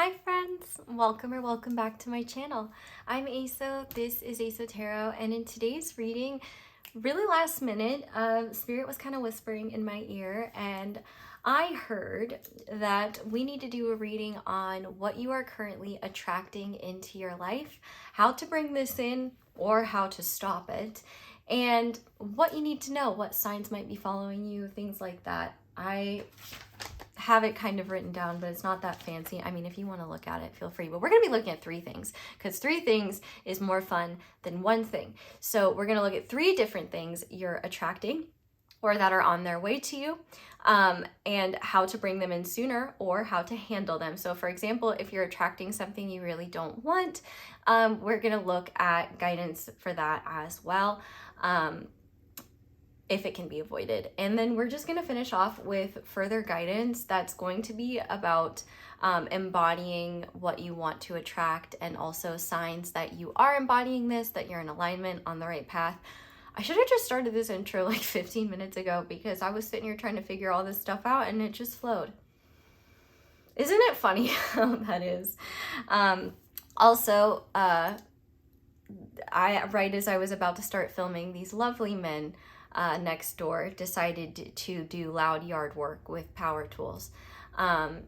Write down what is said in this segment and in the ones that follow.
Hi friends, welcome or welcome back to my channel. I'm Eso, this is EsoTarot, and in today's reading, really last minute, Spirit was kind of whispering in my ear, and I heard that we need to do a reading on what you are currently attracting into your life, how to bring this in or how to stop it, and what you need to know, what signs might be following you, things like that. I have it kind of written down, but it's not that fancy. I mean, if you want to look at it, feel free. But we're going to be looking at three things because three things is more fun than one thing. So we're going to look at three different things you're attracting or that are on their way to you, and how to bring them in sooner or how to handle them. So for example, if you're attracting something you really don't want, we're going to look at guidance for that as well. If it can be avoided. And then we're just going to finish off with further guidance that's going to be about embodying what you want to attract, and also signs that you are embodying this, that you're in alignment on the right path. I should have just started this intro like 15 minutes ago because I was sitting here trying to figure all this stuff out and it just flowed. Isn't it funny how that is? Also, right as I was about to start filming, these lovely men next door decided to do loud yard work with power tools.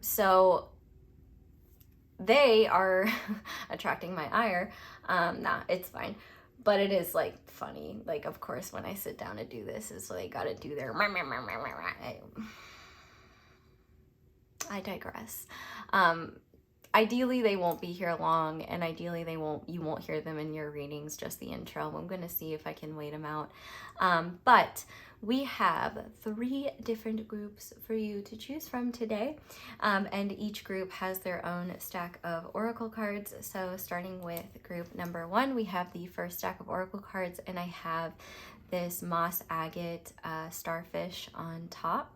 So they are attracting my ire. Nah, it's fine. But it is like funny. Like, of course, when I sit down to do this, is they gotta do their I digress. Ideally, they won't be here long, and ideally, you won't hear them in your readings, just the intro. I'm going to see if I can wait them out. But we have three different groups for you to choose from today, and each group has their own stack of oracle cards. So starting with group number one, we have the first stack of oracle cards, and I have this moss agate starfish on top.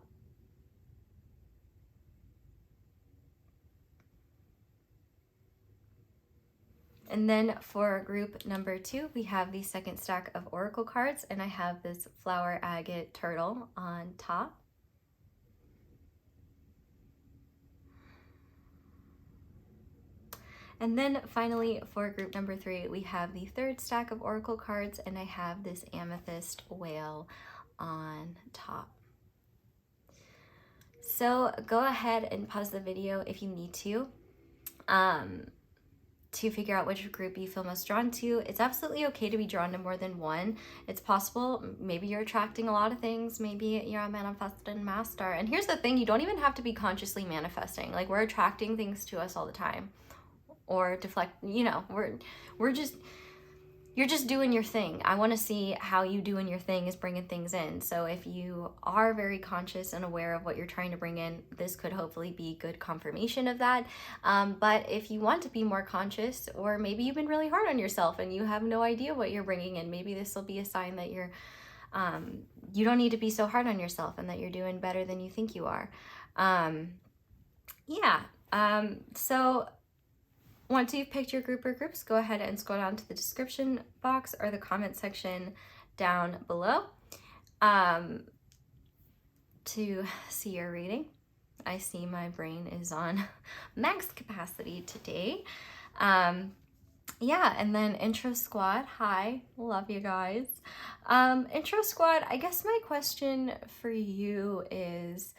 And then for group number two, we have the second stack of oracle cards, and I have this flower agate turtle on top. And then finally for group number three, we have the third stack of oracle cards, and I have this amethyst whale on top. So go ahead and pause the video if you need to figure out which group you feel most drawn to. It's absolutely okay to be drawn to more than one. It's possible maybe you're attracting a lot of things, maybe you're a manifesting master. And here's the thing, you don't even have to be consciously manifesting. Like, we're attracting things to us all the time, or deflect, you know, you're just doing your thing. I want to see how you doing your thing is bringing things in. So if you are very conscious and aware of what you're trying to bring in, this could hopefully be good confirmation of that. But if you want to be more conscious, or maybe you've been really hard on yourself and you have no idea what you're bringing in, maybe this will be a sign that you don't need to be so hard on yourself and that you're doing better than you think you are. So once you've picked your group or groups, go ahead and scroll down to the description box or the comment section down below to see your reading. I see my brain is on max capacity today. And then intro squad, hi, love you guys. Intro squad, I guess my question for you is,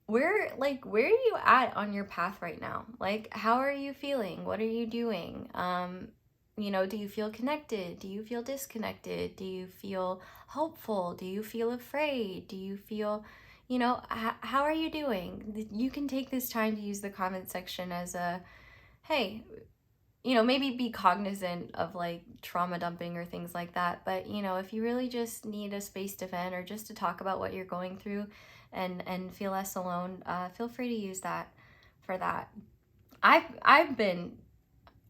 where are you at on your path right now? Like, how are you feeling? What are you doing? Do you feel connected? Do you feel disconnected? Do you feel hopeful? Do you feel afraid? Do you feel, how are you doing? You can take this time to use the comment section as a, hey, maybe be cognizant of like trauma dumping or things like that. But, if you really just need a space to vent or just to talk about what you're going through and feel less alone, feel free to use that for that. I've been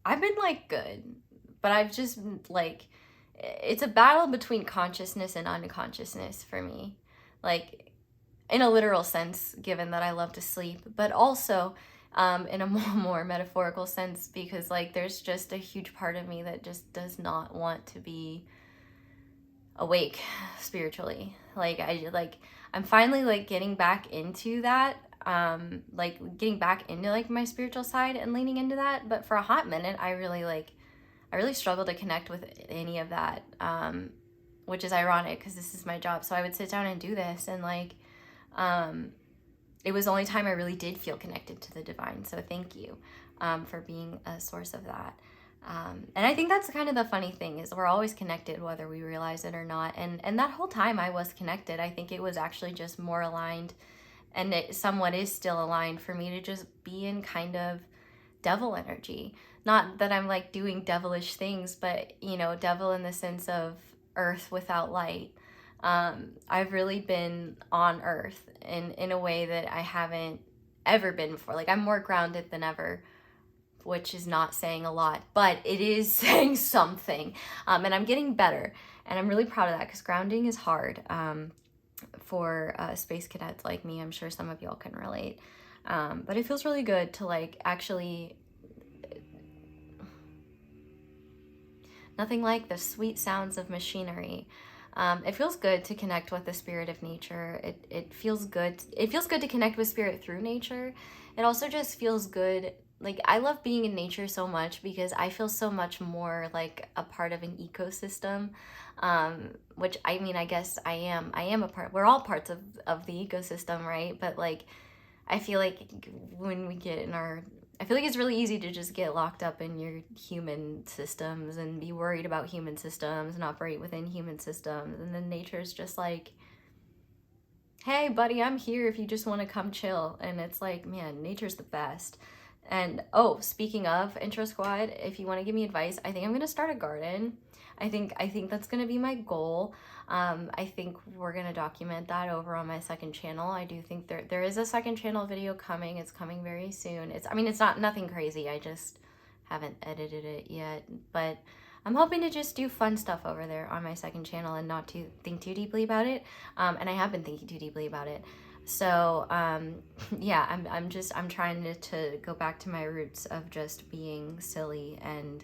like good, but I've just like, it's a battle between consciousness and unconsciousness for me, like in a literal sense, given that I love to sleep, but also in a more metaphorical sense, because like there's just a huge part of me that just does not want to be awake spiritually. I'm finally like getting back into that. like getting back into like my spiritual side and leaning into that. But for a hot minute, I really struggled to connect with any of that, which is ironic because this is my job. So I would sit down and do this, and like, it was the only time I really did feel connected to the divine. So thank you, for being a source of that. And I think that's kind of the funny thing, is we're always connected whether we realize it or not. And that whole time I was connected. I think it was actually just more aligned, and it somewhat is still aligned for me to just be in kind of devil energy. Not that I'm like doing devilish things, but you know, devil in the sense of earth without light. I've really been on earth in a way that I haven't ever been before. Like, I'm more grounded than ever, which is not saying a lot, but it is saying something. And I'm getting better, and I'm really proud of that, because grounding is hard, for space cadets like me. I'm sure some of y'all can relate. But it feels really good to like actually, nothing like the sweet sounds of machinery. It feels good to connect with the spirit of nature. It feels good. It feels good to connect with spirit through nature. It also just feels good. Like, I love being in nature so much because I feel so much more like a part of an ecosystem, which, I mean, I guess I am a part. We're all parts of the ecosystem, right? But like, I feel like when we get in our, I feel like it's really easy to just get locked up in your human systems and be worried about human systems and operate within human systems. And then nature's just like, hey, buddy, I'm here if you just want to come chill. And it's like, man, nature's the best. And oh, speaking of intro squad, if you want to give me advice, I think I'm going to start a garden. I think that's going to be my goal. I think we're going to document that over on my second channel. I do think there is a second channel video coming. It's coming very soon. It's not nothing crazy. I just haven't edited it yet, but I'm hoping to just do fun stuff over there on my second channel and not to think too deeply about it. And I have been thinking too deeply about it. So, yeah, I'm trying to go back to my roots of just being silly and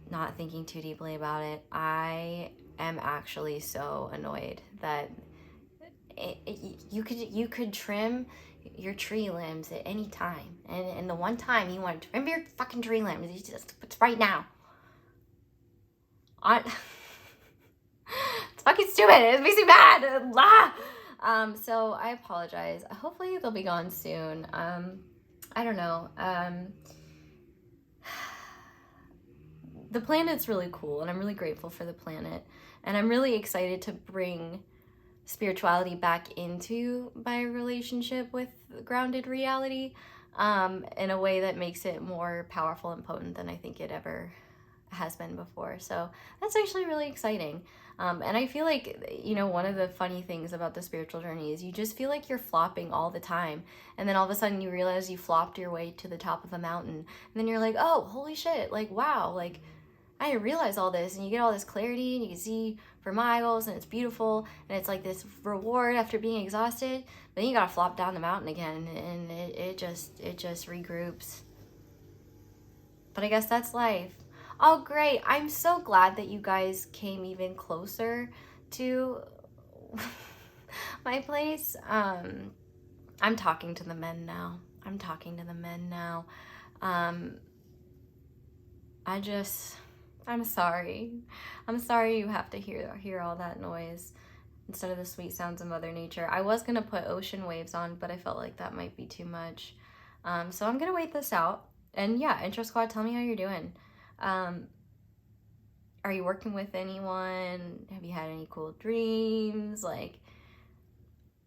not thinking too deeply about it. I am actually so annoyed that you could trim your tree limbs at any time, and the one time you want to trim your fucking tree limbs, it's right now. It's fucking stupid. It makes me mad. So I apologize. Hopefully they'll be gone soon. I don't know. The planet's really cool, and I'm really grateful for the planet, and I'm really excited to bring spirituality back into my relationship with grounded reality, in a way that makes it more powerful and potent than I think it ever has been before. So that's actually really exciting. And I feel like, you know, one of the funny things about the spiritual journey is you just feel like you're flopping all the time. And then all of a sudden you realize you flopped your way to the top of a mountain. And then you're like, oh, holy shit. Like, wow. Like, I didn't realize all this. And you get all this clarity, and you can see for miles, and it's beautiful. And it's like this reward after being exhausted. Then you gotta flop down the mountain again, and it just regroups. But I guess that's life. Oh, great. I'm so glad that you guys came even closer to my place. I'm talking to the men now. I'm sorry. I'm sorry you have to hear all that noise instead of the sweet sounds of Mother Nature. I was going to put ocean waves on, but I felt like that might be too much. So I'm going to wait this out. And yeah, Intro Squad, tell me how you're doing. Are you working with anyone? Have you had any cool dreams? Like,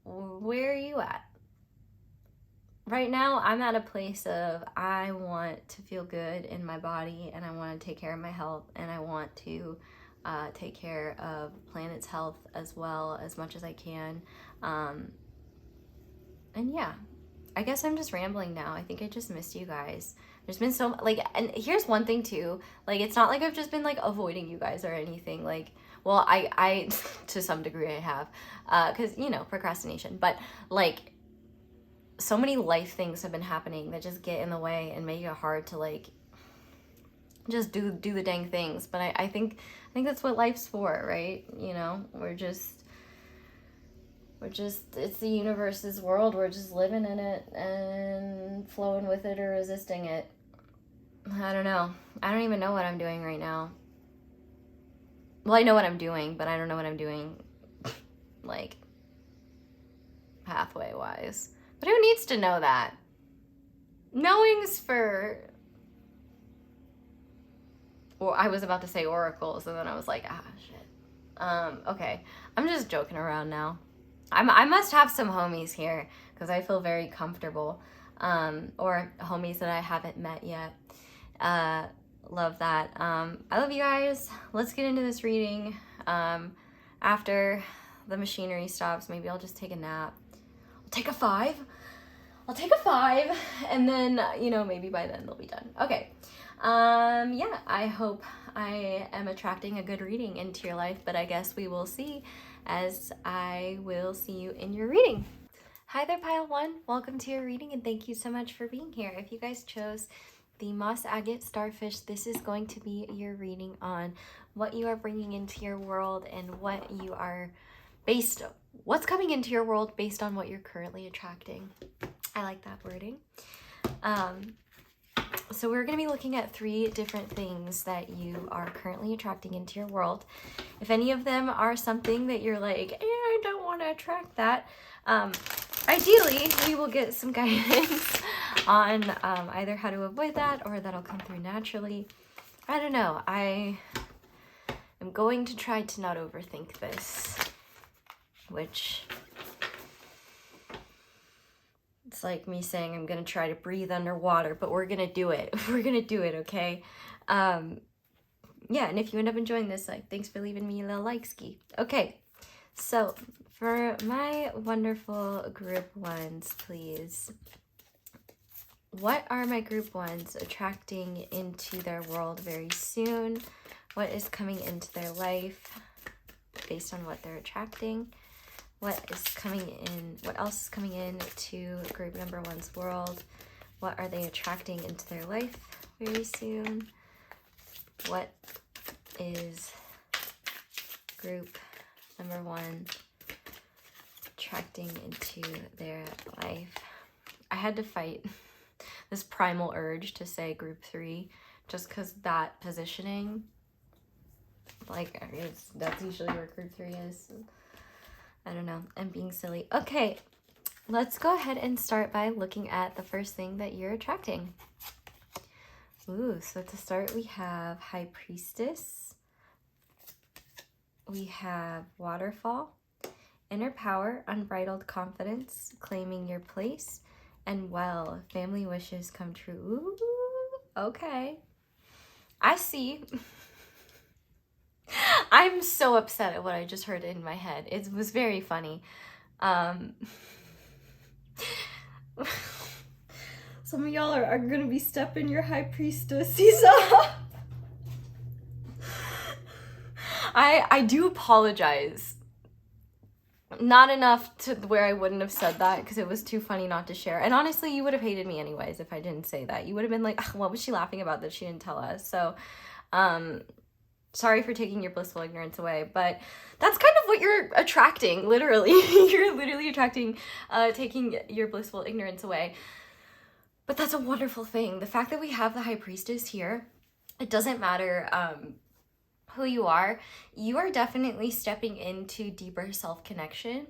where are you at? Right now, I'm at a place of I want to feel good in my body, and I want to take care of my health, and I want to take care of the planet's health as well, as much as I can. And yeah, I guess I'm just rambling now. I think I just missed you guys. There's been so, like, and here's one thing too, like, it's not like I've just been like avoiding you guys or anything. Like, well, I to some degree I have, because, you know, procrastination, but like, so many life things have been happening that just get in the way and make it hard to like just do the dang things. But I think that's what life's for, right? You know, we're it's the universe's world. We're just living in it and flowing with it or resisting it. I don't know. I don't even know what I'm doing right now. Well, I know what I'm doing, but I don't know what I'm doing, like, pathway-wise. But who needs to know that? Knowing's for... Well, I was about to say oracles, and then I was like, ah, shit. Okay. I'm just joking around now. I must have some homies here, because I feel very comfortable. Or homies that I haven't met yet. Love that. I love you guys. Let's get into this reading. After the machinery stops, maybe I'll just take a nap. I'll take a 5, and then, you know, maybe by then they'll be done. Okay. Yeah, I hope I am attracting a good reading into your life, but I guess we will see as I will see you in your reading. Hi there, Pile 1. Welcome to your reading, and thank you so much for being here. If you guys chose the Moss Agate Starfish, this is going to be your reading on what you are bringing into your world and what you are what's coming into your world based on what you're currently attracting. I like that wording. So we're going to be looking at 3 different things that you are currently attracting into your world. If any of them are something that you're like, I don't want to attract that, ideally, we will get some guidance on either how to avoid that or that'll come through naturally. I don't know. I am going to try to not overthink this, which it's like me saying I'm going to try to breathe underwater, but we're going to do it. We're going to do it, okay? Yeah, and if you end up enjoying this, like, thanks for leaving me a little like ski. Okay, so for my wonderful group 1s, please, what are my group 1s attracting into their world very soon? What is coming into their life based on what they're attracting? What else is coming in to group number 1's world? What are they attracting into their life very soon? What is group number 1 attracting into their life? I had to fight this primal urge to say group 3 just because that positioning, like, that's usually where group 3 is. I don't know. I'm being silly. Okay, let's go ahead and start by looking at the first thing that you're attracting. Ooh, so to start, we have High Priestess. We have Waterfall, Inner Power, Unbridled Confidence, Claiming Your Place, and Well, Family Wishes Come True. Ooh, okay. I see. I'm so upset at what I just heard in my head. It was very funny. Some of y'all are gonna be stepping your High Priestesses up. I do apologize. Not enough to where I wouldn't have said that because it was too funny not to share. And honestly, you would have hated me anyways if I didn't say that. You would have been like, what was she laughing about that she didn't tell us? So, sorry for taking your blissful ignorance away, but that's kind of what you're attracting, literally. You're literally attracting, taking your blissful ignorance away. But that's a wonderful thing. The fact that we have the High Priestess here, it doesn't matter who you are definitely stepping into deeper self-connection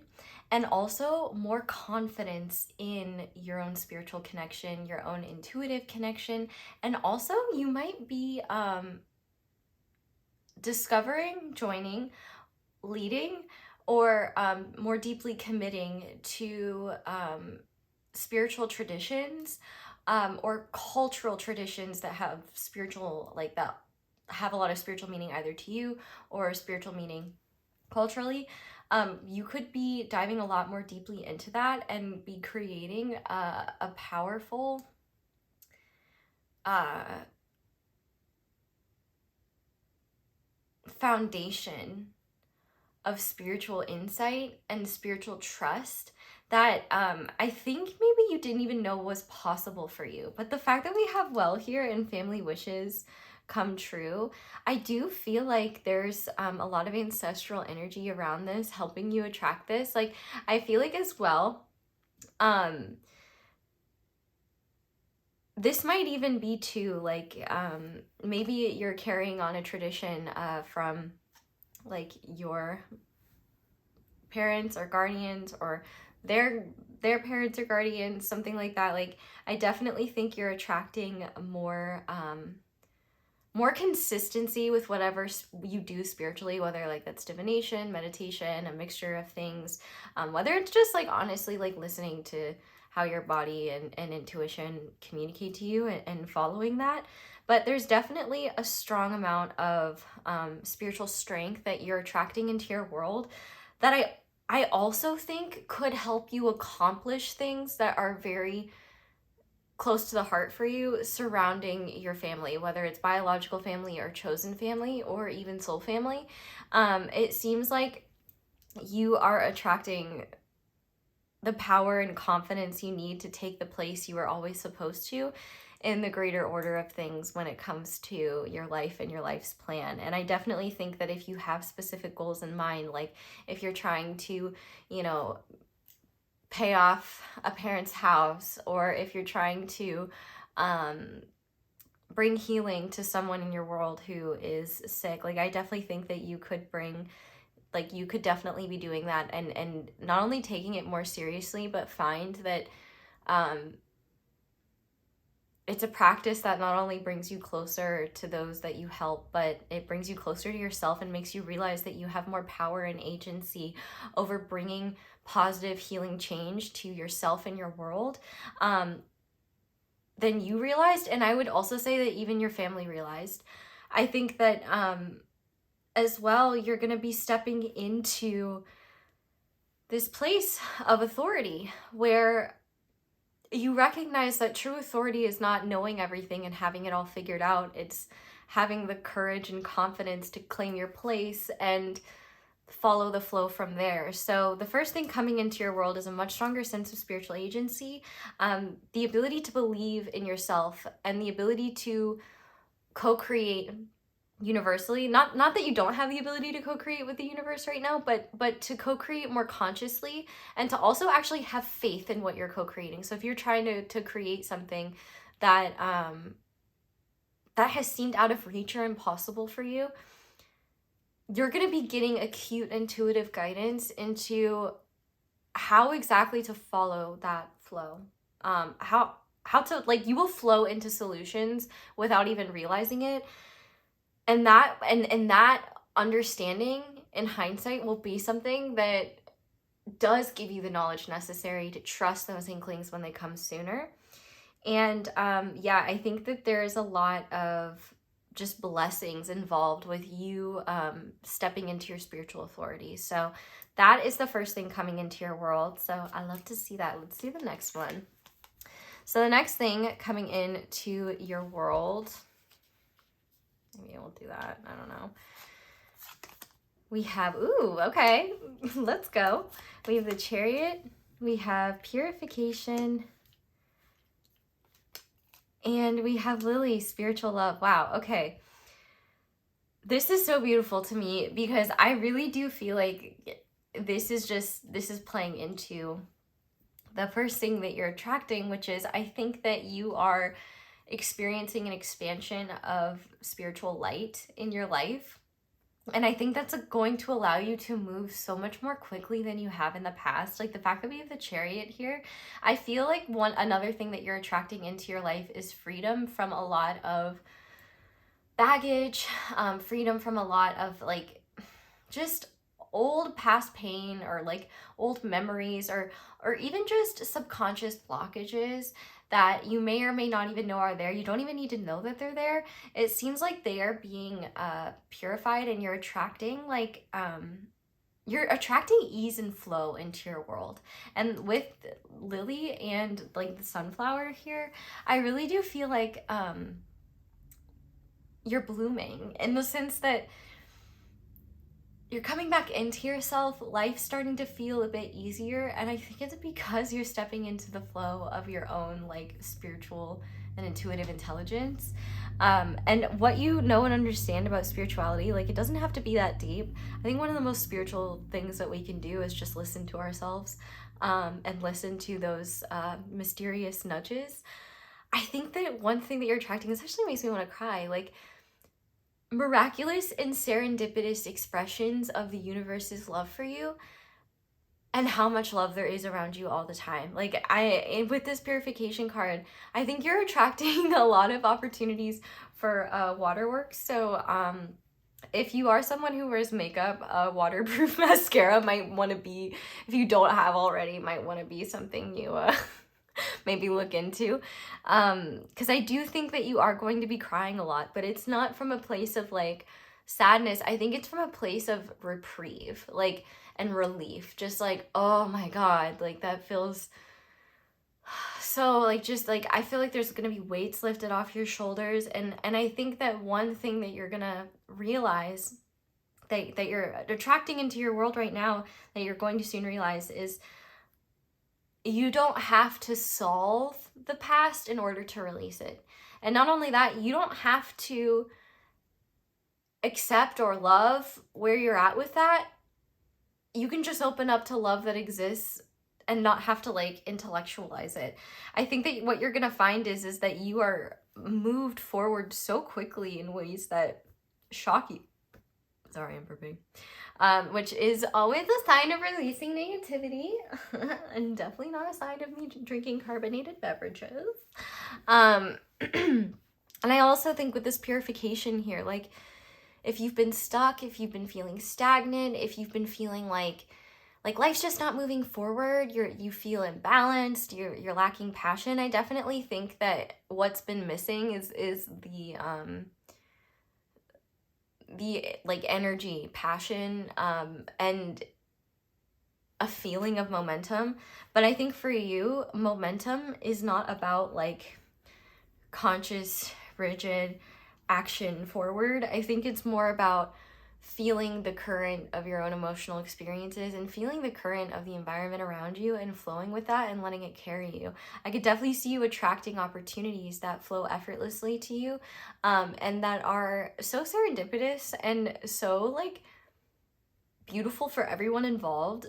and also more confidence in your own spiritual connection, your own intuitive connection, and also you might be discovering, joining, leading, or more deeply committing to spiritual traditions or cultural traditions that have spiritual, like that have a lot of spiritual meaning either to you or spiritual meaning culturally. You could be diving a lot more deeply into that and be creating a powerful foundation of spiritual insight and spiritual trust that I think maybe you didn't even know was possible for you. But the fact that we have well here and family wishes come true. I do feel like there's a lot of ancestral energy around this helping you attract this. Like, I feel like as well, this might even be too, like, maybe you're carrying on a tradition from like your parents or guardians, or their parents or guardians, something like that. Like, I definitely think you're attracting more more consistency with whatever you do spiritually, whether like that's divination, meditation, a mixture of things, whether it's just like honestly like listening to how your body and intuition communicate to you, and following that. But there's definitely a strong amount of spiritual strength that you're attracting into your world that I also think could help you accomplish things that are very close to the heart for you surrounding your family, whether it's biological family or chosen family or even soul family. It seems like you are attracting the power and confidence you need to take the place you were always supposed to in the greater order of things when it comes to your life and your life's plan. And I definitely think that if you have specific goals in mind, like if you're trying to, you know, pay off a parent's house, or if you're trying to bring healing to someone in your world who is sick, like I definitely think that you could bring, like you could definitely be doing that, and not only taking it more seriously, but find that it's a practice that not only brings you closer to those that you help, but it brings you closer to yourself and makes you realize that you have more power and agency over bringing positive healing change to yourself and your world than you realized. And I would also say that even your family realized. I think that as well, you're going to be stepping into this place of authority where you recognize that true authority is not knowing everything and having it all figured out. It's having the courage and confidence to claim your place and follow the flow from there. So the first thing coming into your world is a much stronger sense of spiritual agency, the ability to believe in yourself, and the ability to co-create universally. Not that you don't have the ability to co-create with the universe right now, but to co-create more consciously, and to also actually have faith in what you're co-creating. So if you're trying to create something that that has seemed out of reach or impossible for you, you're going to be getting acute intuitive guidance into how exactly to follow that flow. How to, like, you will flow into solutions without even realizing it. And that understanding in hindsight will be something that does give you the knowledge necessary to trust those inklings when they come sooner. And yeah, I think that there's a lot of just blessings involved with you stepping into your spiritual authority. So that is the first thing coming into your world. So I love to see that. Let's do the next one. So the next thing coming into your world, maybe we'll do that, I don't know. We have, ooh, okay, let's go. We have the Chariot, we have Purification, and we have Lily, Spiritual Love. Wow, okay. This is so beautiful to me because I really do feel like this is playing into the first thing that you're attracting, which is, I think that you are experiencing an expansion of spiritual light in your life. And I think that's going to allow you to move so much more quickly than you have in the past. Like the fact that we have the Chariot here, I feel like another thing that you're attracting into your life is freedom from a lot of baggage, freedom from a lot of like just old past pain, or like old memories, or even just subconscious blockages that you may or may not even know are there. You don't even need to know that they're there. It seems like they are being purified, and you're attracting ease and flow into your world. And with Lily and like the sunflower here, I really do feel like you're blooming, in the sense that you're coming back into yourself. Life's starting to feel a bit easier, and I think it's because you're stepping into the flow of your own like spiritual and intuitive intelligence. And what you know and understand about spirituality, like it doesn't have to be that deep. I think one of the most spiritual things that we can do is just listen to ourselves, and listen to those mysterious nudges. I think that one thing that you're attracting, especially makes me want to cry, like miraculous and serendipitous expressions of the universe's love for you, and how much love there is around you all the time. Like with this purification card, I think you're attracting a lot of opportunities for waterworks. So if you are someone who wears makeup, waterproof mascara might want to be, if you don't have already, might want to be something you maybe look into. Because I do think that you are going to be crying a lot, but it's not from a place of like sadness. I think it's from a place of reprieve, like, and relief. Just like, oh my God, like that feels so like, just like, I feel like there's gonna be weights lifted off your shoulders. And I think that one thing that you're gonna realize that you're attracting into your world right now, that you're going to soon realize, is you don't have to solve the past in order to release it. And not only that, you don't have to accept or love where you're at with that. You can just open up to love that exists and not have to like intellectualize it. I think that what you're gonna find is that you are moved forward so quickly in ways that shock you. Sorry, I'm burping. Which is always a sign of releasing negativity, and definitely not a sign of me drinking carbonated beverages. And I also think with this purification here, like if you've been stuck, if you've been feeling stagnant, if you've been feeling like life's just not moving forward, you feel imbalanced, you're lacking passion, I definitely think that what's been missing is the like energy, passion, and a feeling of momentum. But I think for you, momentum is not about like conscious, rigid action forward. I think it's more about feeling the current of your own emotional experiences and feeling the current of the environment around you and flowing with that and letting it carry you. I could definitely see you attracting opportunities that flow effortlessly to you, and that are so serendipitous and so like beautiful for everyone involved,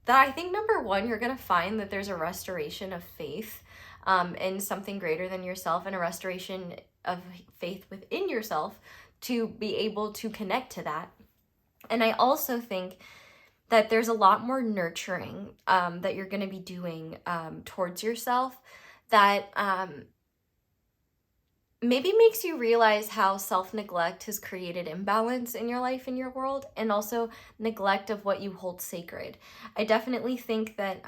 that I think number one, you're gonna find that there's a restoration of faith in something greater than yourself, and a restoration of faith within yourself to be able to connect to that. And I also think that there's a lot more nurturing that you're going to be doing towards yourself, that maybe makes you realize how self-neglect has created imbalance in your life, in your world, and also neglect of what you hold sacred. I definitely think that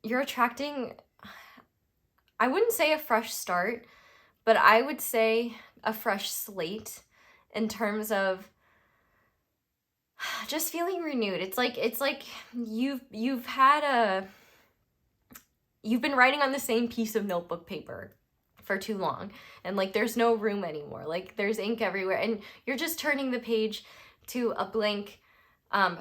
you're attracting, I wouldn't say a fresh start, but I would say a fresh slate, in terms of just feeling renewed. It's like you've been writing on the same piece of notebook paper for too long, and like there's no room anymore. Like there's ink everywhere, and you're just turning the page to a blank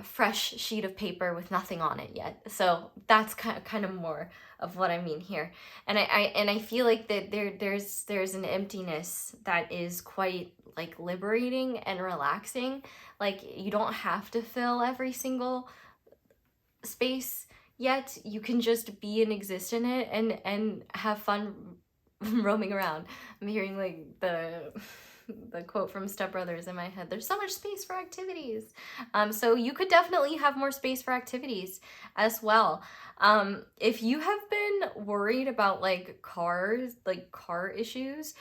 fresh sheet of paper with nothing on it yet. So that's kind of more of what I mean here. And I feel like that there's an emptiness that is quite like liberating and relaxing. Like you don't have to fill every single space yet. You can just be and exist in it and have fun roaming around. I'm hearing like the quote from Step Brothers in my head. There's so much space for activities. So you could definitely have more space for activities as well. If you have been worried about like cars, like car issues,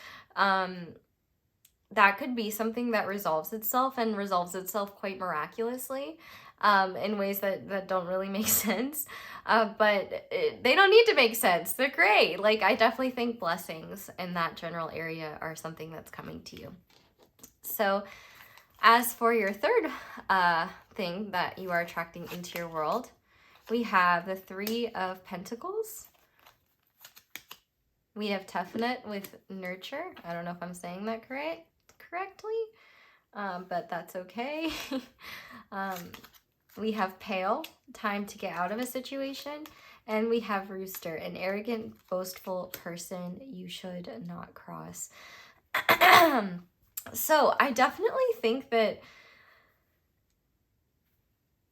that could be something that resolves itself quite miraculously, in ways that don't really make sense. But they don't need to make sense. They're great. Like, I definitely think blessings in that general area are something that's coming to you. So as for your third thing that you are attracting into your world, we have the Three of Pentacles, We have Tefnut with nurture. I don't know if I'm saying that correctly, but that's okay. We have pale, time to get out of a situation. And we have rooster, an arrogant, boastful person you should not cross. So I definitely think that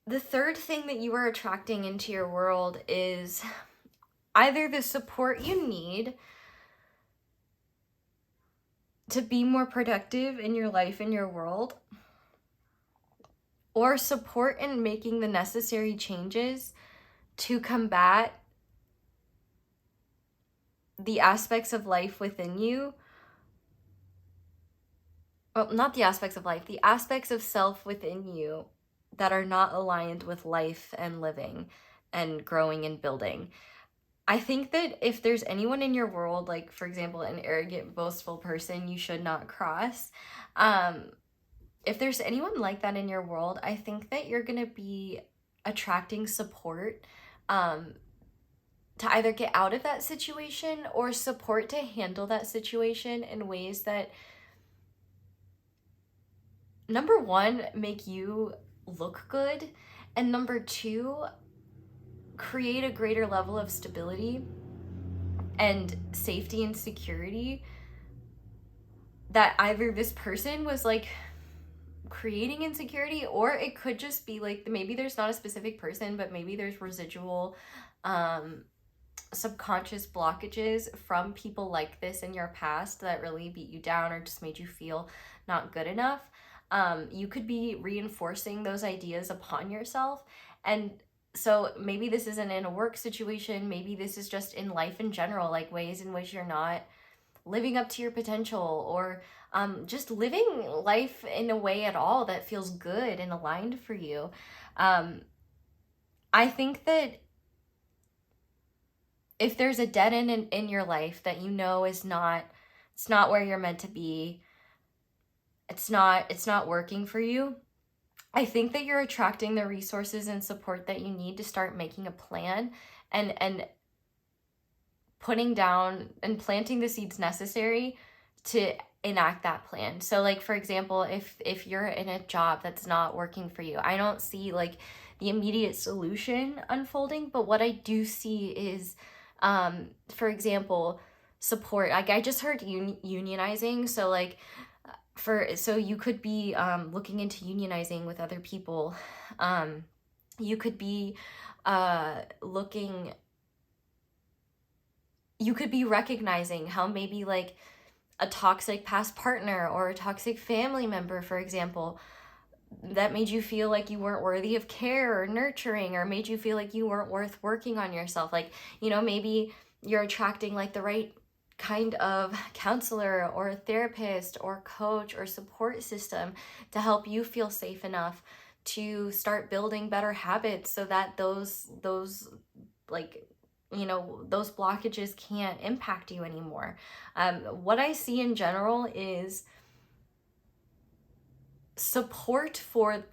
the third thing that you are attracting into your world is either the support you need to be more productive in your life, in your world, or support in making the necessary changes to combat the aspects of life within you. Well, not the aspects of life, the aspects of self within you that are not aligned with life and living and growing and building. I think that if there's anyone in your world, like, for example, an arrogant, boastful person you should not cross, if there's anyone like that in your world, I think that you're going to be attracting support to either get out of that situation or support to handle that situation in ways that, number one, make you look good, and number two, create a greater level of stability and safety and security that either this person was like creating insecurity, or it could just be like, maybe there's not a specific person, but maybe there's residual subconscious blockages from people like this in your past that really beat you down or just made you feel not good enough. You could be reinforcing those ideas upon yourself. And so maybe this isn't in a work situation, maybe this is just in life in general, like ways in which you're not living up to your potential, or just living life in a way at all that feels good and aligned for you. I think that if there's a dead end in your life that you know is not, it's not where you're meant to be, it's not working for you, I think that you're attracting the resources and support that you need to start making a plan and putting down and planting the seeds necessary to enact that plan. So like, for example, if you're in a job that's not working for you, I don't see like the immediate solution unfolding, but what I do see is, for example, support. Like I just heard unionizing. So like, so you could be looking into unionizing with other people. You could be you could be recognizing how maybe like a toxic past partner or a toxic family member, for example, that made you feel like you weren't worthy of care or nurturing, or made you feel like you weren't worth working on yourself. Like, you know, maybe you're attracting like the right kind of counselor or therapist or coach or support system to help you feel safe enough to start building better habits so that those like, you know, those blockages can't impact you anymore. What I see in general is support for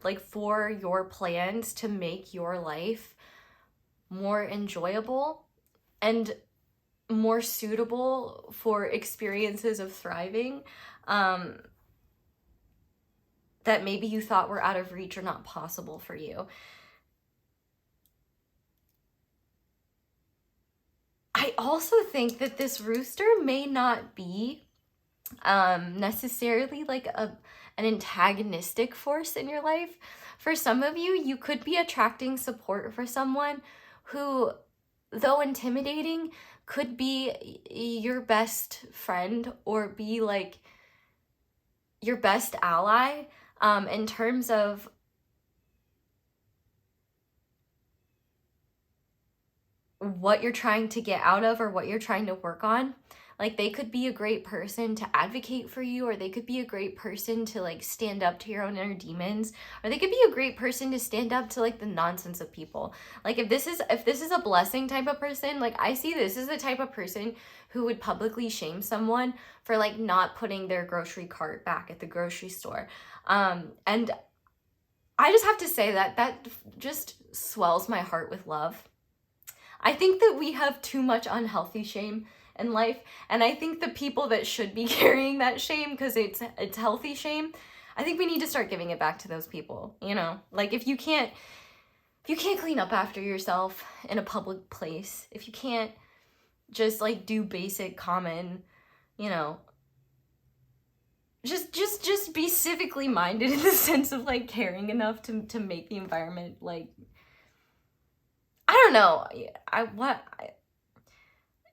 your plans to make your life more enjoyable and more suitable for experiences of thriving that maybe you thought were out of reach or not possible for you. I also think that this rooster may not be necessarily like an antagonistic force in your life. For some of you, you could be attracting support for someone who, though intimidating, could be your best friend or be like your best ally in terms of what you're trying to get out of or what you're trying to work on. Like they could be a great person to advocate for you, or they could be a great person to like stand up to your own inner demons, or they could be a great person to stand up to like the nonsense of people. Like if this is a blessing type of person, like I see this is the type of person who would publicly shame someone for like not putting their grocery cart back at the grocery store. And I just have to say that just swells my heart with love. I think that we have too much unhealthy shame in life. And I think the people that should be carrying that shame, because it's healthy shame, I think we need to start giving it back to those people, you know? Like, if you can't clean up after yourself in a public place, if you can't just like do basic common, you know, just be civically minded in the sense of like caring enough to make the environment, like, I don't know,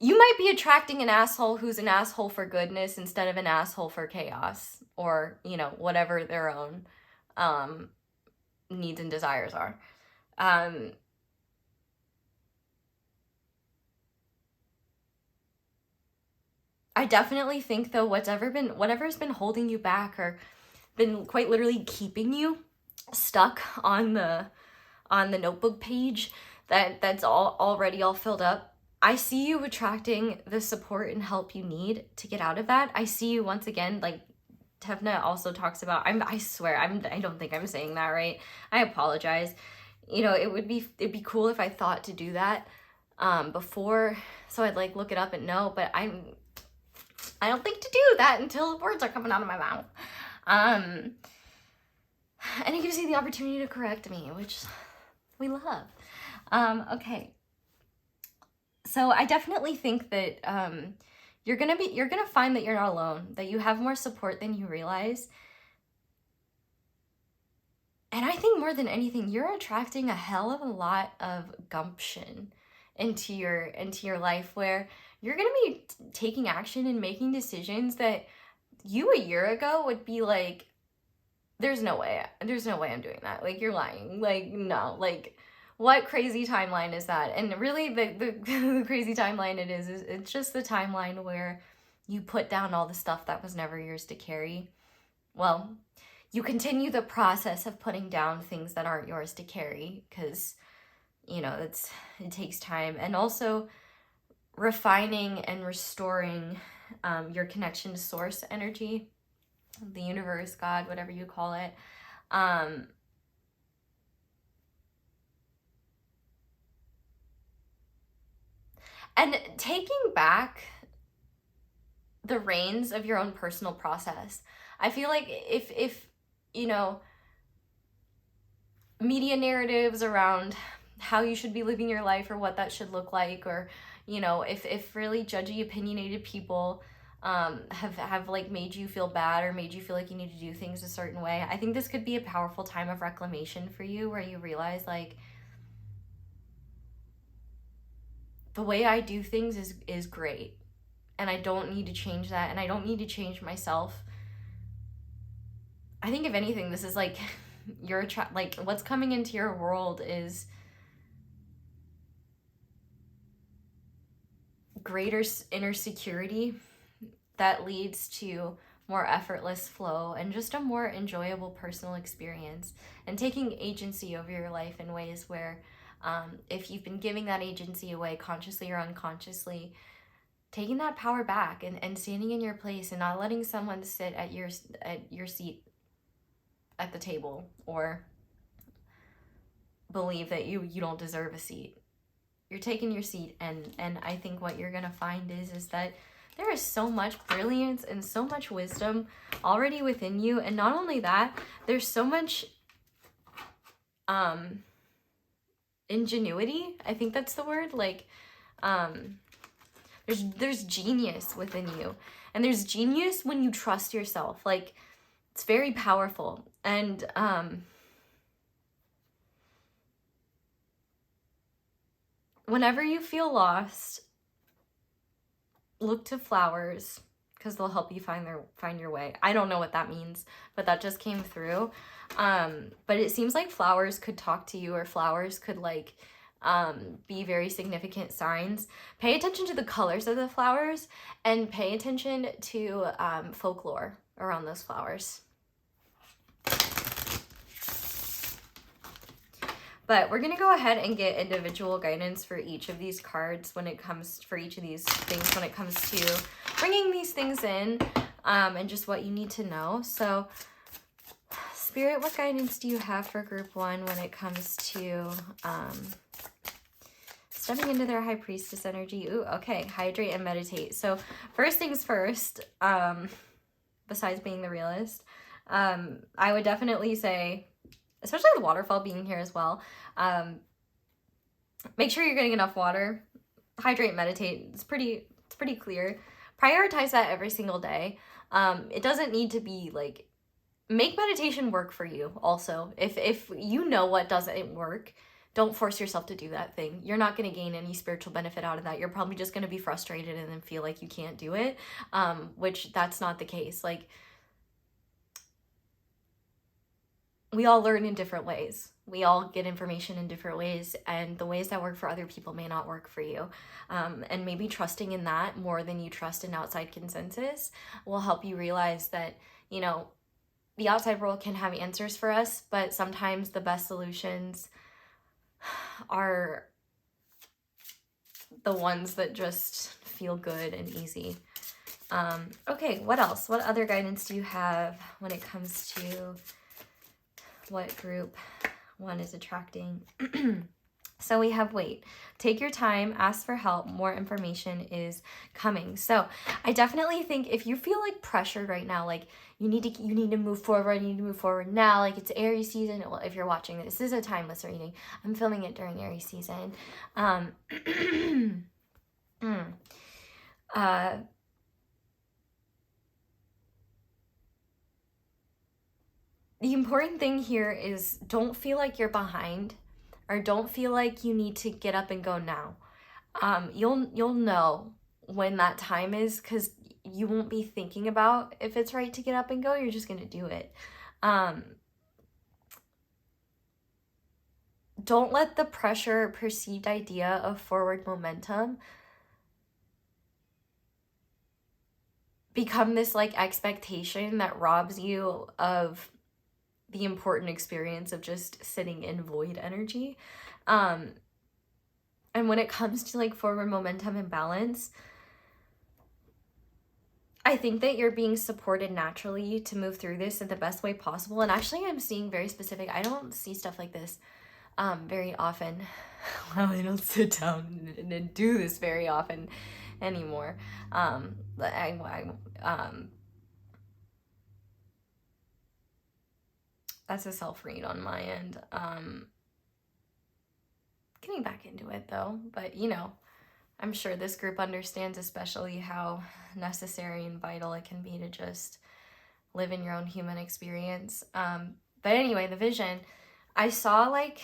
you might be attracting an asshole who's an asshole for goodness instead of an asshole for chaos, or, you know, whatever their own needs and desires are. I definitely think, though, whatever's been holding you back or been quite literally keeping you stuck on the notebook page that's already all filled up, I see you attracting the support and help you need to get out of that. I see you, once again, like Tefna also talks about, I swear, I don't think I'm saying that right. I apologize. You know, it'd be cool if I thought to do that before, so I'd like look it up and know, but I don't think to do that until words are coming out of my mouth. And it gives you the opportunity to correct me, which we love. Okay. So I definitely think that you're gonna find that you're not alone, that you have more support than you realize. And I think more than anything, you're attracting a hell of a lot of gumption into your life, where you're gonna be taking action and making decisions that you a year ago would be like, there's no way I'm doing that. Like, you're lying. Like, no, like, what crazy timeline is that? And really the crazy timeline is it's just the timeline where you put down all the stuff that was never yours to carry. Well, you continue the process of putting down things that aren't yours to carry, because, you know, it takes time. And also refining and restoring your connection to source energy, the universe, God, whatever you call it. And taking back the reins of your own personal process. I feel like if you know, media narratives around how you should be living your life or what that should look like, or, you know, if really judgy, opinionated people have like made you feel bad or made you feel like you need to do things a certain way, I think this could be a powerful time of reclamation for you, where you realize, like, the way I do things is great, and I don't need to change that, and I don't need to change myself. I think if anything, this is like like what's coming into your world is greater inner security that leads to more effortless flow and just a more enjoyable personal experience, and taking agency over your life in ways where if you've been giving that agency away consciously or unconsciously, taking that power back and standing in your place and not letting someone sit at your seat at the table, or believe that you don't deserve a seat. You're taking your seat, and I think what you're gonna find is that there is so much brilliance and so much wisdom already within you. And not only that, there's so much ingenuity. I think that's the word. Like, there's genius within you, and there's genius when you trust yourself. Like, it's very powerful. And whenever you feel lost, look to flowers, because they'll help you find your way. I don't know what that means, but that just came through. But it seems like flowers could talk to you, or flowers could like be very significant signs. Pay attention to the colors of the flowers, and pay attention to folklore around those flowers. But we're gonna go ahead and get individual guidance for each of these cards for each of these things when it comes to bringing these things in, and just what you need to know. So, Spirit, what guidance do you have for group 1 when it comes to Stepping into their high priestess energy. Ooh, okay. Hydrate and meditate. So first things first, besides being the realist, I would definitely say, especially the waterfall being here as well, make sure you're getting enough water. Hydrate, meditate. It's pretty clear. Prioritize that every single day. It doesn't need to be like, make meditation work for you also. If you know what doesn't work, don't force yourself to do that thing. You're not going to gain any spiritual benefit out of that. You're probably just going to be frustrated and then feel like you can't do it, which that's not the case. Like, we all learn in different ways. We all get information in different ways, and the ways that work for other people may not work for you. And maybe trusting in that more than you trust in outside consensus will help you realize that, you know, the outside world can have answers for us, but sometimes the best solutions are the ones that just feel good and easy. Okay, what else? What other guidance do you have when it comes to what group one is attracting? So we have wait, take your time, ask for help, more information is coming. So I definitely think if you feel like pressured right now, like you need to move forward, you need to move forward now, like it's Aries season. Well, if you're watching this is a timeless reading. I'm filming it during Aries season. The important thing here is don't feel like you're behind, or don't feel like you need to get up and go now. You'll know when that time is, because you won't be thinking about if it's right to get up and go. You're just gonna do it. Don't let the pressure, perceived idea of forward momentum become this like expectation that robs you of the important experience of just sitting in void energy. And when it comes to like forward momentum and balance, I think that you're being supported naturally to move through this in the best way possible. And actually I'm seeing very specific, I don't see stuff like this very often. Well, I don't sit down and do this very often anymore. That's a self-read on my end. Getting back into it though, but you know, I'm sure this group understands especially how necessary and vital it can be to just live in your own human experience. But anyway, the vision, I saw like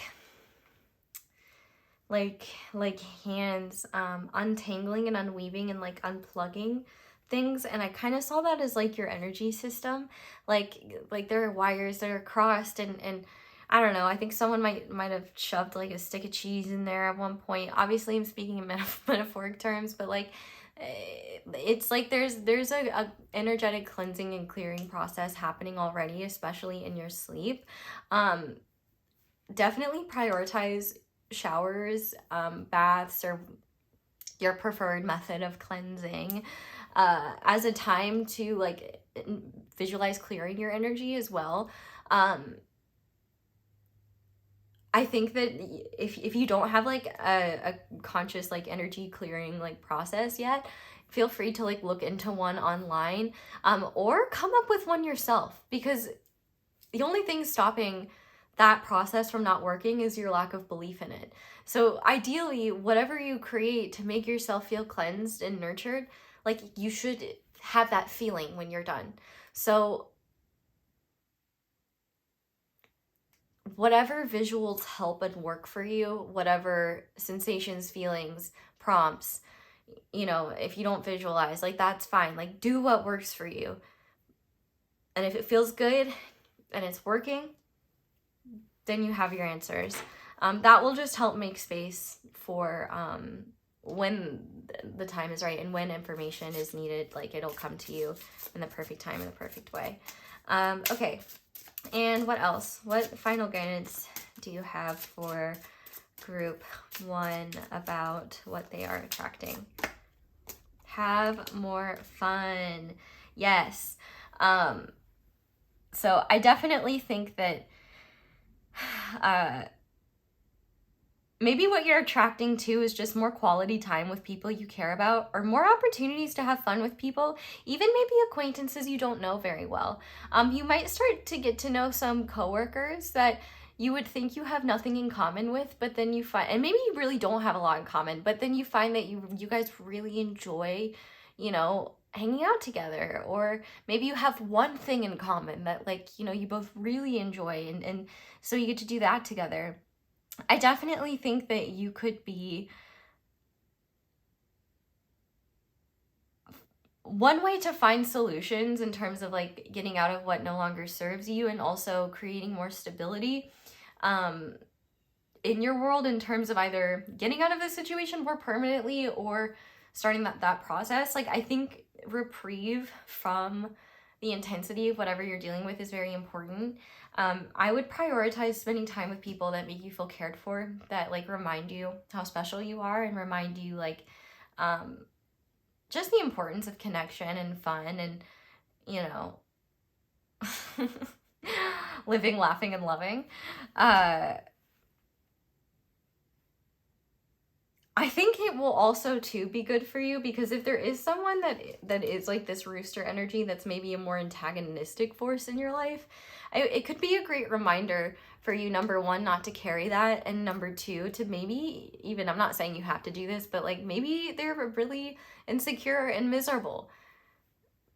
hands untangling and unweaving and like unplugging things, and I kind of saw that as like your energy system, like there are wires that are crossed, and I don't know, I think someone might have shoved like a stick of cheese in there at one point. Obviously I'm speaking in metaphoric terms, but like it's like there's a energetic cleansing and clearing process happening already, especially in your sleep. Definitely prioritize showers, baths, or your preferred method of cleansing as a time to like visualize clearing your energy as well. I think that if you don't have like a conscious like energy clearing like process yet, feel free to like look into one online, or come up with one yourself, because the only thing stopping that process from not working is your lack of belief in it. So ideally, whatever you create to make yourself feel cleansed and nurtured, like you should have that feeling when you're done. So whatever visuals help and work for you, whatever sensations, feelings, prompts, you know, if you don't visualize, like that's fine. Like do what works for you. And if it feels good and it's working, then you have your answers. That will just help make space for when the time is right and when information is needed. Like it'll come to you in the perfect time, in the perfect way. Okay, and what else? What final guidance do you have for group one about what they are attracting? Have more fun. Yes. So I definitely think that maybe what you're attracting to is just more quality time with people you care about, or more opportunities to have fun with people, even maybe acquaintances you don't know very well. You might start to get to know some coworkers that you would think you have nothing in common with, but then you find, and maybe you really don't have a lot in common, but then you find that you guys really enjoy, you know, hanging out together. Or maybe you have one thing in common that, like, you know, you both really enjoy, and so you get to do that together. I definitely think that you could be, one way to find solutions in terms of like getting out of what no longer serves you, and also creating more stability in your world, in terms of either getting out of the situation more permanently or starting that process. Like, I think reprieve from the intensity of whatever you're dealing with is very important. I would prioritize spending time with people that make you feel cared for, that like remind you how special you are, and remind you like just the importance of connection and fun, and, you know, living, laughing, and loving. I think it will also too be good for you, because if there is someone that is like this rooster energy, that's maybe a more antagonistic force in your life, it could be a great reminder for you, number one, not to carry that, and number two, to maybe even, I'm not saying you have to do this, but like maybe they're really insecure and miserable.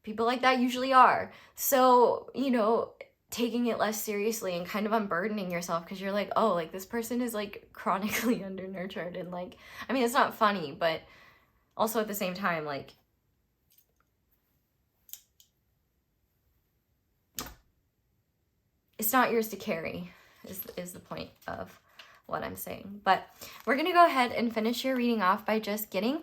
People like that usually are. So, you know, taking it less seriously and kind of unburdening yourself, because you're like, oh, like this person is like chronically undernurtured, and like, I mean, it's not funny, but also at the same time, like, it's not yours to carry, is the point of what I'm saying. But we're gonna go ahead and finish your reading off by just getting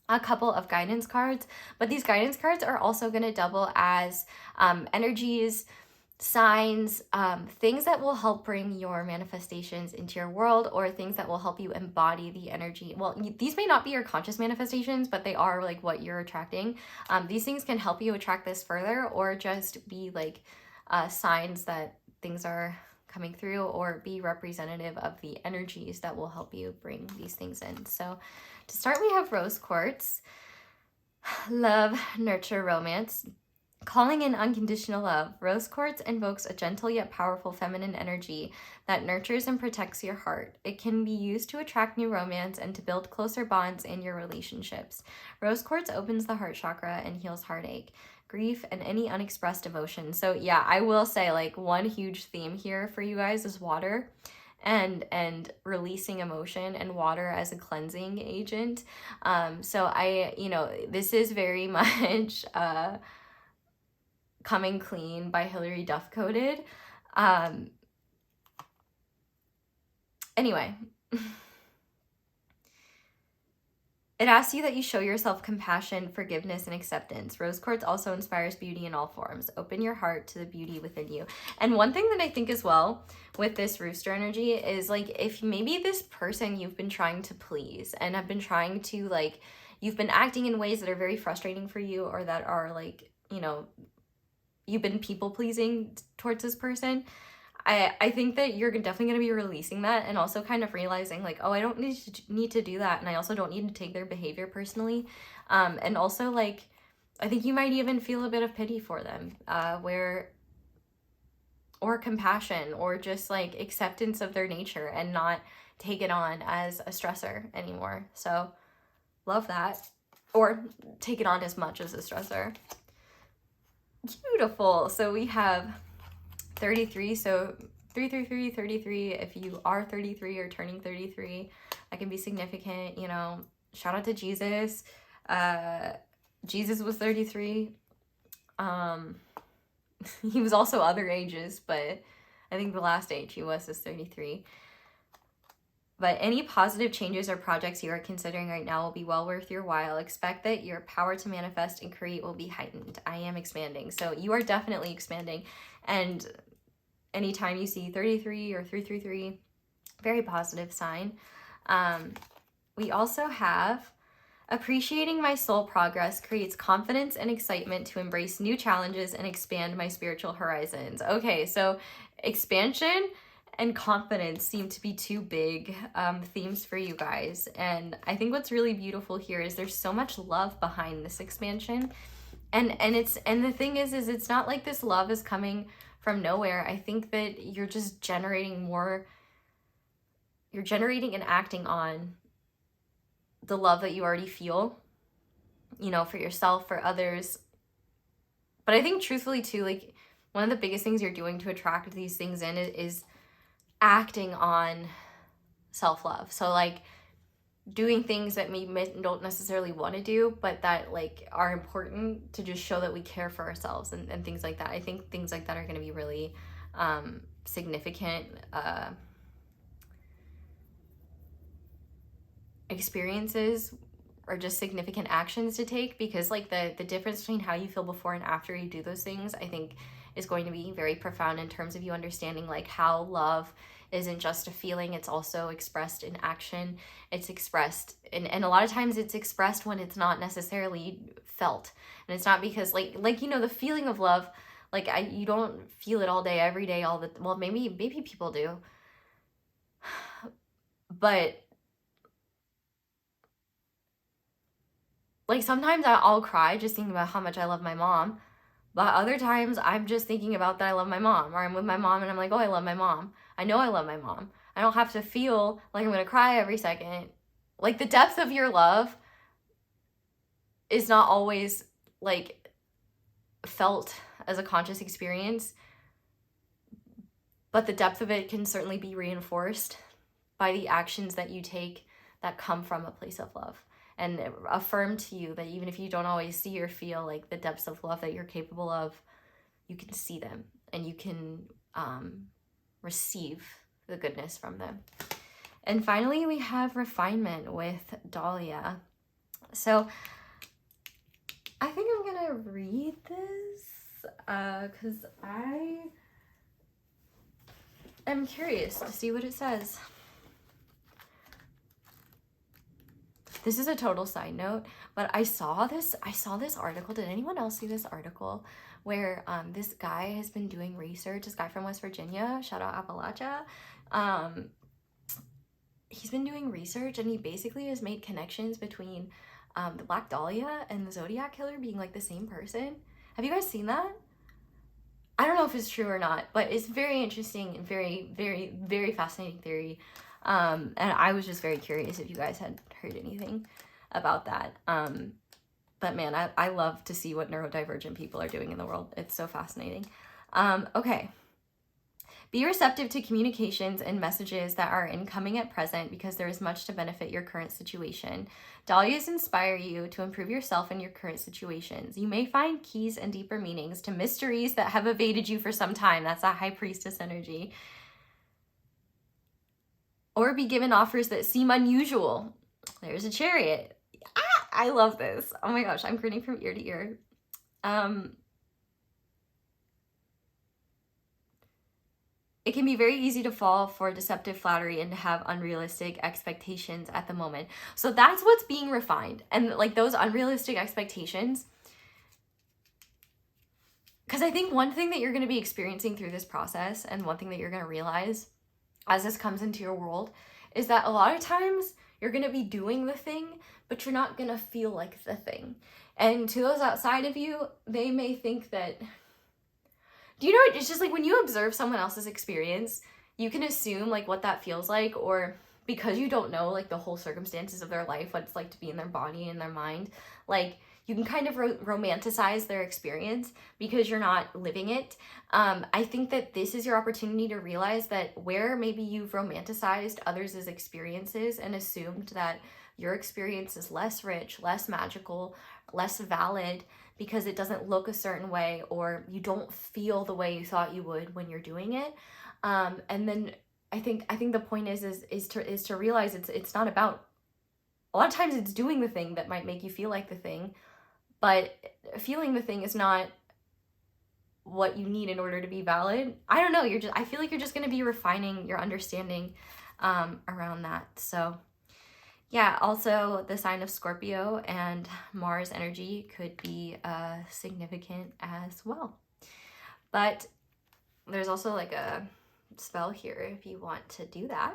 a couple of guidance cards, but these guidance cards are also going to double as energies, signs, things that will help bring your manifestations into your world, or things that will help you embody the energy. Well, these may not be your conscious manifestations, but they are like what you're attracting. These things can help you attract this further, or just be like signs that things are coming through, or be representative of the energies that will help you bring these things in. So to start, we have rose quartz, love, nurture, romance. Calling in unconditional love, rose quartz invokes a gentle yet powerful feminine energy that nurtures and protects your heart. It can be used to attract new romance and to build closer bonds in your relationships. Rose quartz opens the heart chakra and heals heartache, grief, and any unexpressed emotion. So yeah, I will say, like, one huge theme here for you guys is water, and releasing emotion, and water as a cleansing agent. So I, you know, this is very much Coming Clean by Hilary Duff coded. Anyway, it asks you that you show yourself compassion, forgiveness, and acceptance. Rose quartz also inspires beauty in all forms. Open your heart to the beauty within you. And one thing that I think as well with this rooster energy is, like, if maybe this person you've been trying to please, and have been trying to, like, you've been acting in ways that are very frustrating for you, or that are, like, you know, you've been people pleasing towards this person, I think that you're definitely going to be releasing that, and also kind of realizing, like, oh, I don't need to do that, and I also don't need to take their behavior personally. And also, like, I think you might even feel a bit of pity for them, or compassion, or just like acceptance of their nature, and not take it on as a stressor anymore. So love that, or take it on as much as a stressor. Beautiful. So we have 33, so 333, 33. If you are 33 or turning 33, that can be significant. You know, shout out to Jesus. Jesus was 33. He was also other ages, but I think the last age he was is 33. But any positive changes or projects you are considering right now will be well worth your while. Expect that your power to manifest and create will be heightened. I am expanding. So you are definitely expanding. And anytime you see 33 or 333, very positive sign. We also have appreciating my soul progress creates confidence and excitement to embrace new challenges and expand my spiritual horizons. Okay, so expansion and confidence seem to be two big themes for you guys. And I think what's really beautiful here is there's so much love behind this expansion. And the thing is it's not like this love is coming from nowhere. I think that you're just generating more, you're generating and acting on the love that you already feel, you know, for yourself, for others. But I think truthfully too, like one of the biggest things you're doing to attract these things in is acting on self-love. So like doing things that we don't necessarily want to do, but that like are important to just show that we care for ourselves and things like that. I think things like that are going to be really significant experiences, or just significant actions to take, because like the difference between how you feel before and after you do those things, I think is going to be very profound in terms of you understanding like how love isn't just a feeling, it's also expressed in action. It's expressed, and a lot of times it's expressed when it's not necessarily felt. And it's not because like you know, the feeling of love, like you don't feel it all day, every day, all the, well, maybe people do. But like sometimes I'll cry just thinking about how much I love my mom. But other times I'm just thinking about that I love my mom, or I'm with my mom and I'm like, oh, I love my mom. I know I love my mom. I don't have to feel like I'm going to cry every second. Like the depth of your love is not always like felt as a conscious experience, but the depth of it can certainly be reinforced by the actions that you take that come from a place of love, and affirm to you that even if you don't always see or feel like the depths of love that you're capable of, you can see them and you can receive the goodness from them. And finally, we have refinement with Dahlia. So I think I'm gonna read this because I am curious to see what it says. This is a total side note, but I saw this article. Did anyone else see this article where this guy has been doing research, this guy from West Virginia, shout out Appalachia. He's been doing research and he basically has made connections between the Black Dahlia and the Zodiac Killer being like the same person. Have you guys seen that? I don't know if it's true or not, but it's very interesting and very, very, very fascinating theory. And I was just very curious if you guys had heard anything about that. But man, I love to see what neurodivergent people are doing in the world. It's so fascinating. Okay. Be receptive to communications and messages that are incoming at present, because there is much to benefit your current situation. Dahlias inspire you to improve yourself in your current situations. You may find keys and deeper meanings to mysteries that have evaded you for some time. That's that High Priestess energy. Or be given offers that seem unusual. There's a Chariot. I love this. Oh my gosh, I'm grinning from ear to ear. It can be very easy to fall for deceptive flattery and to have unrealistic expectations at the moment. So that's what's being refined. And like those unrealistic expectations. Because I think one thing that you're going to be experiencing through this process, and one thing that you're going to realize as this comes into your world, is that a lot of times you're going to be doing the thing, but you're not going to feel like the thing. And to those outside of you, they may think that, do you know, it's just like when you observe someone else's experience, you can assume like what that feels like, or because you don't know like the whole circumstances of their life, what it's like to be in their body and their mind, like you can kind of romanticize their experience because you're not living it. I think that this is your opportunity to realize that where maybe you've romanticized others' experiences and assumed that your experience is less rich, less magical, less valid, because it doesn't look a certain way, or you don't feel the way you thought you would when you're doing it. And then I think the point is to realize it's not about, a lot of times it's doing the thing that might make you feel like the thing, but feeling the thing is not what you need in order to be valid. I don't know, I feel like you're just going to be refining your understanding around that. So yeah, also the sign of Scorpio and Mars energy could be significant as well. But there's also like a spell here if you want to do that.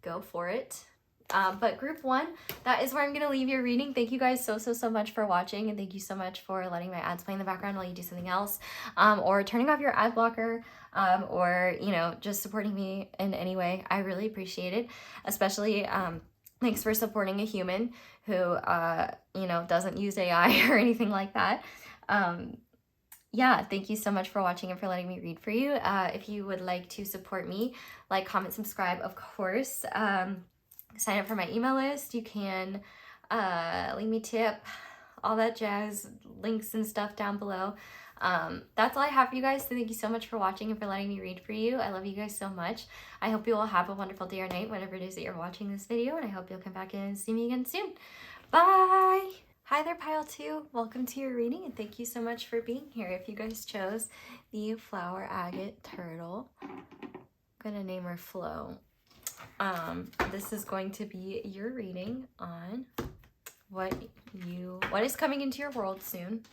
Go for it. But group 1, that is where I'm going to leave your reading. Thank you guys so much for watching, and thank you so much for letting my ads play in the background while you do something else, or turning off your ad blocker, or, you know, just supporting me in any way. I really appreciate it, especially thanks for supporting a human who, you know, doesn't use AI or anything like that. Yeah, thank you so much for watching and for letting me read for you. If you would like to support me, like, comment, subscribe, of course. Sign up for my email list. You can leave me a tip, all that jazz, links and stuff down below. That's all I have for you guys. So thank you so much for watching and for letting me read for you. I love you guys so much. I hope you all have a wonderful day or night, whatever it is that you're watching this video, and I hope you'll come back and see me again soon. Bye! Hi there, Pile 2. Welcome to your reading, and thank you so much for being here. If you guys chose the flower agate turtle, I'm gonna name her Flo. This is going to be your reading on what is coming into your world soon,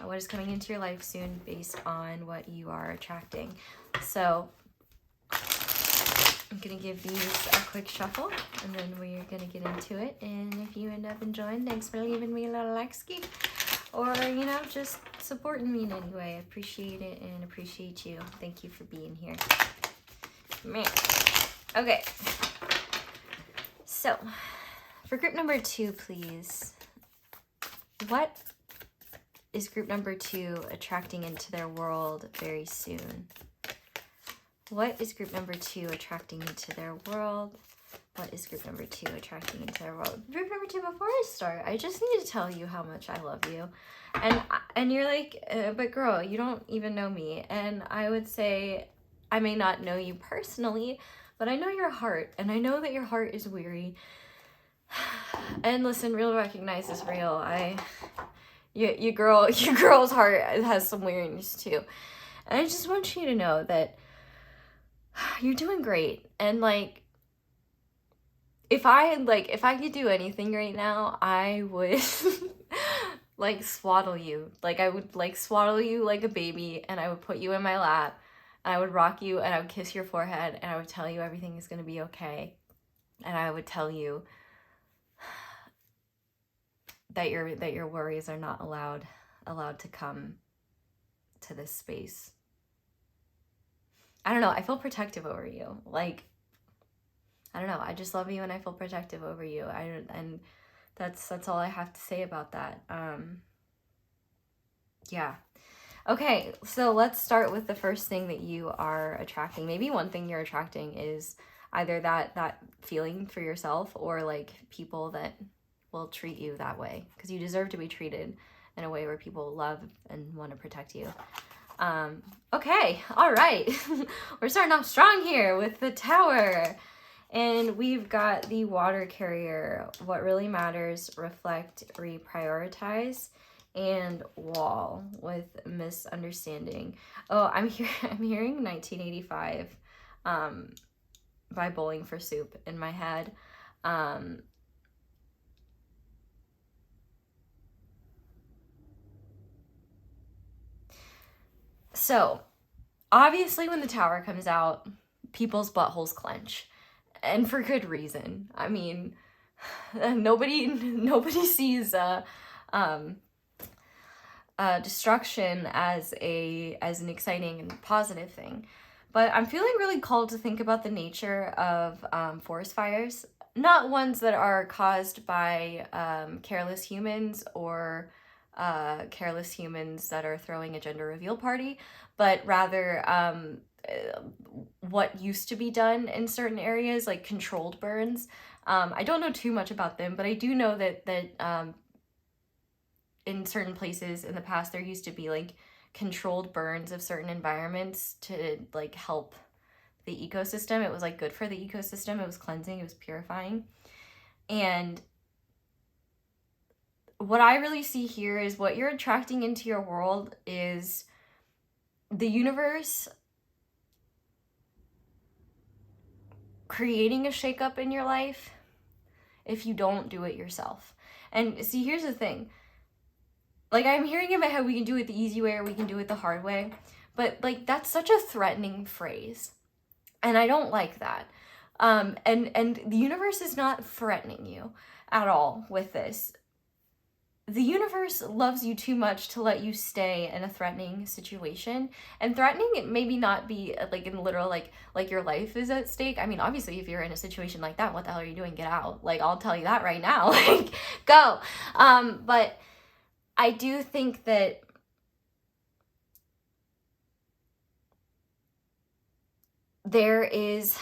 what is coming into your life soon based on what you are attracting. So I'm gonna give these a quick shuffle, and then we're gonna get into it. And if you end up enjoying, thanks for leaving me a little like-ski, or, you know, just supporting me in any way. I appreciate it and appreciate you. Thank you for being here. Man. Okay, so for group number 2, please, what is group number 2 attracting into their world very soon? What is group number 2 attracting into their world? What is group number 2 attracting into their world? Group number 2, before I start, I just need to tell you how much I love you. And you're like, but girl, you don't even know me. And I would say, I may not know you personally, but I know your heart, and I know that your heart is weary. And listen, real recognize is real. Your girl's heart has some weariness too. And I just want you to know that you're doing great. And like, if I could do anything right now, I would like swaddle you. Like, I would like swaddle you like a baby, and I would put you in my lap. I would rock you, and I would kiss your forehead, and I would tell you everything is going to be okay. And I would tell you that your worries are not allowed to come to this space. I don't know, I feel protective over you. Like, I don't know, I just love you, and I feel protective over you. And that's all I have to say about that. Yeah. Okay, so let's start with the first thing that you are attracting. Maybe one thing you're attracting is either that feeling for yourself, or like people that will treat you that way, because you deserve to be treated in a way where people love and want to protect you. Okay, all right. We're starting off strong here with the Tower. And we've got the Water Carrier. What really matters, reflect, reprioritize, and wall with misunderstanding. Oh, I'm hearing 1985 by Bowling for Soup in my head. So obviously when the Tower comes out, people's buttholes clench, and for good reason. I mean, nobody sees destruction as an exciting and positive thing. But I'm feeling really called to think about the nature of forest fires, not ones that are caused by careless humans, or careless humans that are throwing a gender reveal party, but rather what used to be done in certain areas, like controlled burns. I don't know too much about them, but I do know that in certain places in the past, there used to be like controlled burns of certain environments to like help the ecosystem. It was like good for the ecosystem. It was cleansing, it was purifying. And what I really see here is what you're attracting into your world is the universe creating a shakeup in your life if you don't do it yourself. And see, here's the thing. Like, I'm hearing in my head, we can do it the easy way or we can do it the hard way. But, like, that's such a threatening phrase. And I don't like that. And the universe is not threatening you at all with this. The universe loves you too much to let you stay in a threatening situation. And threatening, it maybe not be like in literal, like your life is at stake. I mean, obviously, if you're in a situation like that, what the hell are you doing? Get out. Like, I'll tell you that right now. Like, go. But I do think that there is,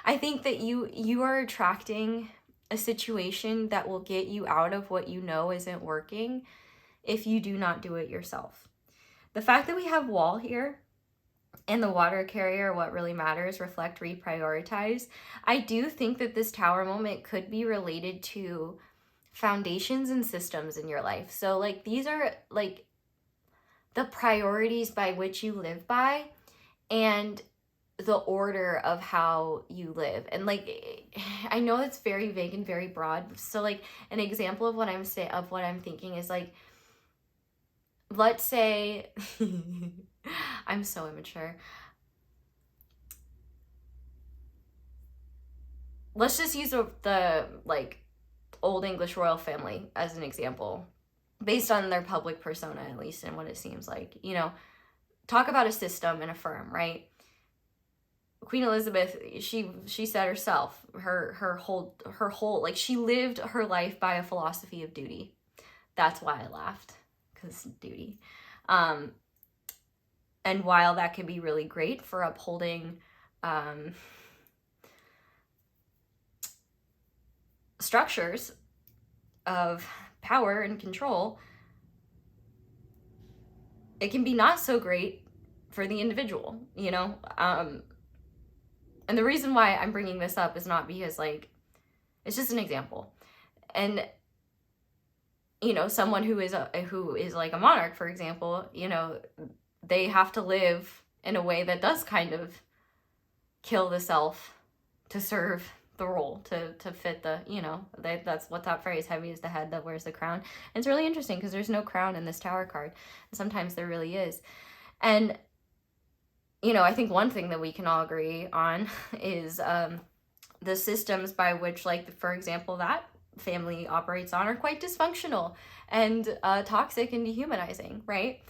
I think that you are attracting a situation that will get you out of what you know isn't working if you do not do it yourself. The fact that we have wall here and the water carrier, what really matters, reflect, reprioritize, I do think that this tower moment could be related to foundations and systems in your life. So like these are like the priorities by which you live by and the order of how you live. And like, I know it's very vague and very broad. So like an example of what I'm thinking is like, let's say, I'm so immature. Let's just use the like old English royal family as an example, based on their public persona, at least, and what it seems like. You know, talk about a system and a firm, right? Queen Elizabeth, she said herself, her whole like she lived her life by a philosophy of duty. That's why I laughed, because duty. And while that can be really great for upholding structures of power and control, it can be not so great for the individual, you know? And the reason why I'm bringing this up is not because, like, it's just an example. And, you know, someone who is like a monarch, for example, you know, they have to live in a way that does kind of kill the self to serve the role, to fit the, you know, that's what that phrase, heavy is the head that wears the crown. And it's really interesting because there's no crown in this tower card. Sometimes there really is. And you know, I think one thing that we can all agree on is the systems by which, like, for example, that family operates on are quite dysfunctional and toxic and dehumanizing, right?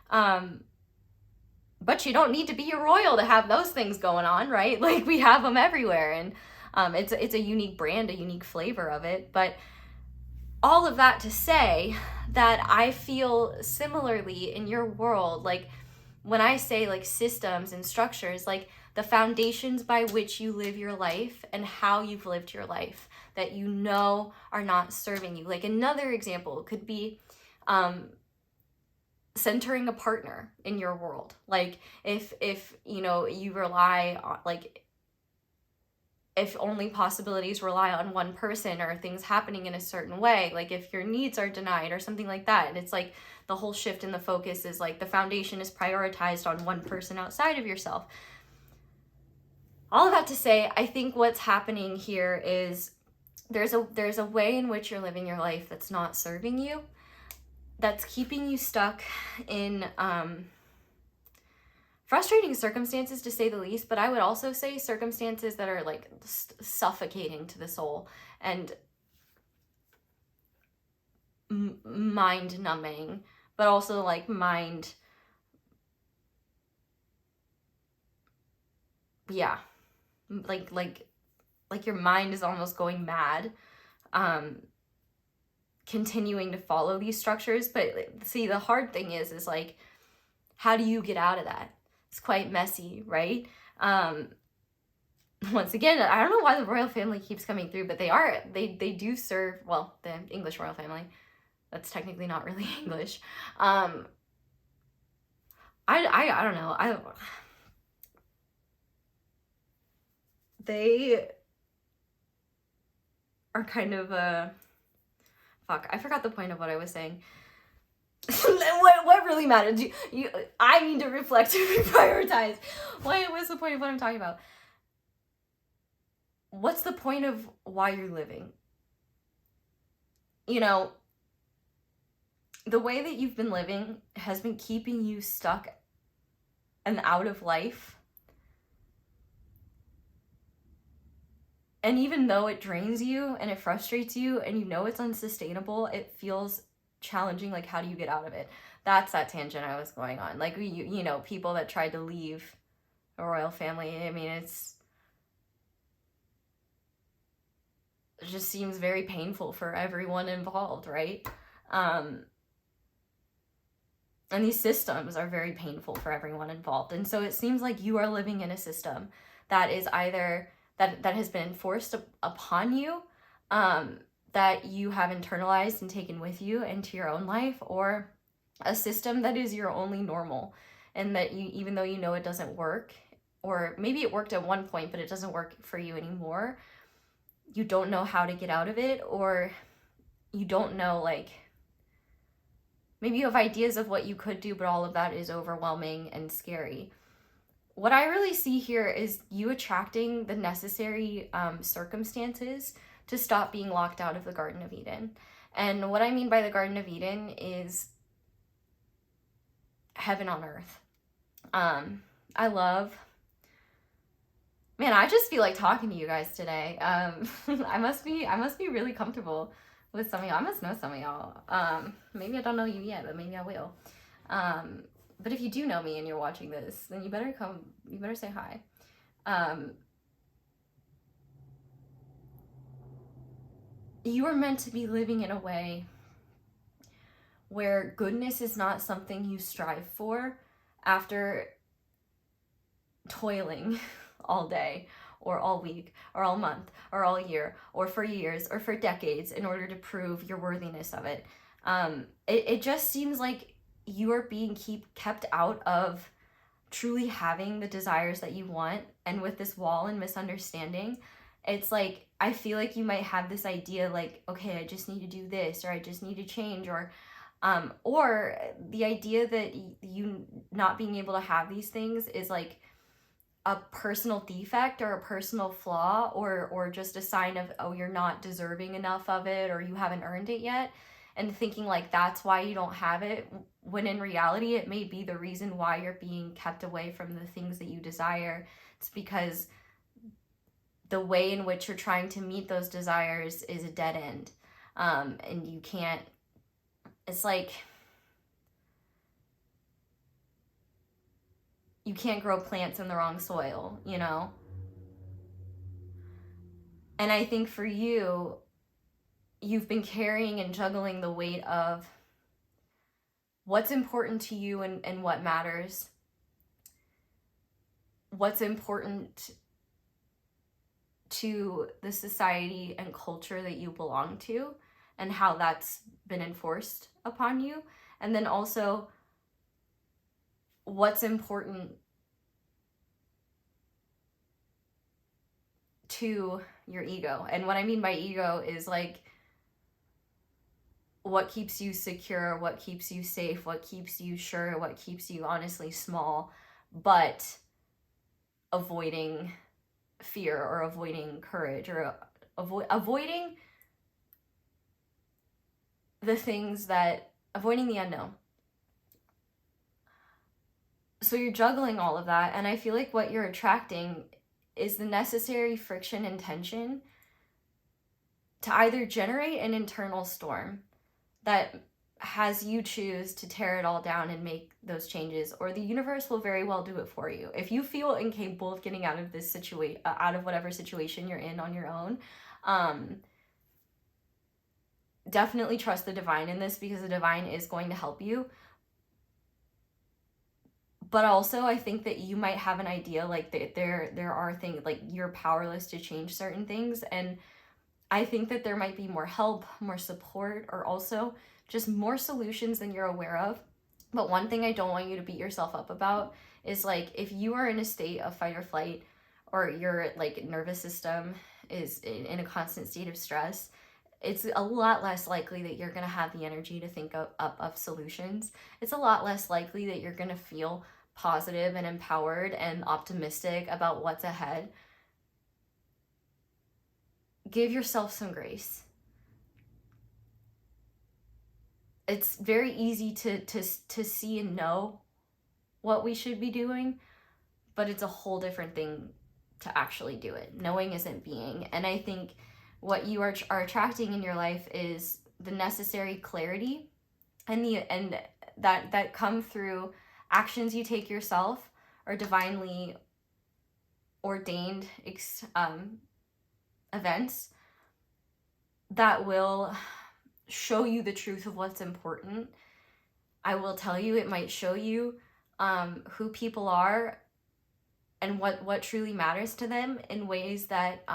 But you don't need to be a royal to have those things going on, right? Like, we have them everywhere, and it's a unique brand, a unique flavor of it. But all of that to say that I feel similarly in your world, like, when I say like systems and structures, like the foundations by which you live your life and how you've lived your life that you know are not serving you. Like another example could be centering a partner in your world. Like if you know, you rely on, like, if only possibilities rely on one person or things happening in a certain way, like if your needs are denied or something like that, and it's like the whole shift in the focus is like the foundation is prioritized on one person outside of yourself. All of that to say, I think what's happening here is there's a way in which you're living your life that's not serving you, that's keeping you stuck in frustrating circumstances, to say the least, but I would also say circumstances that are like suffocating to the soul and mind numbing, but also like mind, yeah, like your mind is almost going mad, continuing to follow these structures. But see, the hard thing is like, how do you get out of that? It's quite messy, right? Once again, I don't know why the royal family keeps coming through, but they do serve, well, the English royal family. That's technically not really English. I don't know. They are kind of fuck, I forgot the point of what I was saying. what really matters? I need to reflect and reprioritize. What's the point of what I'm talking about? What's the point of why you're living? You know, the way that you've been living has been keeping you stuck and out of life And even though it drains you and it frustrates you and you know it's unsustainable, it feels challenging. Like, how do you get out of it? That's that tangent I was going on. Like, you know, people that tried to leave a royal family. I mean, it just seems very painful for everyone involved, right? And these systems are very painful for everyone involved. And so it seems like you are living in a system that is either that has been forced upon you, that you have internalized and taken with you into your own life, or a system that is your only normal, and that you, even though you know it doesn't work, or maybe it worked at one point but it doesn't work for you anymore, you don't know how to get out of it, or you don't know, like, maybe you have ideas of what you could do, but all of that is overwhelming and scary. What I really see here is you attracting the necessary circumstances to stop being locked out of the Garden of Eden. And what I mean by the Garden of Eden is heaven on earth. I love, man, I just feel like talking to you guys today. I must be really comfortable with some of y'all. I must know some of y'all. Maybe I don't know you yet, but maybe I will. But if you do know me and you're watching this, then you better say hi. You are meant to be living in a way where goodness is not something you strive for after toiling all day or all week or all month or all year or for years or for decades in order to prove your worthiness of it. It just seems like you are being kept out of truly having the desires that you want. And with this wall and misunderstanding, it's like, I feel like you might have this idea like, okay, I just need to do this, or I just need to change, or the idea that you not being able to have these things is like a personal defect or a personal flaw, or just a sign of, oh, you're not deserving enough of it, or you haven't earned it yet, and thinking like that's why you don't have it, when in reality it may be the reason why you're being kept away from the things that you desire. It's because the way in which you're trying to meet those desires is a dead end, and you can't, it's like you can't grow plants in the wrong soil, you know? And I think for you, you've been carrying and juggling the weight of what's important to you and what matters, what's important to the society and culture that you belong to, and how that's been enforced upon you, and then also what's important to your ego. And what I mean by ego is like what keeps you secure, what keeps you safe, what keeps you sure, what keeps you honestly small, but avoiding fear or avoiding courage or avoiding the things that, avoiding the unknown. So you're juggling all of that, and I feel like what you're attracting is the necessary friction and tension to either generate an internal storm that has you choose to tear it all down and make those changes, or the universe will very well do it for you. If you feel incapable of getting out of this situation, out of whatever situation you're in on your own, definitely trust the divine in this, because the divine is going to help you. But also, I think that you might have an idea like that there are things like you're powerless to change certain things, and I think that there might be more help, more support, or also just more solutions than you're aware of. But one thing I don't want you to beat yourself up about is like, if you are in a state of fight or flight, or your like nervous system is in a constant state of stress, it's a lot less likely that you're going to have the energy to think of solutions. It's a lot less likely that you're going to feel positive and empowered and optimistic about what's ahead. Give yourself some grace. It's very easy to see and know what we should be doing, but it's a whole different thing to actually do it. Knowing isn't being. And I think what you are attracting in your life is the necessary clarity and that come through actions you take yourself or divinely ordained events that will show you the truth of what's important. I will tell you, it might show you who people are and what truly matters to them in ways that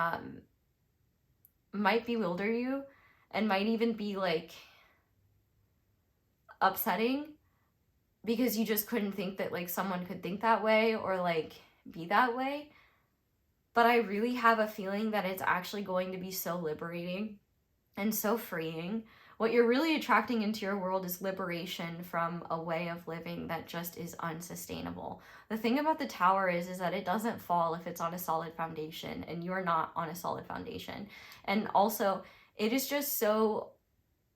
might bewilder you and might even be like upsetting, because you just couldn't think that like someone could think that way or like be that way. But I really have a feeling that it's actually going to be so liberating and so freeing. What you're really attracting into your world is liberation from a way of living that just is unsustainable. The thing about the Tower is that it doesn't fall if it's on a solid foundation, and you're not on a solid foundation. And also, it is just so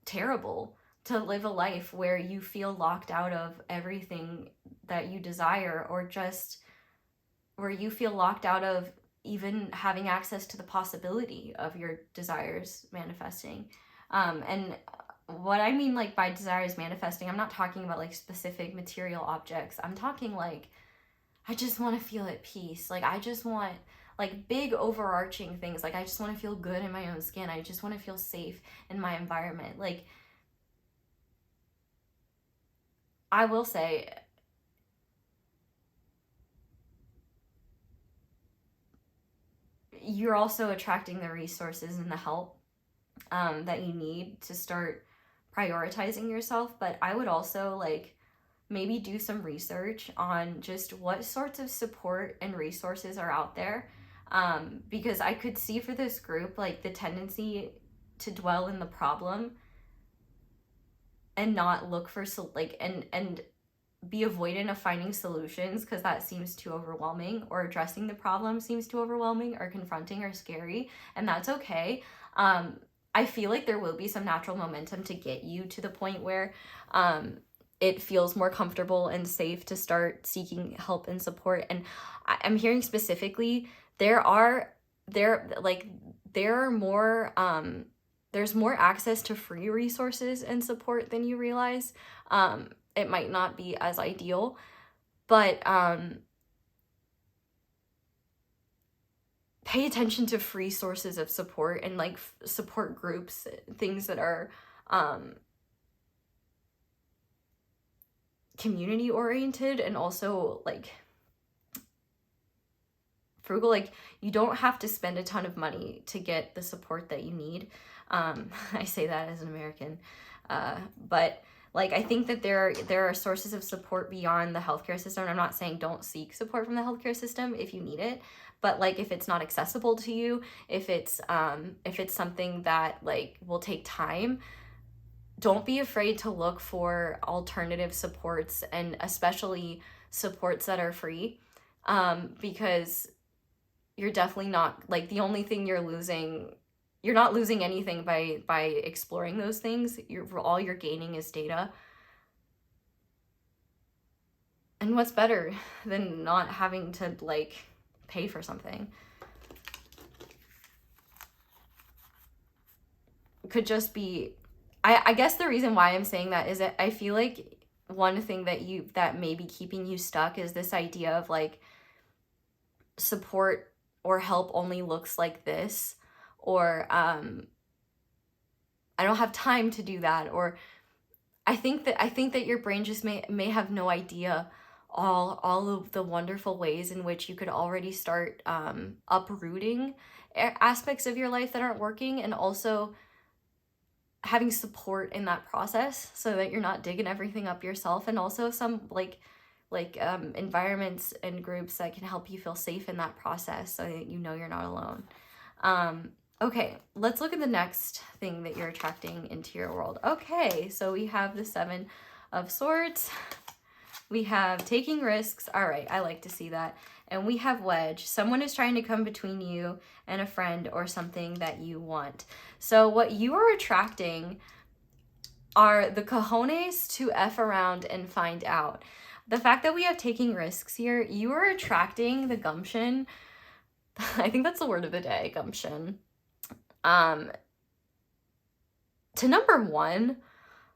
terrible to live a life where you feel locked out of everything that you desire, or just where you feel locked out of even having access to the possibility of your desires manifesting. And what I mean like by desires manifesting, I'm not talking about like specific material objects. I'm talking like, I just want to feel at peace. Like I just want like big overarching things. Like I just want to feel good in my own skin. I just want to feel safe in my environment. Like I will say, you're also attracting the resources and the help that you need to start prioritizing yourself. But I would also like maybe do some research on just what sorts of support and resources are out there, because I could see for this group like the tendency to dwell in the problem and not look for and be avoidant of finding solutions, because that seems too overwhelming, or addressing the problem seems too overwhelming or confronting or scary, and that's okay. I feel like there will be some natural momentum to get you to the point where it feels more comfortable and safe to start seeking help and support. And I'm hearing specifically there's more access to free resources and support than you realize. It might not be as ideal, but pay attention to free sources of support and like support groups, things that are community oriented and also like frugal. Like you don't have to spend a ton of money to get the support that you need. I say that as an American, but like I think that there are sources of support beyond the healthcare system. I'm not saying don't seek support from the healthcare system if you need it, but like if it's not accessible to you, if it's something that like will take time, don't be afraid to look for alternative supports, and especially supports that are free, because you're definitely not like the only thing you're losing. You're not losing anything by exploring those things. All you're gaining is data. And what's better than not having to like pay for something? It could just be, I guess the reason why I'm saying that is that I feel like one thing that may be keeping you stuck is this idea of like support or help only looks like this, or I don't have time to do that, or I think that your brain just may have no idea all of the wonderful ways in which you could already start uprooting aspects of your life that aren't working, and also having support in that process so that you're not digging everything up yourself, and also some like environments and groups that can help you feel safe in that process so that you know you're not alone. Okay, let's look at the next thing that you're attracting into your world. Okay, so we have the Seven of Swords. We have taking risks. All right, I like to see that. And we have wedge. Someone is trying to come between you and a friend or something that you want. So what you are attracting are the cojones to F around and find out. The fact that we have taking risks here, you are attracting the gumption I think that's the word of the day, gumption. To number one,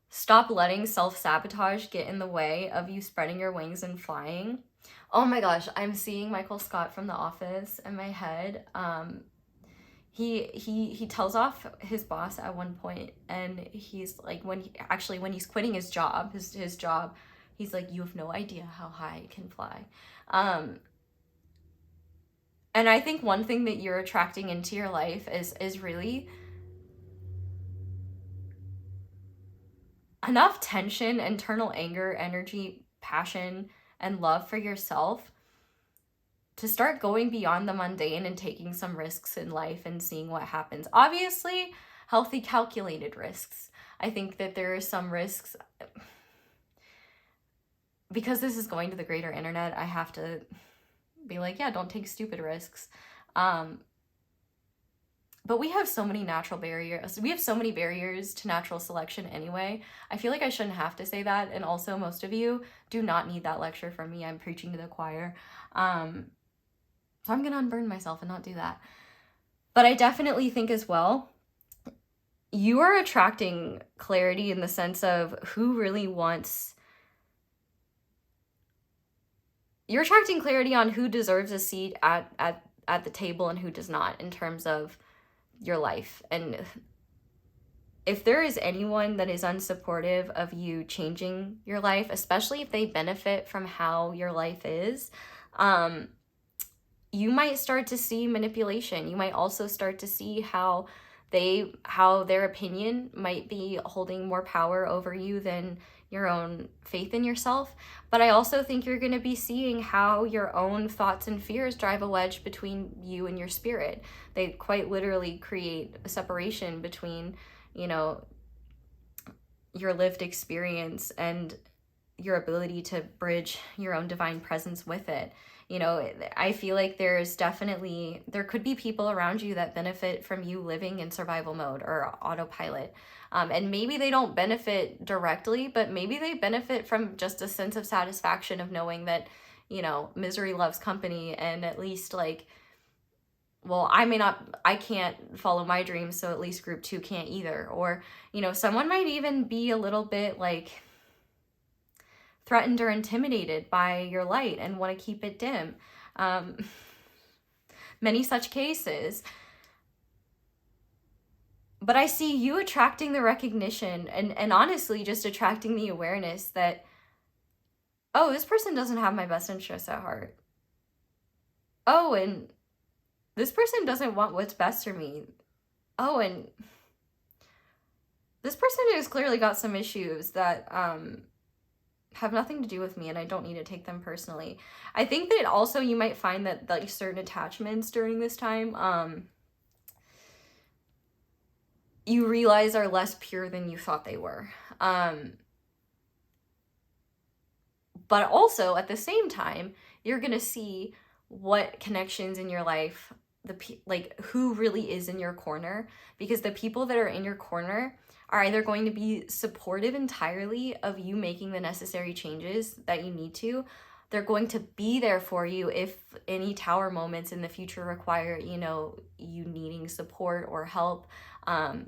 stop letting self-sabotage get in the way of you spreading your wings and flying. Oh my gosh, I'm seeing Michael Scott from The Office in my head. He tells off his boss at one point, and he's like, when he's quitting his job, his job, he's like, you have no idea how high I can fly. And I think one thing that you're attracting into your life is really enough tension, internal anger, energy, passion, and love for yourself to start going beyond the mundane and taking some risks in life and seeing what happens. Obviously, healthy, calculated risks. I think that there are some risks, because this is going to the greater internet, I have to be like, yeah, don't take stupid risks. But we have so many natural barriers. We have so many barriers to natural selection anyway. I feel like I shouldn't have to say that. And also, most of you do not need that lecture from me. I'm preaching to the choir. So I'm going to unburn myself and not do that. But I definitely think as well, you are attracting clarity in the sense of who really wants... You're attracting clarity on who deserves a seat at the table and who does not, in terms of your life. And if there is anyone that is unsupportive of you changing your life, especially if they benefit from how your life is, you might start to see manipulation. You might also start to see how their opinion might be holding more power over you than your own faith in yourself. But I also think you're going to be seeing how your own thoughts and fears drive a wedge between you and your spirit. They quite literally create a separation between, you know, your lived experience and your ability to bridge your own divine presence with it. You know, I feel like there could be people around you that benefit from you living in survival mode or autopilot. And maybe they don't benefit directly, but maybe they benefit from just a sense of satisfaction of knowing that, you know, misery loves company, and at least like, well, I can't follow my dreams, so at least group 2 can't either. Or, you know, someone might even be a little bit like threatened or intimidated by your light and want to keep it dim. Many such cases. But I see you attracting the recognition and honestly just attracting the awareness that, oh, this person doesn't have my best interests at heart. Oh, and this person doesn't want what's best for me. Oh, and this person has clearly got some issues that have nothing to do with me, and I don't need to take them personally. I think that also you might find that like certain attachments during this time, you realize are less pure than you thought they were. But also at the same time, you're gonna see what connections in your life, like who really is in your corner, because the people that are in your corner are either going to be supportive entirely of you making the necessary changes that you need to. They're going to be there for you if any tower moments in the future require, you know, you needing support or help.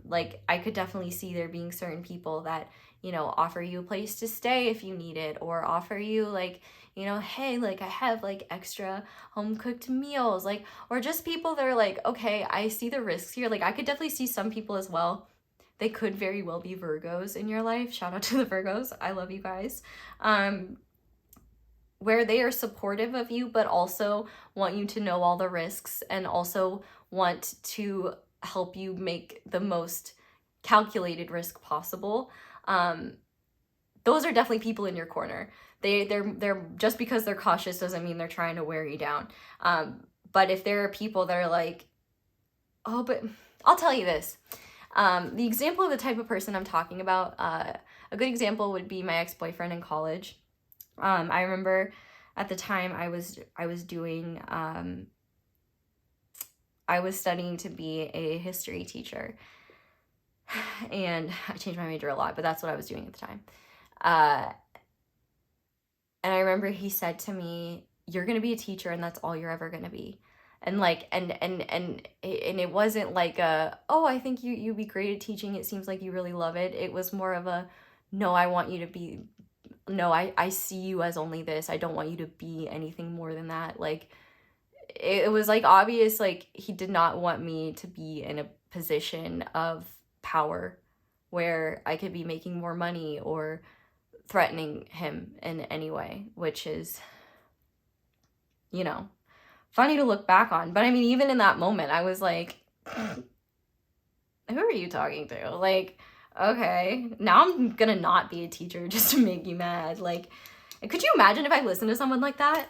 Like I could definitely see there being certain people that, you know, offer you a place to stay if you need it, or offer you like, you know, hey, like I have like extra home cooked meals, like, or just people that are like, okay, I see the risks here. Like I could definitely see some people as well. They could very well be Virgos in your life. Shout out to the Virgos. I love you guys. Where they are supportive of you, but also want you to know all the risks and also want to help you make the most calculated risk possible. Those are definitely people in your corner. They're just because they're cautious doesn't mean they're trying to wear you down. But if there are people that are like, oh, but I'll tell you this. The example of the type of person I'm talking about, a good example would be my ex-boyfriend in college. I remember at the time I was studying to be a history teacher, and I changed my major a lot, but that's what I was doing at the time. And I remember he said to me, you're going to be a teacher and that's all you're ever going to be. And like, and it wasn't like a, oh, I think you'd be great at teaching. It seems like you really love it. It was more of a, no, I want you to be, no, I see you as only this. I don't want you to be anything more than that. Like, it was like obvious, like he did not want me to be in a position of power where I could be making more money or threatening him in any way, which is, you know, funny to look back on. But I mean, even in that moment, I was like, who are you talking to? Like, okay, now I'm gonna not be a teacher just to make you mad. Like, could you imagine if I listened to someone like that?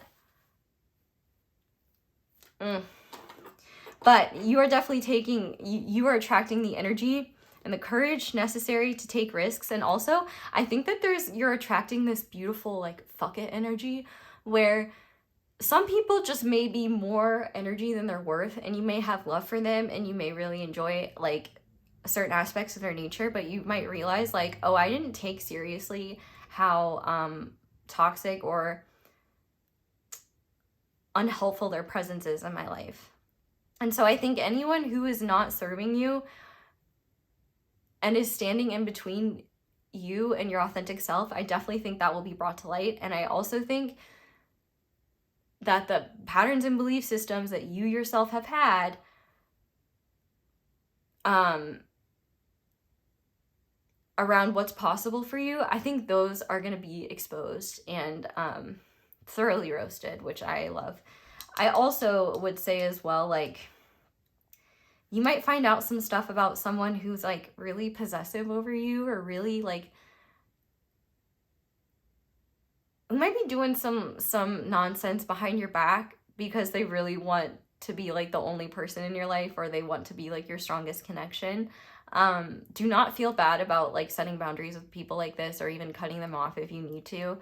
But you are definitely taking, you are attracting the energy and the courage necessary to take risks. And also, I think that you're attracting this beautiful, like, fuck it energy where some people just may be more energy than they're worth, and you may have love for them and you may really enjoy, like, certain aspects of their nature, but you might realize, like, oh, I didn't take seriously how toxic or unhelpful their presence is in my life. And so I think anyone who is not serving you and is standing in between you and your authentic self, I definitely think that will be brought to light. And I also think that the patterns and belief systems that you yourself have had around what's possible for you, I think those are going to be exposed and thoroughly roasted, which I love. I also would say as well, like, you might find out some stuff about someone who's, like, really possessive over you, or really, like, who might be doing some nonsense behind your back because they really want to be, like, the only person in your life, or they want to be, like, your strongest connection. Do not feel bad about, like, setting boundaries with people like this, or even cutting them off if you need to.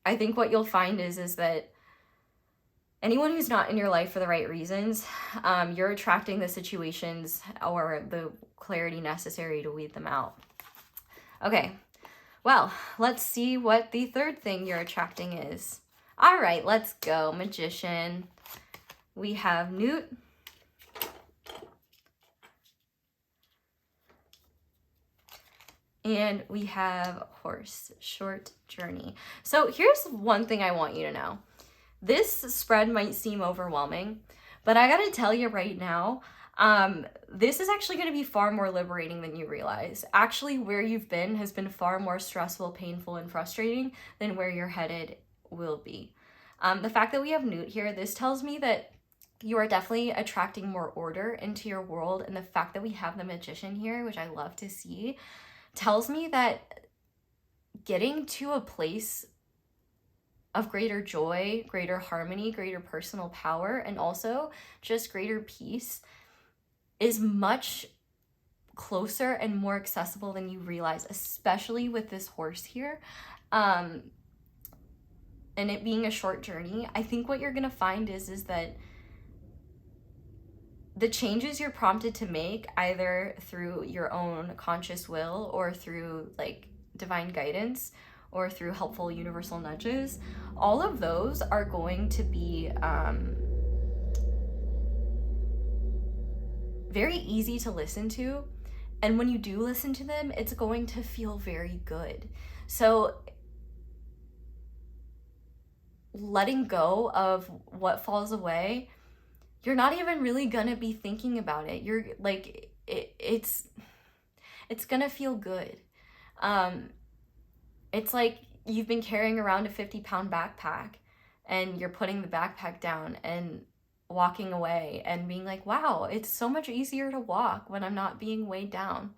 I think what you'll find is that anyone who's not in your life for the right reasons, you're attracting the situations or the clarity necessary to weed them out. Okay, well, let's see what the third thing you're attracting is. All right, let's go. Magician. We have Newt. And we have Horse. Short journey. So here's one thing I want you to know. This spread might seem overwhelming, but I gotta tell you right now, this is actually going to be far more liberating than you realize. Actually, where you've been has been far more stressful, painful, and frustrating than where you're headed will be. The fact that we have Newt here, this tells me that you are definitely attracting more order into your world, and the fact that we have the Magician here, which I love to see, tells me that getting to a place of greater joy, greater harmony, greater personal power, and also just greater peace is much closer and more accessible than you realize, especially with this horse here. And it being a short journey, I think what you're gonna find is that the changes you're prompted to make, either through your own conscious will or through, like, divine guidance or through helpful universal nudges, all of those are going to be very easy to listen to. And when you do listen to them, it's going to feel very good. So letting go of what falls away, you're not even really gonna be thinking about it. You're like, it's gonna feel good. It's like you've been carrying around a 50-pound backpack and you're putting the backpack down and walking away and being like, wow, it's so much easier to walk when I'm not being weighed down.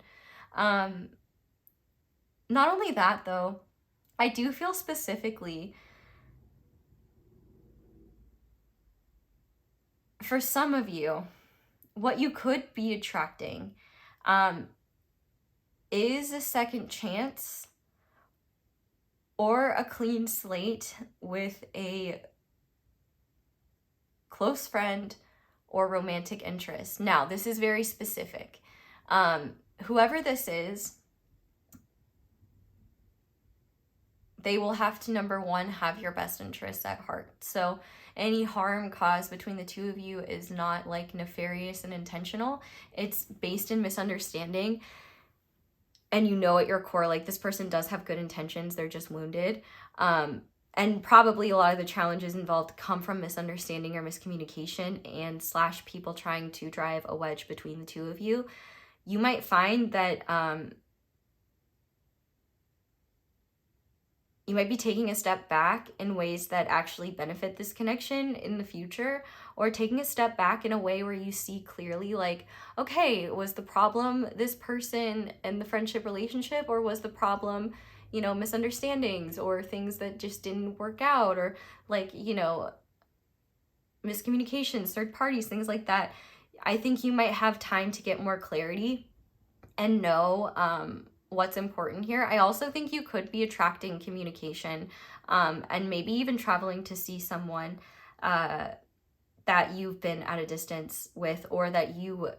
Not only that, though, I do feel specifically for some of you, what you could be attracting is a second chance or a clean slate with a close friend or romantic interest. Now, this is very specific. Whoever this is, they will have to, number one, have your best interests at heart. So any harm caused between the two of you is not like nefarious and intentional. It's based in misunderstanding. And you know at your core, like, this person does have good intentions, they're just wounded. And probably a lot of the challenges involved come from misunderstanding or miscommunication and / people trying to drive a wedge between the two of you. You might find that you might be taking a step back in ways that actually benefit this connection in the future, or taking a step back in a way where you see clearly, like, okay, was the problem this person and the friendship relationship, or was the problem, you know, misunderstandings or things that just didn't work out, or like, you know, miscommunications, third parties, things like that. I think you might have time to get more clarity and know what's important here. I also think you could be attracting communication, and maybe even traveling to see someone that you've been at a distance with, or that you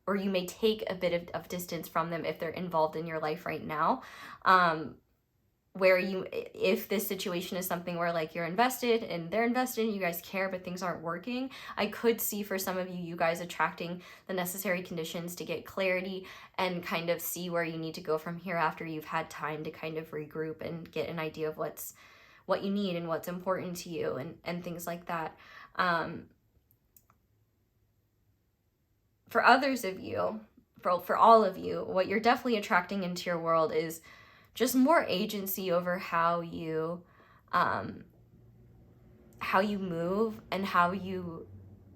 may take a bit of distance from them if they're involved in your life right now. Where if this situation is something where, like, you're invested and they're invested and you guys care, but things aren't working, I could see for some of you guys attracting the necessary conditions to get clarity and kind of see where you need to go from here after you've had time to kind of regroup and get an idea of what you need and what's important to you, and things like that. For others of you, for all of you, what you're definitely attracting into your world is just more agency over how you move and how you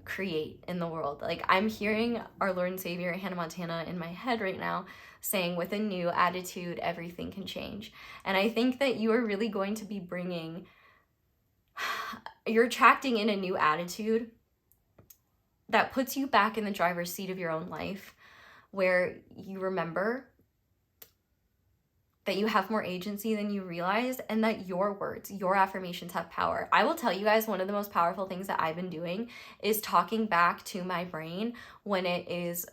create in the world. Like, I'm hearing our Lord and Savior Hannah Montana in my head right now saying, with a new attitude, everything can change. And I think that you are really going to be you're attracting in a new attitude that puts you back in the driver's seat of your own life, where you remember that you have more agency than you realize, and that your words, your affirmations have power. I will tell you guys, one of the most powerful things that I've been doing is talking back to my brain when it's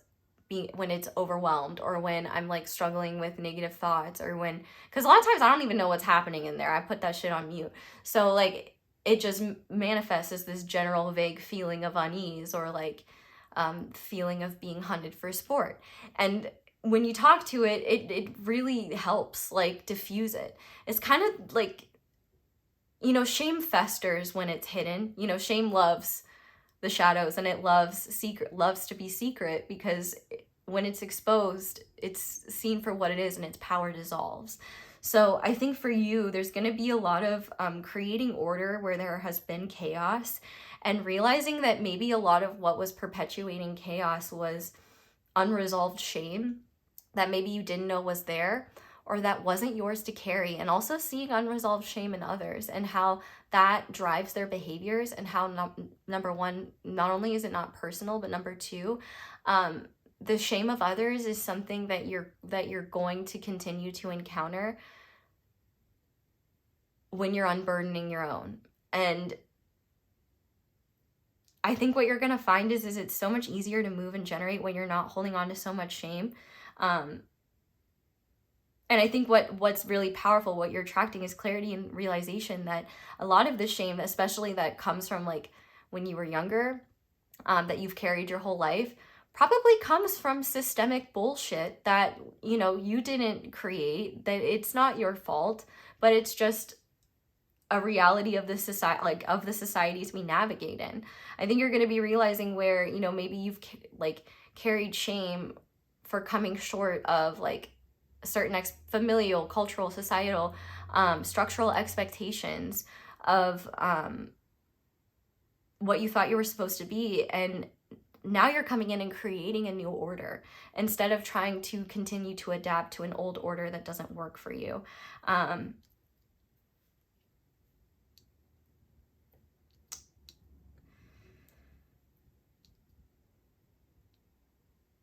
overwhelmed, or when I'm like struggling with negative thoughts, or because a lot of times I don't even know what's happening in there. I put that shit on mute. So like, it just manifests as this general vague feeling of unease, or like feeling of being hunted for sport. And when you talk to it, it really helps like diffuse it. It's kind of like, you know, shame festers when it's hidden. You know, shame loves the shadows, and it loves to be secret, because when it's exposed, it's seen for what it is and its power dissolves. So I think for you, there's going to be a lot of creating order where there has been chaos, and realizing that maybe a lot of what was perpetuating chaos was unresolved shame that maybe you didn't know was there, or that wasn't yours to carry. And also seeing unresolved shame in others and how that drives their behaviors, and how number one, not only is it not personal, but number two, the shame of others is something that you're going to continue to encounter when you're unburdening your own. And I think what you're going to find is it's so much easier to move and generate when you're not holding on to so much shame. And I think what's really powerful, what you're attracting, is clarity and realization that a lot of the shame, especially that comes from like when you were younger, that you've carried your whole life, probably comes from systemic bullshit that, you know, you didn't create, that it's not your fault, but it's just a reality of the society, like of the societies we navigate in. I think you're going to be realizing where, you know, maybe you've like carried shame for coming short of like certain familial, cultural, societal, structural expectations of what you thought you were supposed to be. And now you're coming in and creating a new order instead of trying to continue to adapt to an old order that doesn't work for you.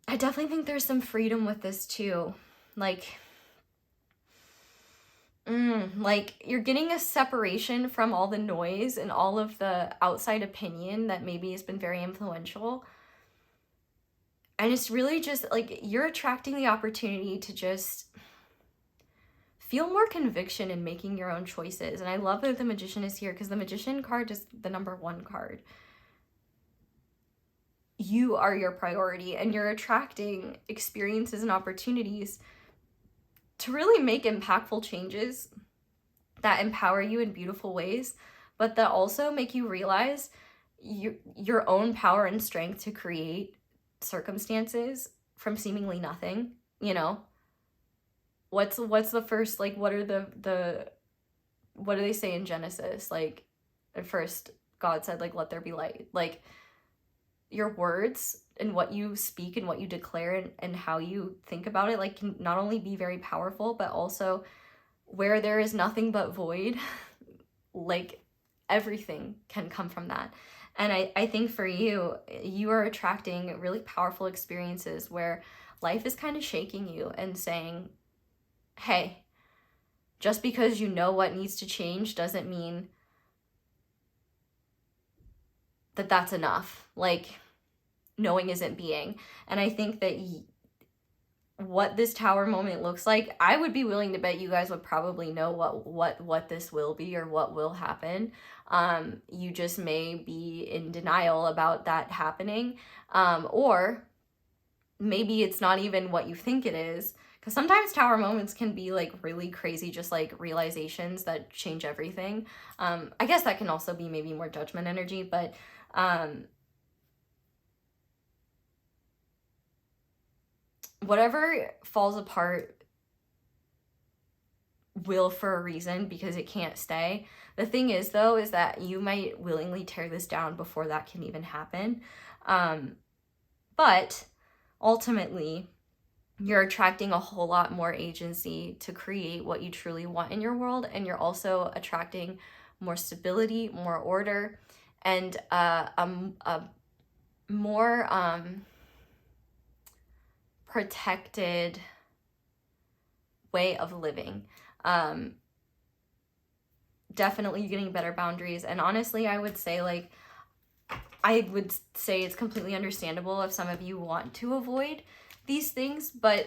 I definitely think there's some freedom with this too. Like you're getting a separation from all the noise and all of the outside opinion that maybe has been very influential. And it's really just like you're attracting the opportunity to just feel more conviction in making your own choices. And I love that the Magician is here, because the Magician card is the #1 card. You are your priority, and you're attracting experiences and opportunities to really make impactful changes that empower you in beautiful ways, but that also make you realize your own power and strength to create circumstances from seemingly nothing. You know, what's the first, like, what do they say in Genesis? Like, at first God said, like, let there be light. Like, your words and what you speak and what you declare and how you think about it, like, can not only be very powerful, but also where there is nothing but void, like, everything can come from that. And I think for you, you are attracting really powerful experiences where life is kind of shaking you and saying, hey, just because you know what needs to change doesn't mean that that's enough. Like, knowing isn't being. And I think that what this Tower moment looks like, I would be willing to bet you guys would probably know what this will be or what will happen. You just may be in denial about that happening, or maybe it's not even what you think it is, because sometimes Tower moments can be like really crazy, just like realizations that change everything. I guess that can also be maybe more judgment energy, but whatever falls apart will for a reason, because it can't stay. The thing is, though, is that you might willingly tear this down before that can even happen. But ultimately, you're attracting a whole lot more agency to create what you truly want in your world. And you're also attracting more stability, more order, and a more protected way of living. Definitely getting better boundaries. And honestly, I would say it's completely understandable if some of you want to avoid these things, but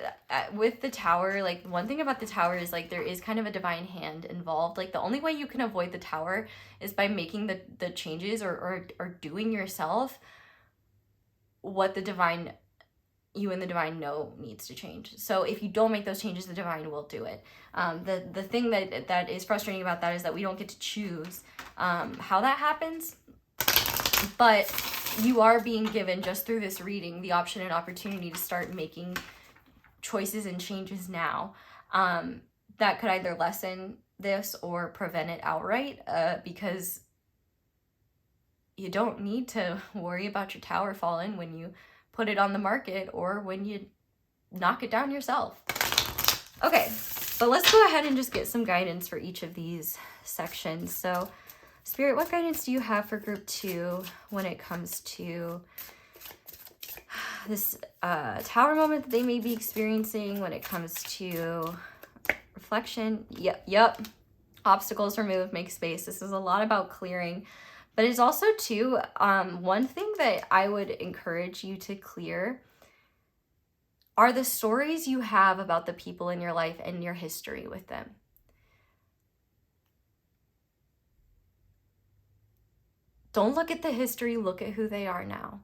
with the Tower, like, one thing about the Tower is, like, there is kind of a divine hand involved. Like, the only way you can avoid the Tower is by making the changes or doing yourself what you and the divine know needs to change. So if you don't make those changes, the divine will do it. The thing that is frustrating about that is that we don't get to choose how that happens, but you are being given, just through this reading, the option and opportunity to start making choices and changes now that could either lessen this or prevent it outright, because you don't need to worry about your Tower falling when you put it on the market or when you knock it down yourself. Okay, but let's go ahead and just get some guidance for each of these sections. So, Spirit, what guidance do you have for group 2 when it comes to this Tower moment that they may be experiencing, when it comes to reflection? Yep. Obstacles removed, make space. This is a lot about clearing. But it's also, too, one thing that I would encourage you to clear are the stories you have about the people in your life and your history with them. Don't look at the history, look at who they are now.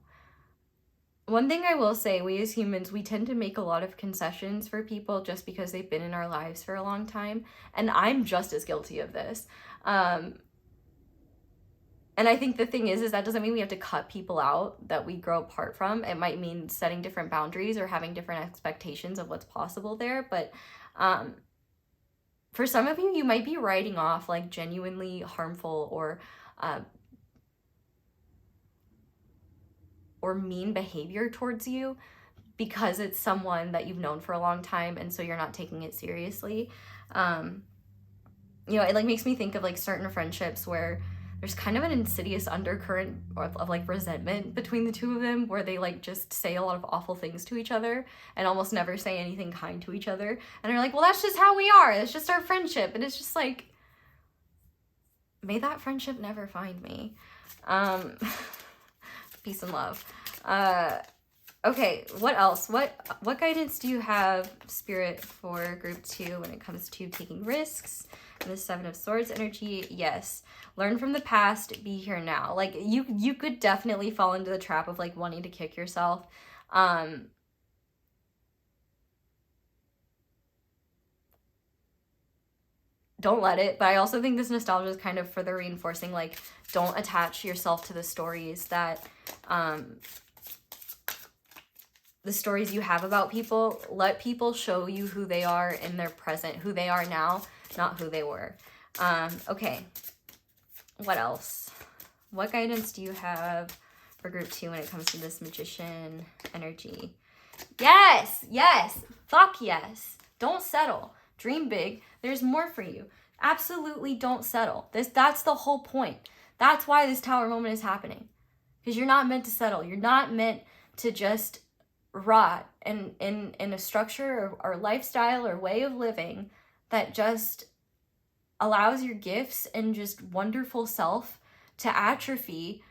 One thing I will say, we as humans, we tend to make a lot of concessions for people just because they've been in our lives for a long time. And I'm just as guilty of this. And I think the thing is that doesn't mean we have to cut people out that we grow apart from. It might mean setting different boundaries or having different expectations of what's possible there. But for some of you, you might be writing off like genuinely harmful or mean behavior towards you because it's someone that you've known for a long time, and so you're not taking it seriously. You know, it like makes me think of like certain friendships where there's kind of an insidious undercurrent of like resentment between the two of them, where they like just say a lot of awful things to each other and almost never say anything kind to each other. And they're like, well, that's just how we are. It's just our friendship. And it's just like, may that friendship never find me. Peace and love. Okay, what else? What guidance do you have, Spirit, for group 2 when it comes to taking risks? And the 7 of Swords energy, yes. Learn from the past, be here now. Like, you could definitely fall into the trap of, like, wanting to kick yourself. Don't let it. But I also think this nostalgia is kind of further reinforcing, like, don't attach yourself to the stories that, the stories you have about people. Let people show you who they are in their present, who they are now, not who they were. Okay. What else? What guidance do you have for group 2 when it comes to this Magician energy? Yes, yes, fuck yes. Don't settle. Dream big. There's more for you. Absolutely don't settle. That's the whole point. That's why this Tower moment is happening. Because you're not meant to settle. You're not meant to just rot in a structure or lifestyle or way of living that just allows your gifts and just wonderful self to atrophy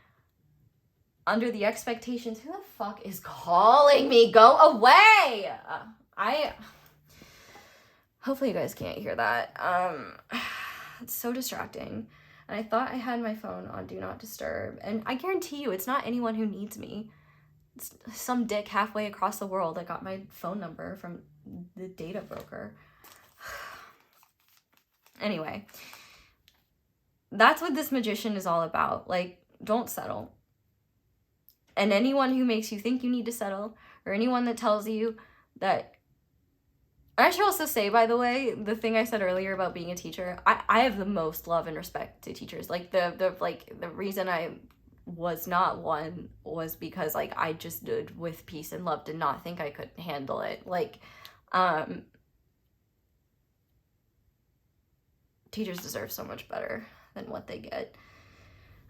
under the expectations. Who the fuck is calling me? Go away! Hopefully you guys can't hear that. It's so distracting. And I thought I had my phone on Do Not Disturb. And I guarantee you, it's not anyone who needs me. It's some dick halfway across the world that got my phone number from the data broker. Anyway, that's what this Magician is all about. Like, don't settle. And anyone who makes you think you need to settle, or anyone that tells you that... I should also say, by the way, the thing I said earlier about being a teacher, I have the most love and respect to teachers. Like, the reason I was not one was because, like, I just did with peace and love, did not think I could handle it. Like, teachers deserve so much better than what they get.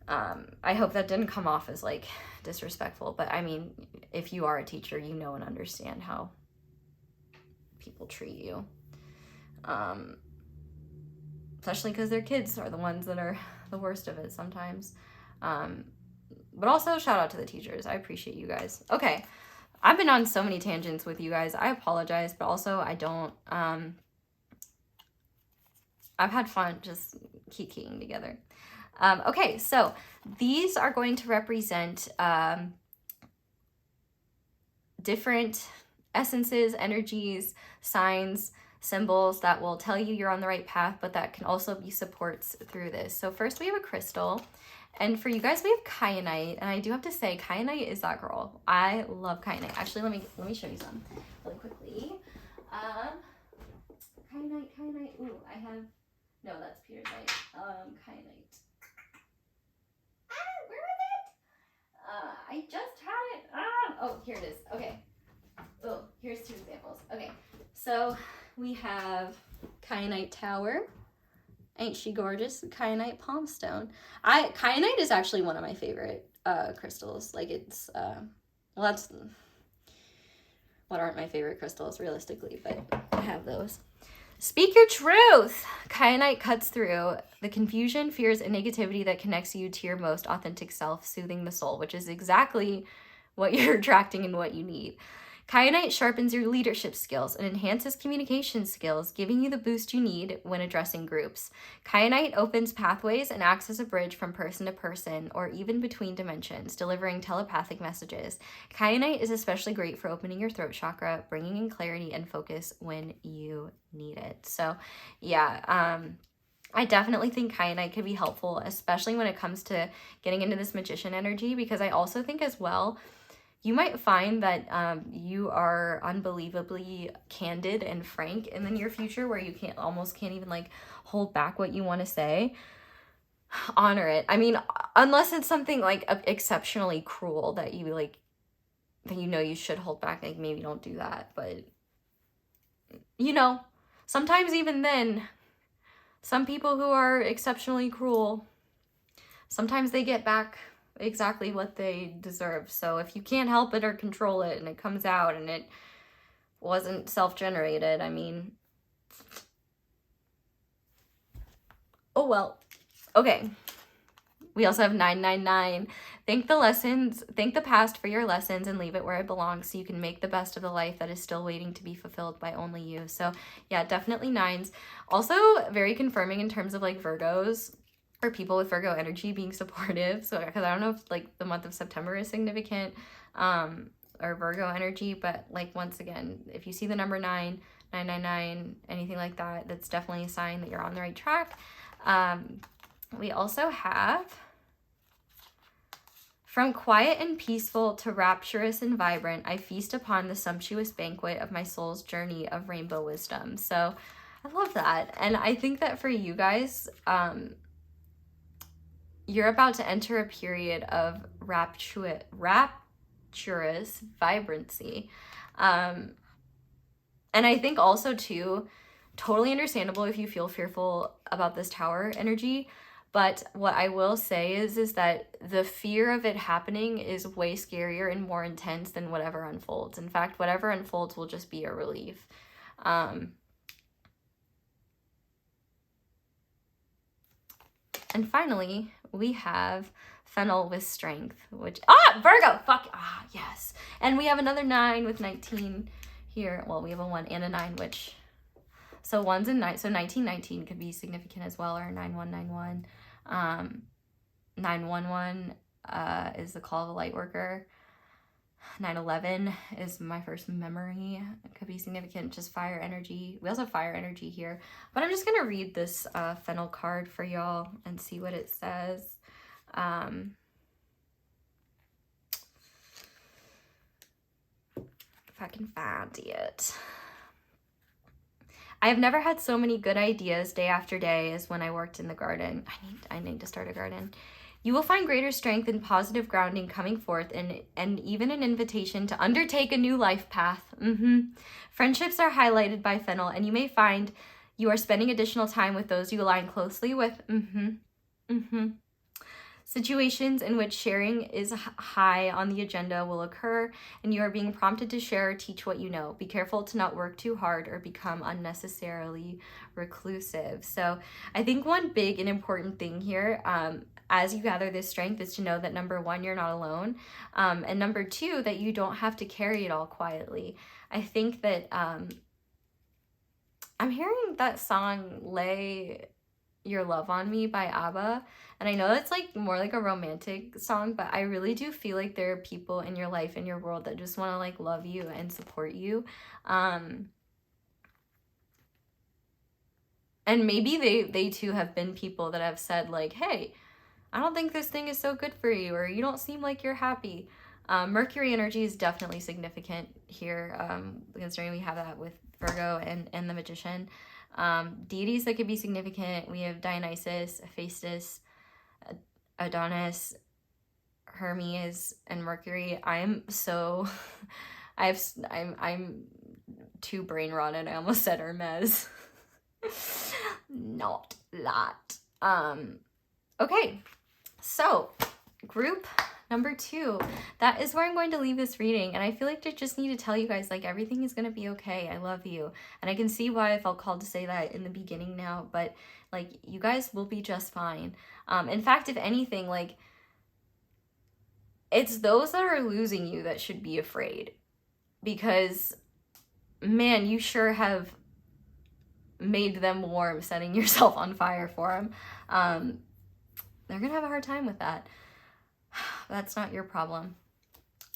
I hope that didn't come off as, like, disrespectful, but I mean, if you are a teacher, you know and understand how people treat you. Especially because their kids are the ones that are the worst of it sometimes. But also, shout out to the teachers. I appreciate you guys. Okay, I've been on so many tangents with you guys. I apologize, but also I don't... I've had fun just kikiing together. Okay, so these are going to represent different essences, energies, signs, symbols that will tell you you're on the right path, but that can also be supports through this. So first we have a crystal, and for you guys we have kyanite, and I do have to say kyanite is that girl. I love kyanite. Actually, let me show you some really quickly. Kyanite. Ooh, I have... No, that's Petersite. Kyanite. Where is it? I just had it. Oh, here it is. Okay. Oh, here's 2 examples. Okay, so we have Kyanite Tower. Ain't she gorgeous? Kyanite Palmstone. Kyanite is actually one of my favorite crystals. Like, it's well, that's what aren't my favorite crystals realistically, but I have those. Speak your truth. Kyanite cuts through the confusion, fears, and negativity that connects you to your most authentic self, soothing the soul, which is exactly what you're attracting and what you need. Kyanite sharpens your leadership skills and enhances communication skills, giving you the boost you need when addressing groups. Kyanite opens pathways and acts as a bridge from person to person or even between dimensions, delivering telepathic messages. Kyanite is especially great for opening your throat chakra, bringing in clarity and focus when you need it. So, yeah, I definitely think kyanite could be helpful, especially when it comes to getting into this magician energy, because I also think as well, you might find that you are unbelievably candid and frank in the near future, where you almost can't even like hold back what you want to say. Honor it. I mean, unless it's something like exceptionally cruel that you like, that you know you should hold back, like maybe don't do that. But you know, sometimes even then, some people who are exceptionally cruel, sometimes they get back exactly what they deserve. So if you can't help it or control it and it comes out and it wasn't self-generated, I mean, oh well. Okay, We also have 999. Thank the lessons, thank the past for your lessons and leave it where it belongs so you can make the best of the life that is still waiting to be fulfilled by only you. So yeah, definitely nines. Also very confirming in terms of like Virgos or people with Virgo energy being supportive. So because I don't know if like the month of September is significant or Virgo energy, but like once again, if you see the number 999, anything like that, that's definitely a sign that you're on the right track. We also have from quiet and peaceful to rapturous and vibrant, I feast upon the sumptuous banquet of my soul's journey of rainbow wisdom. So I love that. And I think that for you guys, you're about to enter a period of rapturous vibrancy. And I think also too, totally understandable if you feel fearful about this tower energy. But what I will say is that the fear of it happening is way scarier and more intense than whatever unfolds. In fact, whatever unfolds will just be a relief. And finally, we have Fennel with strength, which, Virgo, yes. And we have another 9 with 19 here. Well, we have a 1 and a 9, which, so 1's and 9, so 1919 could be significant as well, or 9191. 911 is the call of a light worker. 911 is my first memory. It could be significant, just fire energy. We also have fire energy here. But I'm just going to read this Fennel card for y'all and see what it says. If I can find it. I have never had so many good ideas day after day as when I worked in the garden. I need to start a garden. You will find greater strength and positive grounding coming forth and even an invitation to undertake a new life path. Friendships are highlighted by Fennel, and you may find you are spending additional time with those you align closely with. Situations in which sharing is high on the agenda will occur, and you are being prompted to share or teach what you know. Be careful to not work too hard or become unnecessarily reclusive. So I think one big and important thing here, as you gather this strength, is to know that number 1, you're not alone. And number 2, that you don't have to carry it all quietly. I think that I'm hearing that song, Lay Your Love on Me by ABBA. And I know that's like more like a romantic song, but I really do feel like there are people in your life, in your world, that just want to like love you and support you. And maybe they too have been people that have said like, hey, I don't think this thing is so good for you, or you don't seem like you're happy. Mercury energy is definitely significant here, considering we have that with Virgo and the Magician. Deities that could be significant, we have Dionysus, Hephaestus, Adonis, Hermes, and Mercury. I'm too brain rotted. I almost said Hermes. Not that. Okay, so group number 2, that is where I'm going to leave this reading. And I feel like I just need to tell you guys, like, everything is going to be okay. I love you. And I can see why I felt called to say that in the beginning now, but like, you guys will be just fine. In fact, if anything, like, it's those that are losing you that should be afraid, because man, you sure have made them warm, setting yourself on fire for them. They're gonna have a hard time with that. That's not your problem.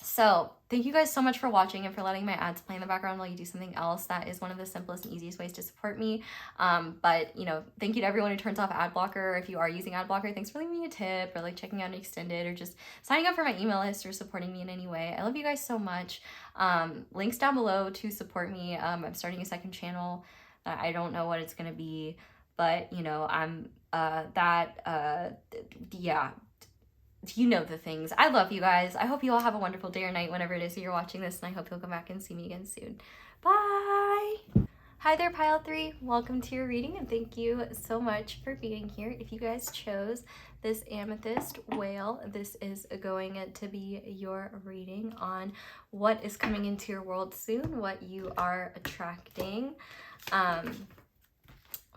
So thank you guys so much for watching and for letting my ads play in the background while you do something else. That is one of the simplest and easiest ways to support me. But you know, thank you to everyone who turns off ad blocker. If you are using ad blocker, thanks for leaving me a tip, or like checking out an extended, or just signing up for my email list, or supporting me in any way. I love you guys so much. Links down below to support me. I'm starting a second channel. I don't know what it's gonna be, but you know, I'm yeah, you know the things. I love you guys. I hope you all have a wonderful day or night whenever it is that you're watching this, and I hope you'll come back and see me again soon. Bye. Hi there, pile 3. Welcome to your reading, and thank you so much for being here. If you guys chose this amethyst whale, this is going to be your reading on what is coming into your world soon, what you are attracting.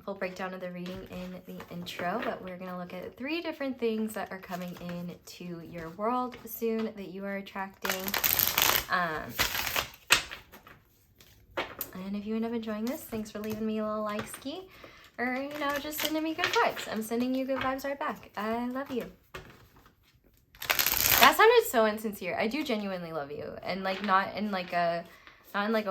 full breakdown of the reading in the intro, but we're going to look at 3 different things that are coming in to your world soon that you are attracting. And if you end up enjoying this, thanks for leaving me a little like-ski, or, you know, just sending me good vibes. I'm sending you good vibes right back. I love you. That sounded so insincere. I do genuinely love you, and like not in like a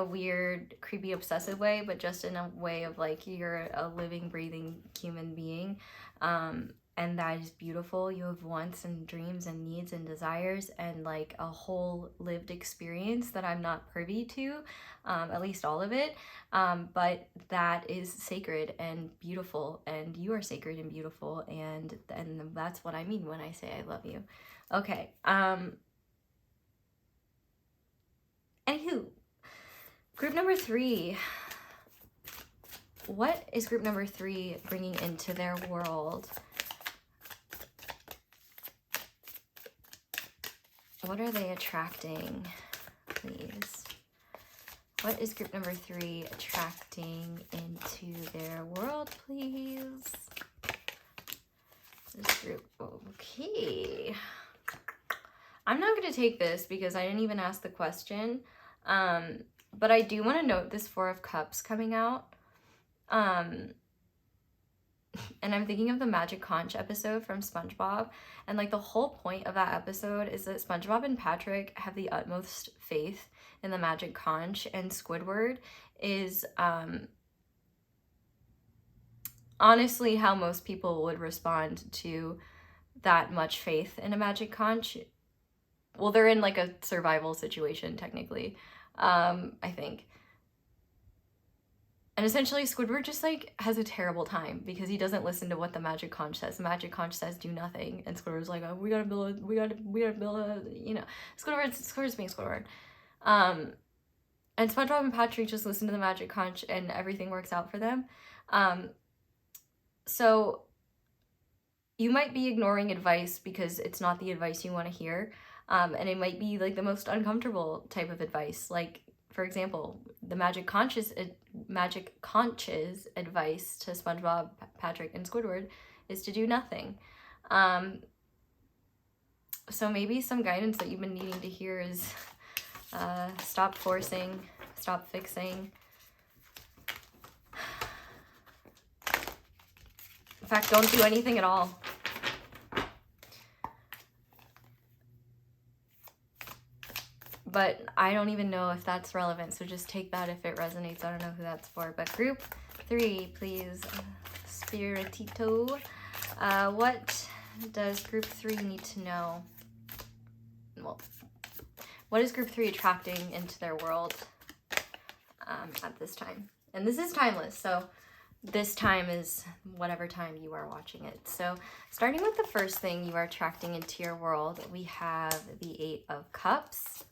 weird, creepy, obsessive way, but just in a way of like you're a living, breathing human being, and that is beautiful. You have wants and dreams and needs and desires and like a whole lived experience that I'm not privy to, at least all of it, but that is sacred and beautiful, and you are sacred and beautiful, and that's what I mean when I say I love you. Okay, anywho, group number 3. What is group number 3 bringing into their world? What are they attracting, please? What is group number 3 attracting into their world, please? This group, okay. I'm not going to take this because I didn't even ask the question, but I do want to note this 4 of Cups coming out, and I'm thinking of the Magic Conch episode from SpongeBob, and like the whole point of that episode is that SpongeBob and Patrick have the utmost faith in the Magic Conch, and Squidward is honestly how most people would respond to that much faith in a Magic Conch. Well, they're in like a survival situation technically, I think. And essentially Squidward just like has a terrible time because he doesn't listen to what the Magic Conch says. The Magic Conch says do nothing, and Squidward's like, oh, we gotta build a, you know, Squidward's being Squidward. And SpongeBob and Patrick just listen to the Magic Conch and everything works out for them. So you might be ignoring advice because it's not the advice you want to hear. And it might be like the most uncomfortable type of advice. Like, for example, the Magic Conch's advice to SpongeBob, Patrick, and Squidward is to do nothing. So maybe some guidance that you've been needing to hear is stop forcing, stop fixing. In fact, don't do anything at all. But I don't even know if that's relevant, so just take that if it resonates. I don't know who that's for. But group 3, please, Spiritito. What does group 3 need to know? Well, what is group 3 attracting into their world at this time? And this is timeless, so this time is whatever time you are watching it. So starting with the first thing you are attracting into your world, we have the 8 of Cups.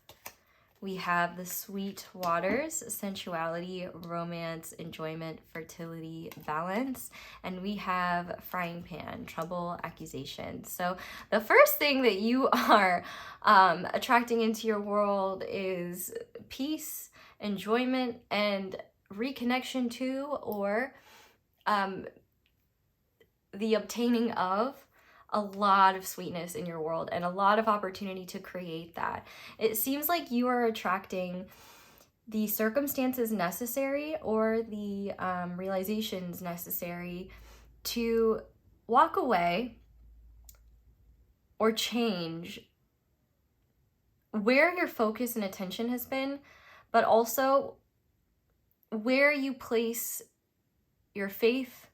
We have the sweet waters, sensuality, romance, enjoyment, fertility, balance. And we have frying pan, trouble, accusation. So the first thing that you are attracting into your world is peace, enjoyment, and reconnection to, or the obtaining of a lot of sweetness in your world and a lot of opportunity to create that. It seems like you are attracting the circumstances necessary or the realizations necessary to walk away or change where your focus and attention has been, but also where you place your faith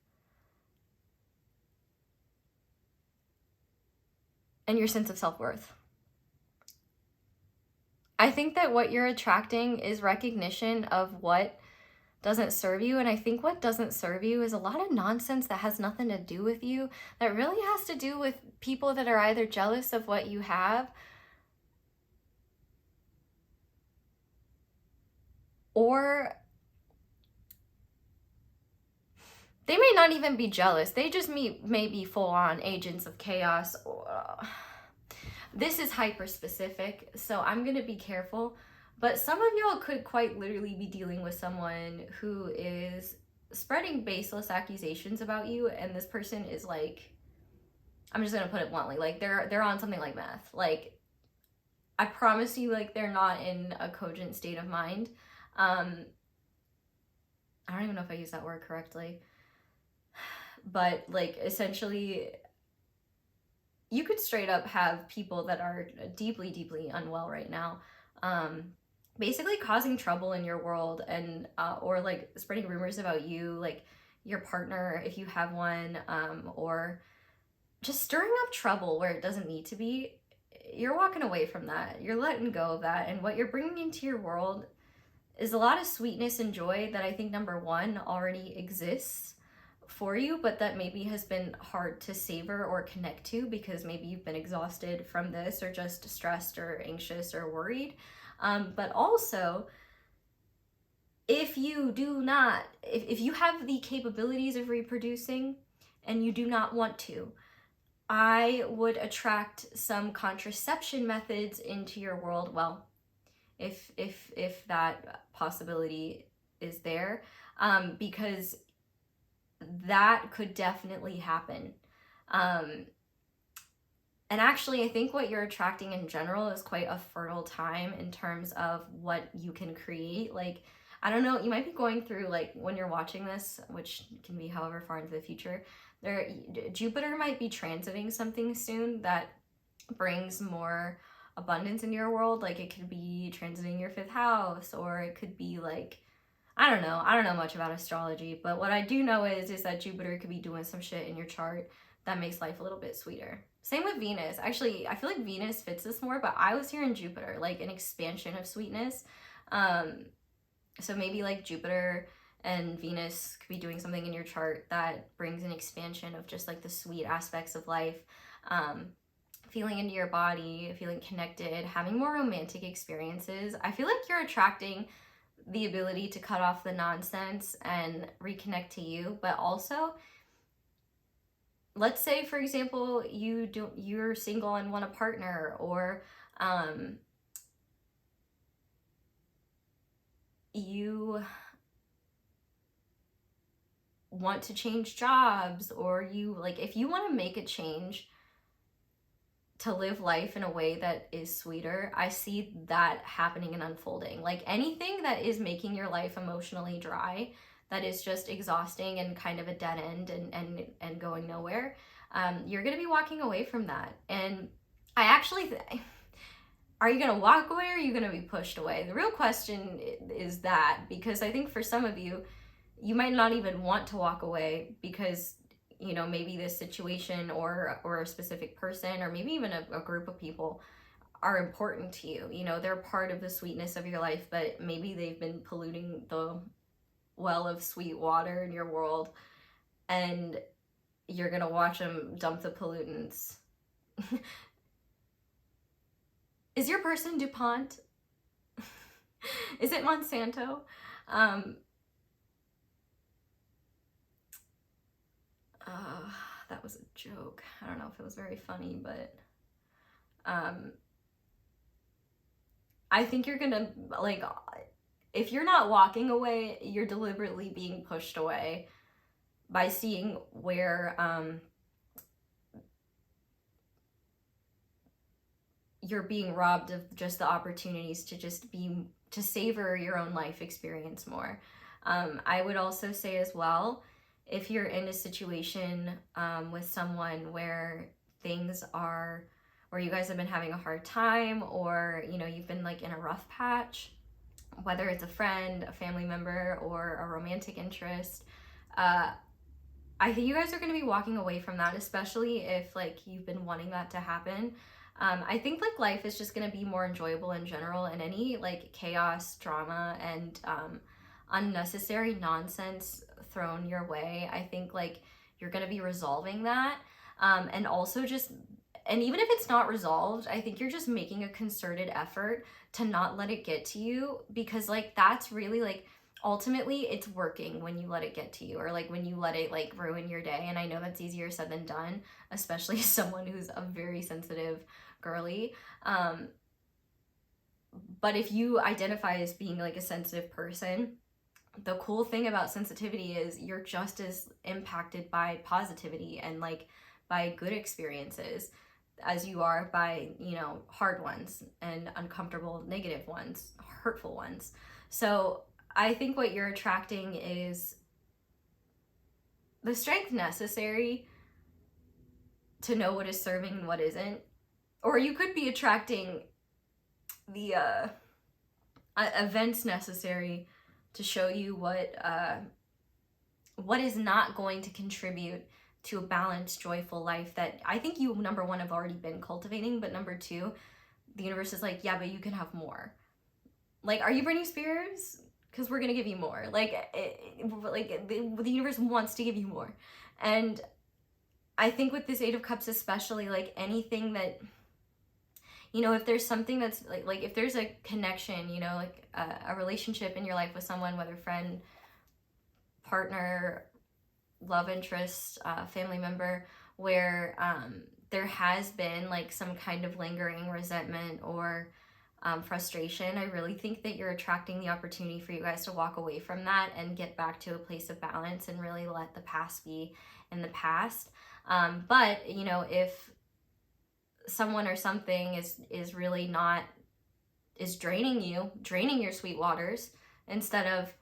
and your sense of self-worth. I think that what you're attracting is recognition of what doesn't serve you, and I think what doesn't serve you is a lot of nonsense that has nothing to do with you, that really has to do with people that are either jealous of what you have or they may not even be jealous. They just may be full-on agents of chaos. This is hyper-specific, so I'm going to be careful. But some of y'all could quite literally be dealing with someone who is spreading baseless accusations about you, and this person is like, I'm just gonna put it bluntly, like they're on something like meth. Like, I promise you, like, they're not in a cogent state of mind. I don't even know if I use that word correctly, but like, essentially, you could straight up have people that are deeply, deeply unwell right now, basically causing trouble in your world, and or like spreading rumors about you, like your partner, if you have one, or just stirring up trouble where it doesn't need to be. You're walking away from that. You're letting go of that, and what you're bringing into your world is a lot of sweetness and joy that I think, number one, already exists for you, but that maybe has been hard to savor or connect to because maybe you've been exhausted from this, or just stressed or anxious or worried. But also, if you do not, if you have the capabilities of reproducing and you do not want to, I would attract some contraception methods into your world. Well, if that possibility is there, because that could definitely happen. And actually, I think what you're attracting in general is quite a fertile time in terms of what you can create. Like, I don't know, you might be going through, like, when you're watching this, which can be however far into the future, Jupiter might be transiting something soon that brings more abundance into your world. Like, it could be transiting your 5th house, or it could be like, I don't know much about astrology, but what I do know is that Jupiter could be doing some shit in your chart that makes life a little bit sweeter. Same with Venus. Actually, I feel like Venus fits this more, but I was hearing Jupiter, like an expansion of sweetness. So maybe like Jupiter and Venus could be doing something in your chart that brings an expansion of just like the sweet aspects of life. Feeling into your body, feeling connected, having more romantic experiences. I feel like you're attracting the ability to cut off the nonsense and reconnect to you, but also, let's say, for example, you're single and want a partner, or you want to change jobs, or you, like, if you want to make a change to live life in a way that is sweeter, I see that happening and unfolding. Like, anything that is making your life emotionally dry, that is just exhausting and kind of a dead end and going nowhere, you're going to be walking away from that. And I actually, are you going to walk away, or are you going to be pushed away? The real question is that, because I think for some of you, you might not even want to walk away because, you know, maybe this situation or a specific person, or maybe even a group of people, are important to you. You know, they're part of the sweetness of your life, but maybe they've been polluting the well of sweet water in your world, and you're gonna watch them dump the pollutants. Is your person DuPont? Is it Monsanto? That was a joke. I don't know if it was very funny, but I think you're gonna, like, if you're not walking away, you're deliberately being pushed away by seeing where you're being robbed of just the opportunities to savor your own life experience more. I would also say as well, if you're in a situation with someone where things are, where you guys have been having a hard time, or, you know, you've been like in a rough patch, whether it's a friend, a family member, or a romantic interest, I think you guys are going to be walking away from that, especially if, like, you've been wanting that to happen. I think, like, life is just going to be more enjoyable in general, and any, like, chaos, drama, and unnecessary nonsense thrown your way, I think, like, you're going to be resolving that. And also just, and even if it's not resolved, I think you're just making a concerted effort to not let it get to you, because, like, that's really, like, ultimately it's working when you let it get to you, or like when you let it like ruin your day. And I know that's easier said than done, especially as someone who's a very sensitive girly. But if you identify as being like a sensitive person, the cool thing about sensitivity is you're just as impacted by positivity and like by good experiences as you are by, you know, hard ones and uncomfortable negative ones, hurtful ones. So I think what you're attracting is the strength necessary to know what is serving and what isn't. Or you could be attracting the events necessary to show you what is not going to contribute to a balanced, joyful life that I think you, number one, have already been cultivating, but number two, the universe is like, yeah, but you can have more. Like, are you Britney Spears? Because we're gonna give you more. Like the universe wants to give you more. And I think with this Eight of Cups especially, like anything that, you know, if there's something that's like if there's a connection, you know, like a relationship in your life with someone, whether friend, partner, love interest, family member, where there has been like some kind of lingering resentment or frustration, I really think that you're attracting the opportunity for you guys to walk away from that and get back to a place of balance and really let the past be in the past. But, you know, if someone or something is really not, is draining your sweet waters instead of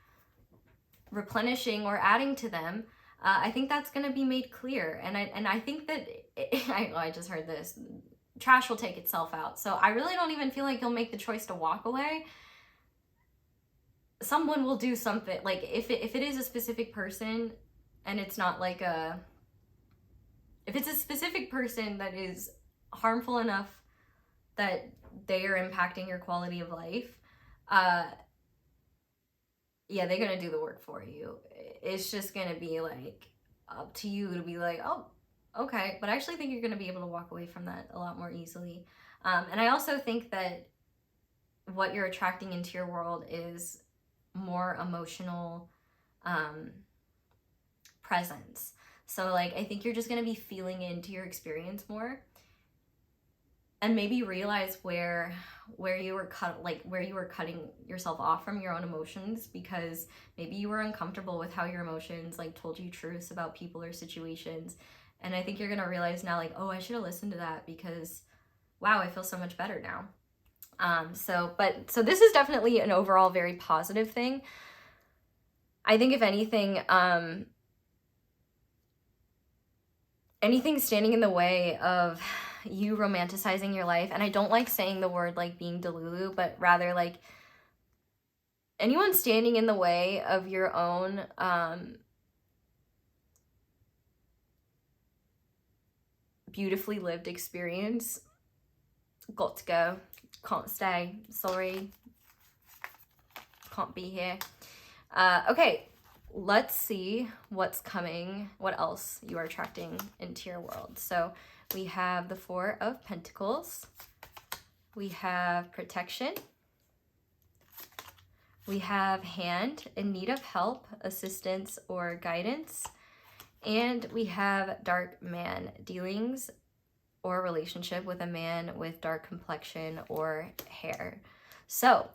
replenishing or adding to them, I think that's going to be made clear. And I think that I just heard this, trash will take itself out. So I really don't even feel like you'll make the choice to walk away. Someone will do something. Like if it is a specific person and it's not like if it's a specific person that is harmful enough that they are impacting your quality of life, yeah, they're gonna do the work for you. It's just gonna be like up to you to be like, oh, okay. But I actually think you're gonna be able to walk away from that a lot more easily. And I also think that what you're attracting into your world is more emotional presence. So like I think you're just gonna be feeling into your experience more, and maybe realize where you were cutting yourself off from your own emotions, because maybe you were uncomfortable with how your emotions like told you truths about people or situations. And I think you're gonna realize now, like, oh, I should have listened to that, because wow, I feel so much better now. So this is definitely an overall very positive thing. I think if anything, anything standing in the way of you romanticizing your life, and I don't like saying the word like being delulu, but rather like anyone standing in the way of your own beautifully lived experience, got to go, can't stay, sorry, can't be here. Okay, let's see what's coming, what else you are attracting into your world. So we have the Four of Pentacles, we have protection, we have hand, in need of help, assistance, or guidance, and we have dark man, dealings or relationship with a man with dark complexion or hair. So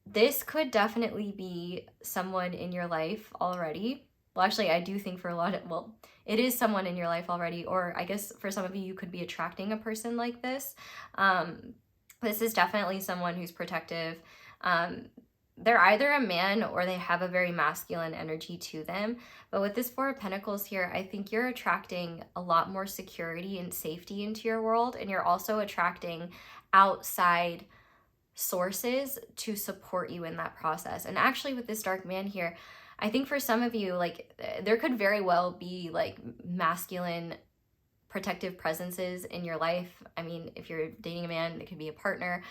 this could definitely be someone in your life already. Well, actually, I do think for a lot of, well, it is someone in your life already, or I guess for some of you, you could be attracting a person like this. This is definitely someone who's protective. They're either a man or they have a very masculine energy to them. But with this Four of Pentacles here, I think you're attracting a lot more security and safety into your world. And you're also attracting outside sources to support you in that process. And actually with this dark man here, I think for some of you, like there could very well be like masculine protective presences in your life. I mean, if you're dating a man, it could be a partner,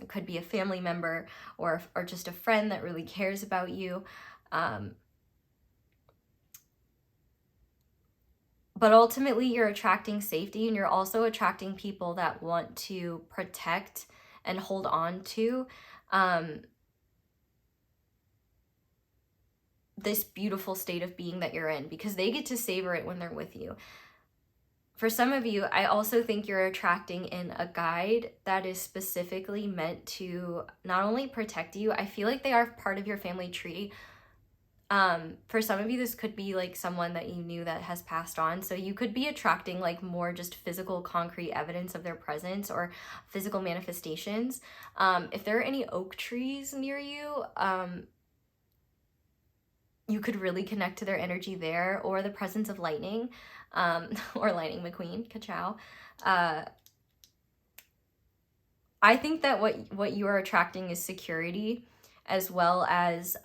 it could be a family member, or just a friend that really cares about you. But ultimately you're attracting safety, and you're also attracting people that want to protect and hold on to this beautiful state of being that you're in, because they get to savor it when they're with you. for some of you, I also think you're attracting in a guide that is specifically meant to not only protect you, I feel like they are part of your family tree. For some of you, this could be like someone that you knew that has passed on. So you could be attracting like more just physical, concrete evidence of their presence or physical manifestations. If there are any oak trees near you, you could really connect to their energy there, or the presence of lightning, or Lightning McQueen, ka-chow. I think that what you are attracting is security, as well as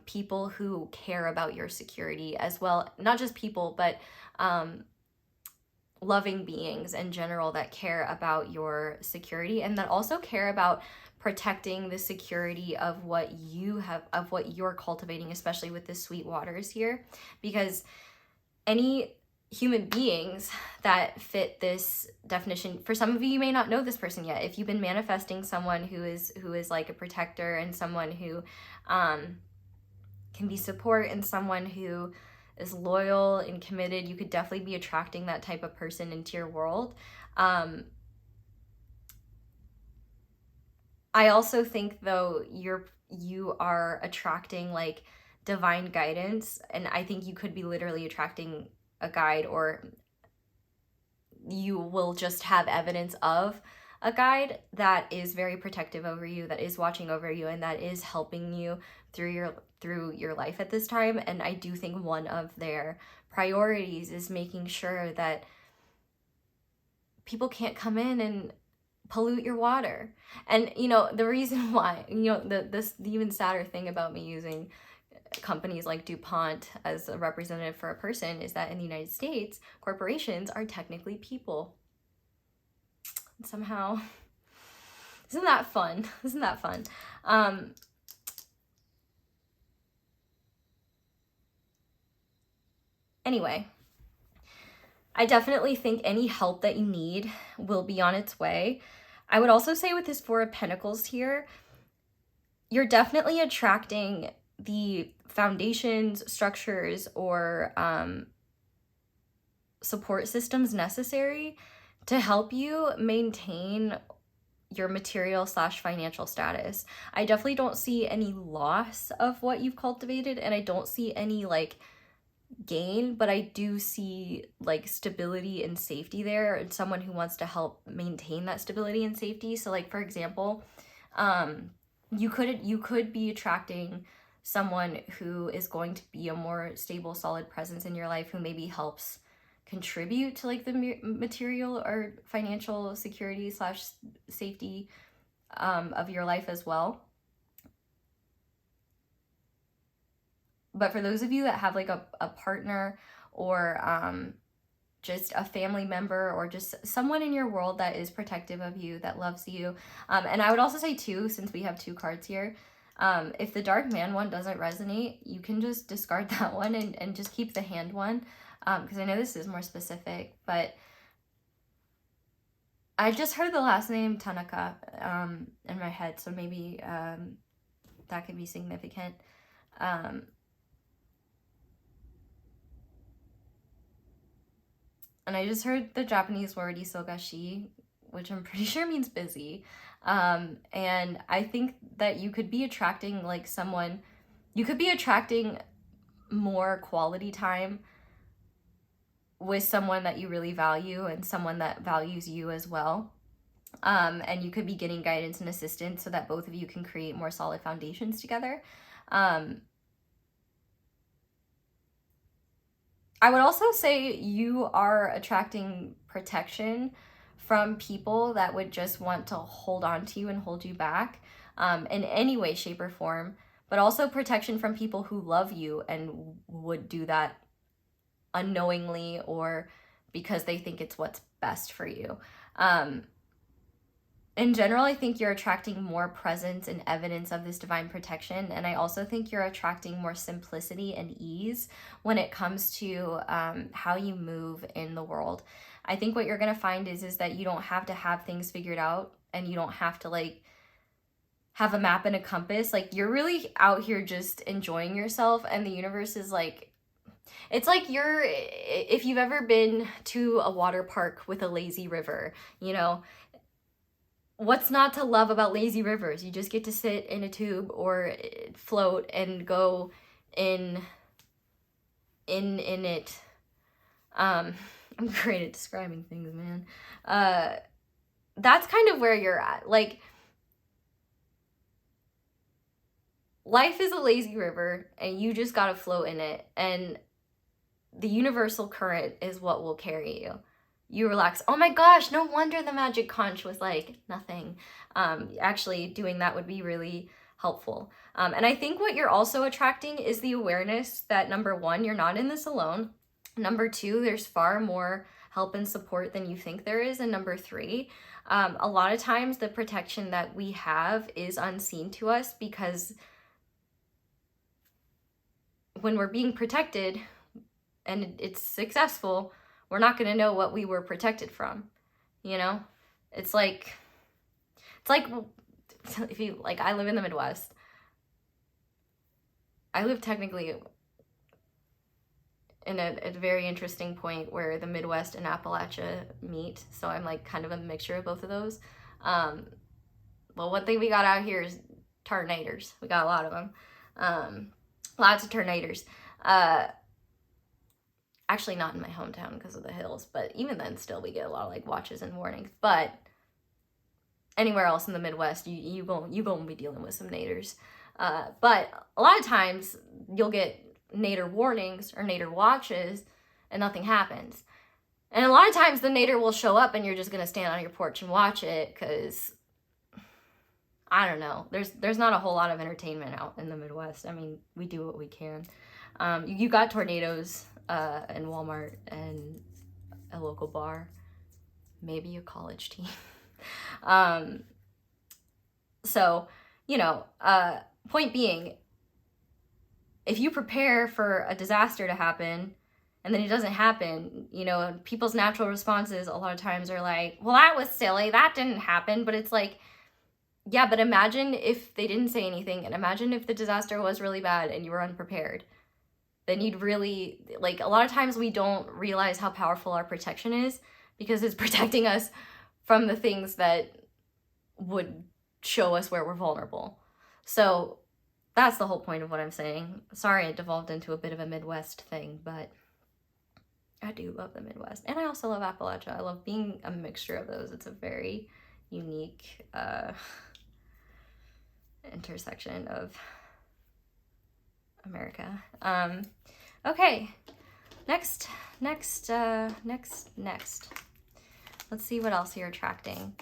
people who care about your security as well. Not just people, but loving beings in general that care about your security and that also care about protecting the security of what you have, of what you're cultivating, especially with the sweet waters here. Because any human beings that fit this definition, for some of you, you may not know this person yet. If you've been manifesting someone who is like a protector and someone who can be support and someone who is loyal and committed, you could definitely be attracting that type of person into your world. I also think though you are attracting like divine guidance, and I think you could be literally attracting a guide, or you will just have evidence of a guide that is very protective over you, that is watching over you, and that is helping you through your life at this time. And I do think one of their priorities is making sure that people can't come in and pollute your water. And you know, the reason why, you know, the even sadder thing about me using companies like DuPont as a representative for a person is that in the United States, corporations are technically people. And somehow, isn't that fun? Isn't that fun? Anyway, I definitely think any help that you need will be on its way. I would also say with this Four of Pentacles here, you're definitely attracting the foundations, structures, or support systems necessary to help you maintain your material / financial status. I definitely don't see any loss of what you've cultivated, and I don't see any like gain, but I do see like stability and safety there, and someone who wants to help maintain that stability and safety. So like, for example, you could be attracting someone who is going to be a more stable, solid presence in your life, who maybe helps contribute to like the material or financial security / safety of your life as well. But for those of you that have like a partner, or just a family member, or just someone in your world that is protective of you, that loves you. And I would also say too, since we have two cards here, if the Dark Man one doesn't resonate, you can just discard that one and just keep the Hand one, because I know this is more specific, but I just heard the last name Tanaka in my head, so maybe that could be significant. And I just heard the Japanese word isogashi, which I'm pretty sure means busy. And I think that you could be attracting like someone, you could be attracting more quality time with someone that you really value and someone that values you as well. And you could be getting guidance and assistance so that both of you can create more solid foundations together. I would also say you are attracting protection from people that would just want to hold on to you and hold you back in any way, shape, or form, but also protection from people who love you and would do that unknowingly or because they think it's what's best for you. In general, I think you're attracting more presence and evidence of this divine protection. And I also think you're attracting more simplicity and ease when it comes to how you move in the world. I think what you're going to find is that you don't have to have things figured out, and you don't have to like have a map and a compass. Like, you're really out here just enjoying yourself, and the universe is like It's like if you've ever been to a water park with a lazy river, you know, what's not to love about lazy rivers? You just get to sit in a tube or float and go in it. I'm great at describing things, man. That's kind of where you're at. Like, life is a lazy river and you just gotta float in it, and the universal current is what will carry you. You relax. Oh my gosh, no wonder the magic conch was like nothing. Actually, doing that would be really helpful. And I think what you're also attracting is the awareness that, number one, you're not in this alone. Number two, there's far more help and support than you think there is. And number three, a lot of times the protection that we have is unseen to us, because when we're being protected and it's successful, we're not going to know what we were protected from, you know? It's like if you, like, I live in the Midwest. I live technically in a very interesting point where the Midwest and Appalachia meet. So I'm like kind of a mixture of both of those. Well, one thing we got out here is tornadoes. We got a lot of them. Lots of tornadoes. Actually not in my hometown because of the hills, but even then still we get a lot of like watches and warnings. But anywhere else in the Midwest, you gonna be dealing with some naders. But a lot of times you'll get nader warnings or nader watches and nothing happens. And a lot of times the nader will show up and you're just gonna stand on your porch and watch it, because I don't know, there's not a whole lot of entertainment out in the Midwest. I mean, we do what we can. You got tornadoes in Walmart and a local bar, maybe a college team. So, you know, point being, if you prepare for a disaster to happen and then it doesn't happen, you know, people's natural responses a lot of times are like, well, that was silly, that didn't happen. But it's like, yeah, but imagine if they didn't say anything, and imagine if the disaster was really bad and you were unprepared. Then you'd really, like, a lot of times we don't realize how powerful our protection is, because it's protecting us from the things that would show us where we're vulnerable. So that's the whole point of what I'm saying. Sorry it devolved into a bit of a Midwest thing, but I do love the Midwest. And I also love Appalachia. I love being a mixture of those. It's a very unique intersection of America. Okay, next. Let's see what else you're attracting.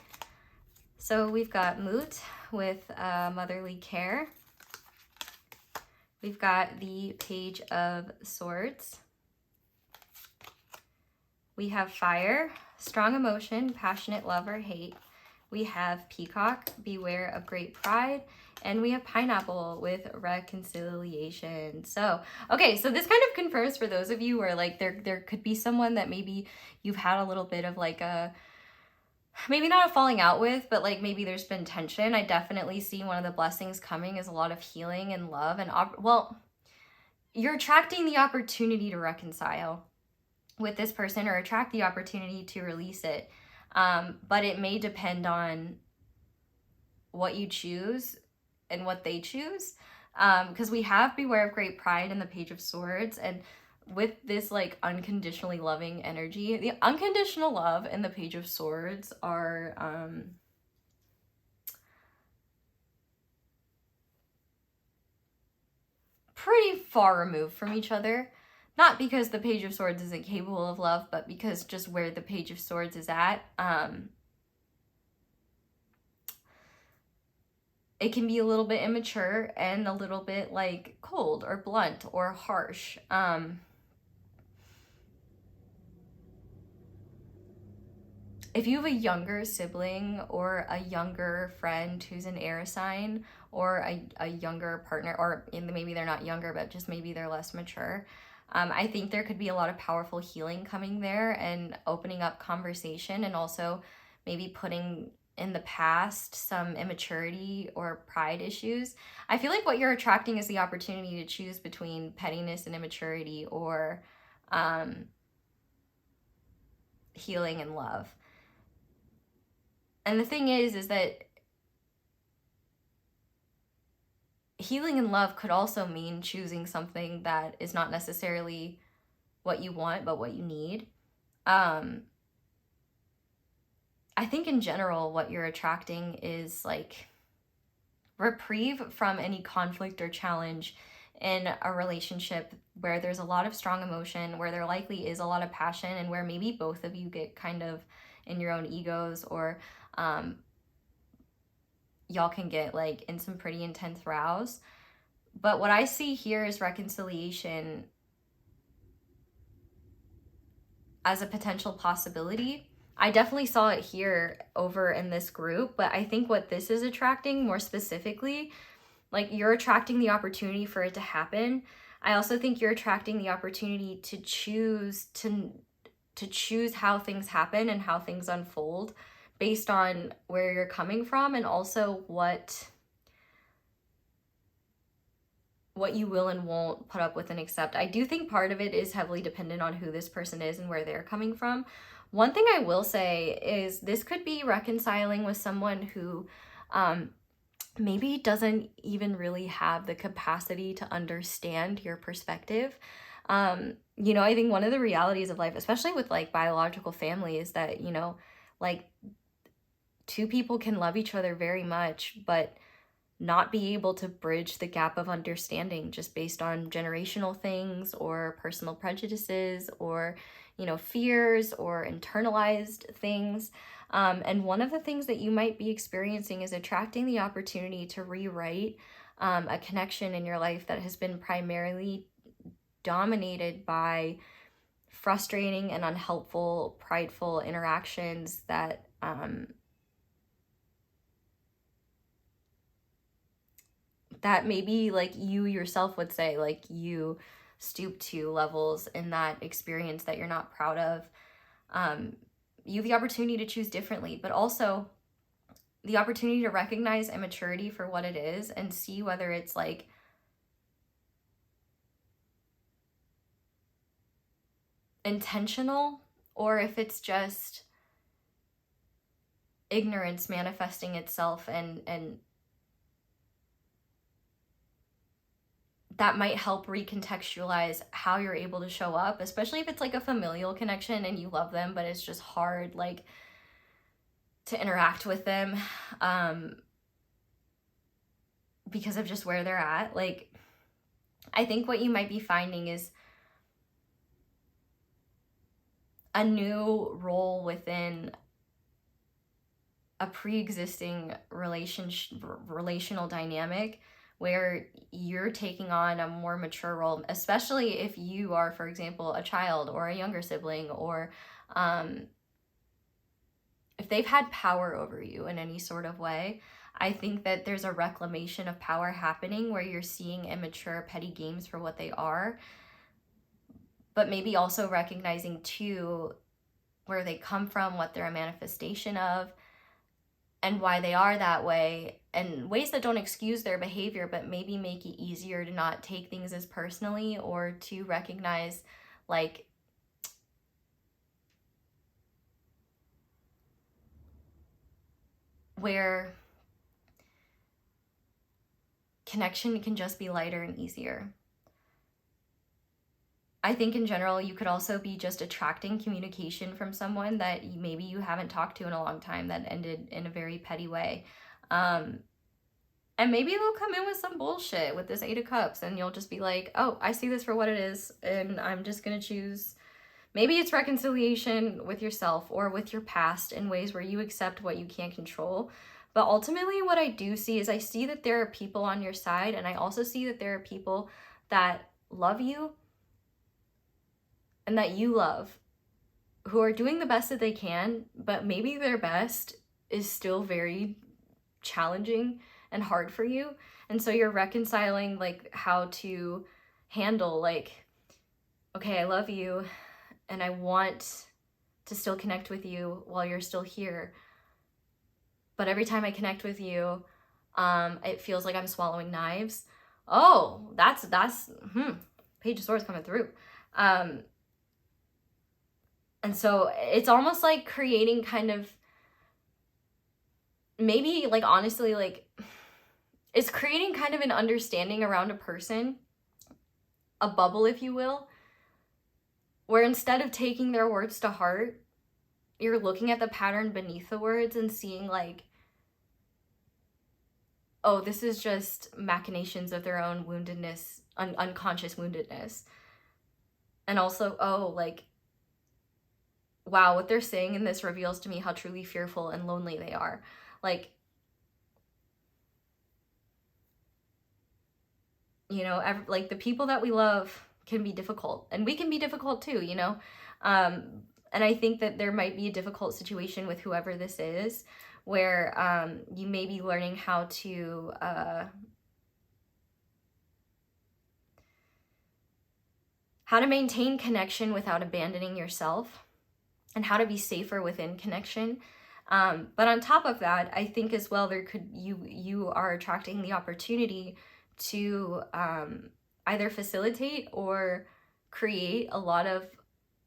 So we've got Moot with motherly care. We've got the Page of Swords. We have Fire, strong emotion, passionate love or hate. We have Peacock, beware of great pride. And we have Pineapple with reconciliation. So, okay, so this kind of confirms for those of you where like there could be someone that maybe you've had a little bit of like a, maybe not a falling out with, but like maybe there's been tension. I definitely see one of the blessings coming is a lot of healing and love. And well, you're attracting the opportunity to reconcile with this person or attract the opportunity to release it. But it may depend on what you choose and what they choose, because we have beware of great pride in the Page of Swords, and with this like unconditionally loving energy, the unconditional love and the Page of Swords are pretty far removed from each other. Not because the Page of Swords isn't capable of love, but because just where the Page of Swords is at, it can be a little bit immature and a little bit like cold or blunt or harsh. If you have a younger sibling or a younger friend who's an air sign, or a younger partner, or maybe they're not younger, but just maybe they're less mature, I think there could be a lot of powerful healing coming there and opening up conversation, and also maybe putting in the past, some immaturity or pride issues. I feel like what you're attracting is the opportunity to choose between pettiness and immaturity, or healing and love. And the thing is that healing and love could also mean choosing something that is not necessarily what you want, but what you need. I think in general, what you're attracting is like reprieve from any conflict or challenge in a relationship where there's a lot of strong emotion, where there likely is a lot of passion, and where maybe both of you get kind of in your own egos, or y'all can get like in some pretty intense rows. But what I see here is reconciliation as a potential possibility. I definitely saw it here over in this group, but I think what this is attracting more specifically, like you're attracting the opportunity for it to happen. I also think you're attracting the opportunity to choose how things happen and how things unfold based on where you're coming from, and also what you will and won't put up with and accept. I do think part of it is heavily dependent on who this person is and where they're coming from. One thing I will say is this could be reconciling with someone who maybe doesn't even really have the capacity to understand your perspective. You know, I think one of the realities of life, especially with like biological family, is that, you know, like two people can love each other very much, but not be able to bridge the gap of understanding just based on generational things or personal prejudices or, you know, fears or internalized things. And one of the things that you might be experiencing is attracting the opportunity to rewrite a connection in your life that has been primarily dominated by frustrating and unhelpful, prideful interactions that that maybe like you yourself would say like you stoop to levels in that experience that you're not proud of. You have the opportunity to choose differently, but also the opportunity to recognize immaturity for what it is and see whether it's like intentional or if it's just ignorance manifesting itself, and that might help recontextualize how you're able to show up, especially if it's like a familial connection and you love them, but it's just hard like to interact with them because of just where they're at. Like, I think what you might be finding is a new role within a pre-existing relational dynamic where you're taking on a more mature role, especially if you are, for example, a child or a younger sibling, or if they've had power over you in any sort of way. I think that there's a reclamation of power happening where you're seeing immature, petty games for what they are, but maybe also recognizing too where they come from, what they're a manifestation of, and why they are that way, and ways that don't excuse their behavior, but maybe make it easier to not take things as personally, or to recognize like where connection can just be lighter and easier. I think in general, you could also be just attracting communication from someone that maybe you haven't talked to in a long time that ended in a very petty way. And maybe they'll come in with some bullshit with this Eight of Cups, and you'll just be like, oh, I see this for what it is, and I'm just going to choose. Maybe it's reconciliation with yourself or with your past in ways where you accept what you can't control. But ultimately, what I do see is I see that there are people on your side, and I also see that there are people that love you and that you love, who are doing the best that they can, but maybe their best is still very challenging and hard for you. And so you're reconciling like how to handle like, okay, I love you and I want to still connect with you while you're still here, but every time I connect with you, it feels like I'm swallowing knives. Oh, that's Page of Swords coming through. And so it's almost like creating kind of, maybe like honestly, like it's creating kind of an understanding around a person, a bubble, if you will, where instead of taking their words to heart, you're looking at the pattern beneath the words and seeing like, oh, this is just machinations of their own woundedness, unconscious woundedness. And also, oh, like, wow, what they're saying in this reveals to me how truly fearful and lonely they are. Like, you know, like the people that we love can be difficult, and we can be difficult too, you know? And I think that there might be a difficult situation with whoever this is, where you may be learning how to maintain connection without abandoning yourself, and how to be safer within connection. But on top of that, I think as well, you are attracting the opportunity to either facilitate or create a lot of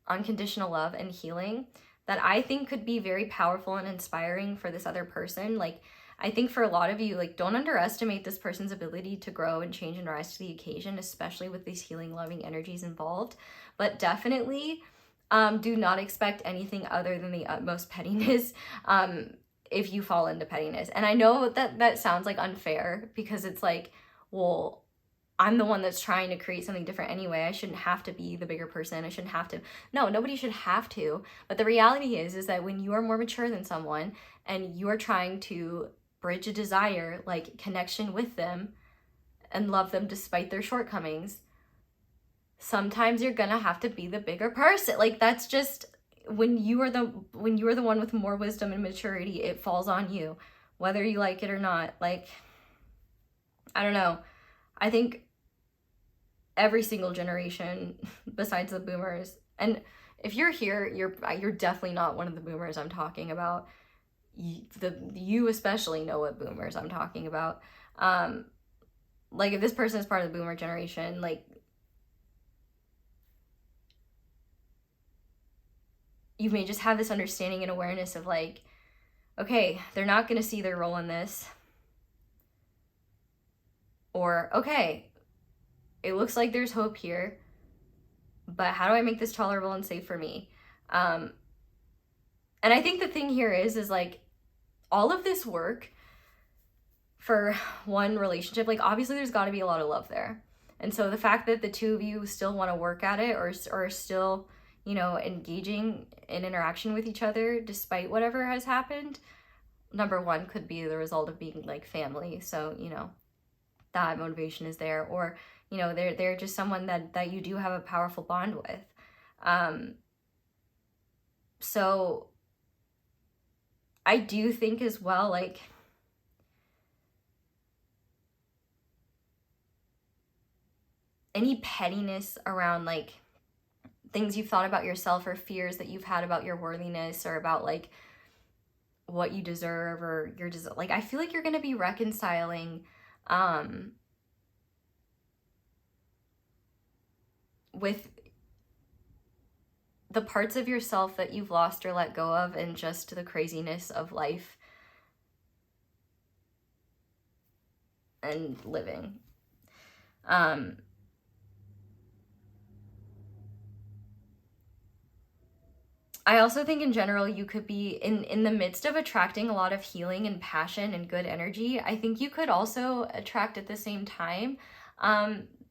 unconditional love and healing that I think could be very powerful and inspiring for this other person. Like, I think for a lot of you, like, don't underestimate this person's ability to grow and change and rise to the occasion, especially with these healing, loving energies involved. But definitely do not expect anything other than the utmost pettiness if you fall into pettiness. And I know that sounds like unfair, because it's like, well, I'm the one that's trying to create something different anyway. I shouldn't have to be the bigger person. I shouldn't have to. No, nobody should have to. But the reality is that when you are more mature than someone and you are trying to bridge a desire, like connection with them and love them despite their shortcomings, sometimes you're gonna have to be the bigger person. Like, that's just, when you are the one with more wisdom and maturity, it falls on you, whether you like it or not. Like, I don't know. I think every single generation besides the boomers, and if you're here, you're definitely not one of the boomers I'm talking about. You especially know what boomers I'm talking about. Like, if this person is part of the boomer generation, like, you may just have this understanding and awareness of like, okay, they're not going to see their role in this. Or, okay, it looks like there's hope here, but how do I make this tolerable and safe for me? And I think the thing here is like, all of this work for one relationship, like, obviously there's got to be a lot of love there. And so the fact that the two of you still want to work at it, or still, you know, engaging in interaction with each other despite whatever has happened, number one, could be the result of being like family. So, you know, that motivation is there. Or, you know, they're just someone that you do have a powerful bond with. So I do think as well, like, any pettiness around like things you've thought about yourself, or fears that you've had about your worthiness, or about like what you deserve, or your like, I feel like you're going to be reconciling with the parts of yourself that you've lost or let go of, and just the craziness of life and living. I also think in general, you could be in the midst of attracting a lot of healing and passion and good energy. I think you could also attract at the same time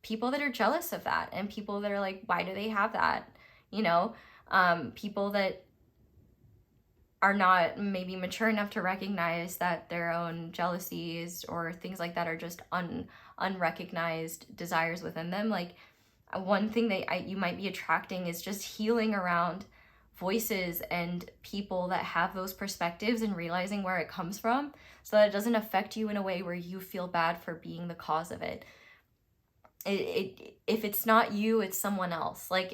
people that are jealous of that, and people that are like, why do they have that? You know, people that are not maybe mature enough to recognize that their own jealousies or things like that are just unrecognized desires within them. Like, one thing that you might be attracting is just healing around voices and people that have those perspectives, and realizing where it comes from, so that it doesn't affect you in a way where you feel bad for being the cause of it. If it's not you, it's someone else. Like,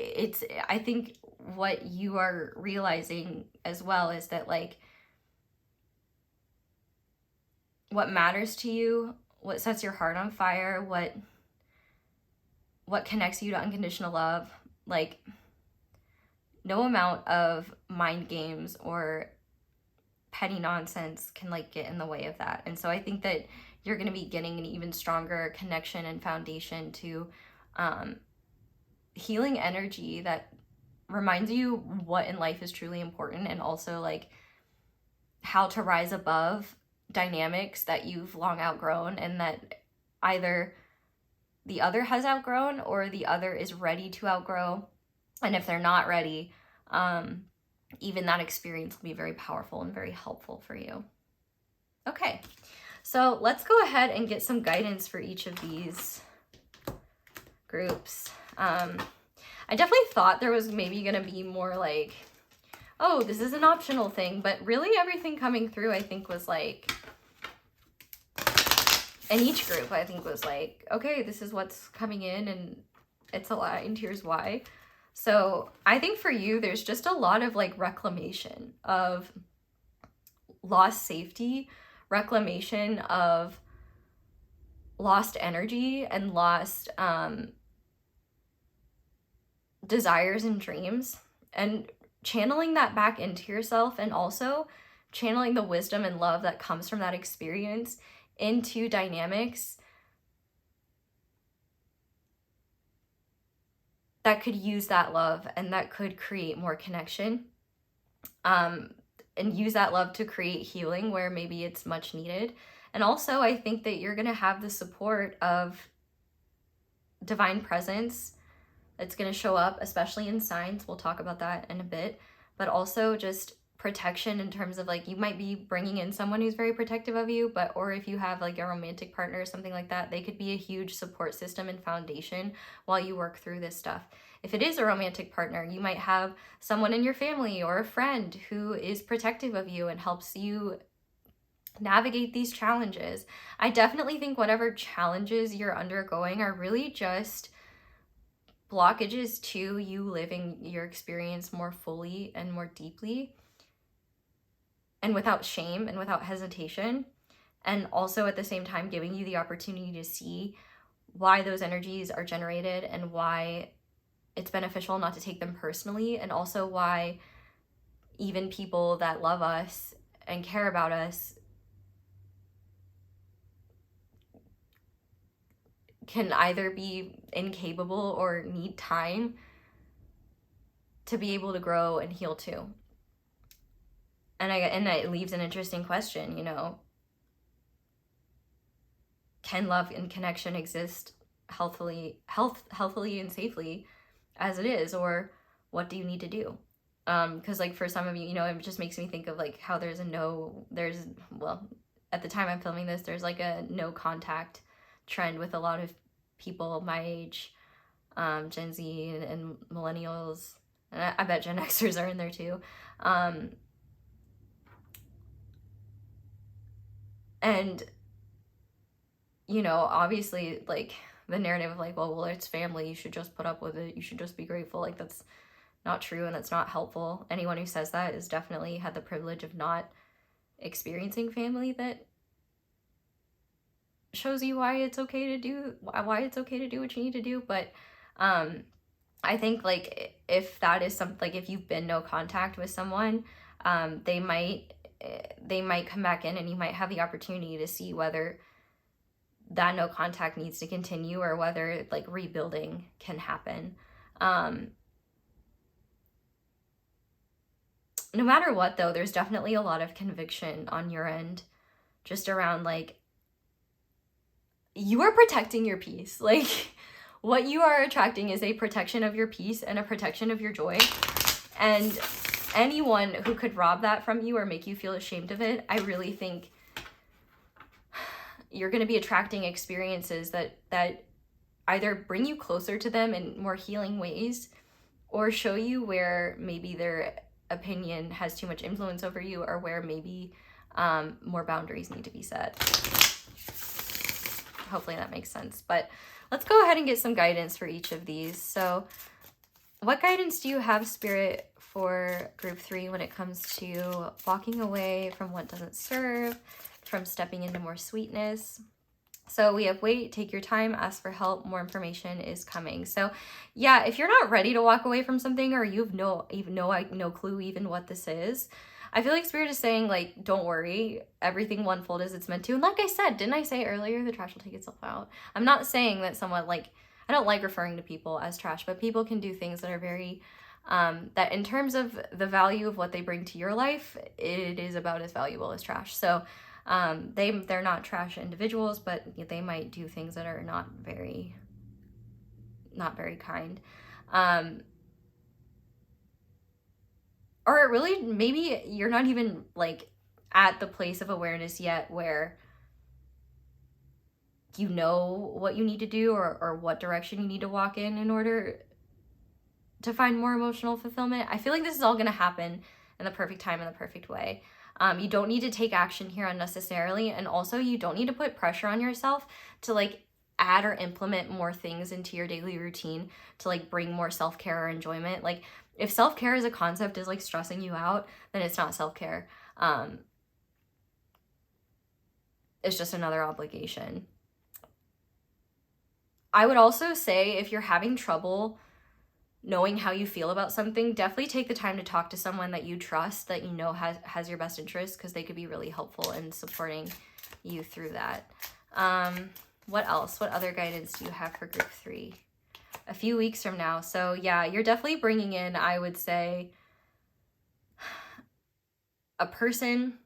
I think what you are realizing as well is that, like, what matters to you, what sets your heart on fire, what connects you to unconditional love. Like, no amount of mind games or petty nonsense can like get in the way of that. And so I think that you're going to be getting an even stronger connection and foundation to healing energy that reminds you what in life is truly important, and also like how to rise above dynamics that you've long outgrown and that either the other has outgrown or the other is ready to outgrow. And if they're not ready, even that experience will be very powerful and very helpful for you. Okay, so let's go ahead and get some guidance for each of these groups. I definitely thought there was maybe going to be more like, oh, this is an optional thing, but really everything coming through, I think, was like, in each group, I think was like, okay, this is what's coming in and it's aligned, here's why. So I think for you, there's just a lot of like reclamation of lost safety, reclamation of lost energy and lost desires and dreams, and channeling that back into yourself, and also channeling the wisdom and love that comes from that experience into dynamics that could use that love and that could create more connection, and use that love to create healing where maybe it's much needed. And also I think that you're going to have the support of divine presence that's going to show up, especially in signs. We'll talk about that in a bit, but also just protection in terms of like, you might be bringing in someone who's very protective of you, but, or if you have like a romantic partner or something like that, they could be a huge support system and foundation while you work through this stuff. If it is a romantic partner, you might have someone in your family or a friend who is protective of you and helps you navigate these challenges. I definitely think whatever challenges you're undergoing are really just blockages to you living your experience more fully and more deeply, and without shame and without hesitation, and also at the same time giving you the opportunity to see why those energies are generated and why it's beneficial not to take them personally, and also why even people that love us and care about us can either be incapable or need time to be able to grow and heal too. And it leaves an interesting question, you know, can love and connection exist healthily and safely as it is, or what do you need to do? Because like for some of you, you know, it just makes me think of like how well, at the time I'm filming this, there's like a no contact trend with a lot of people my age, Gen Z and millennials, and I bet Gen Xers are in there too. And, you know, obviously, like, the narrative of, like, well, it's family, you should just put up with it, you should just be grateful, like, that's not true, and that's not helpful. Anyone who says that has definitely had the privilege of not experiencing family that shows you why it's okay to do what you need to do. But, I think, like, if that is something, like, if you've been no contact with someone, they might come back in and you might have the opportunity to see whether that no contact needs to continue or whether like rebuilding can happen. No matter what though, there's definitely a lot of conviction on your end just around like, you are protecting your peace. Like, what you are attracting is a protection of your peace and a protection of your joy. And anyone who could rob that from you or make you feel ashamed of it, I really think you're going to be attracting experiences that either bring you closer to them in more healing ways, or show you where maybe their opinion has too much influence over you, or where maybe more boundaries need to be set. Hopefully that makes sense. But let's go ahead and get some guidance for each of these. So what guidance do you have, Spirit, for group 3 when it comes to walking away from what doesn't serve, from stepping into more sweetness. So we have wait, take your time, ask for help, more information is coming. So yeah, if you're not ready to walk away from something, or you've no clue even what this is, I feel like Spirit is saying, like, don't worry, everything will unfold as it's meant to. And like I said, didn't I say earlier, the trash will take itself out? I'm not saying that someone, like, I don't like referring to people as trash, but people can do things that are very, that in terms of the value of what they bring to your life, it is about as valuable as trash. So they're not trash individuals, but they might do things that are not very kind. Or really, maybe you're not even like at the place of awareness yet where you know what you need to do, or what direction you need to walk in order to find more emotional fulfillment. I feel like this is all going to happen in the perfect time, in the perfect way. You don't need to take action here unnecessarily. And also you don't need to put pressure on yourself to like add or implement more things into your daily routine to like bring more self-care or enjoyment. Like if self-care as a concept is like stressing you out, then it's not self-care. It's just another obligation. I would also say if you're having trouble knowing how you feel about something, definitely take the time to talk to someone that you trust, that you know has your best interest, because they could be really helpful in supporting you through that. What else? What other guidance do you have for group 3? A few weeks from now. So yeah, you're definitely bringing in, I would say, a person,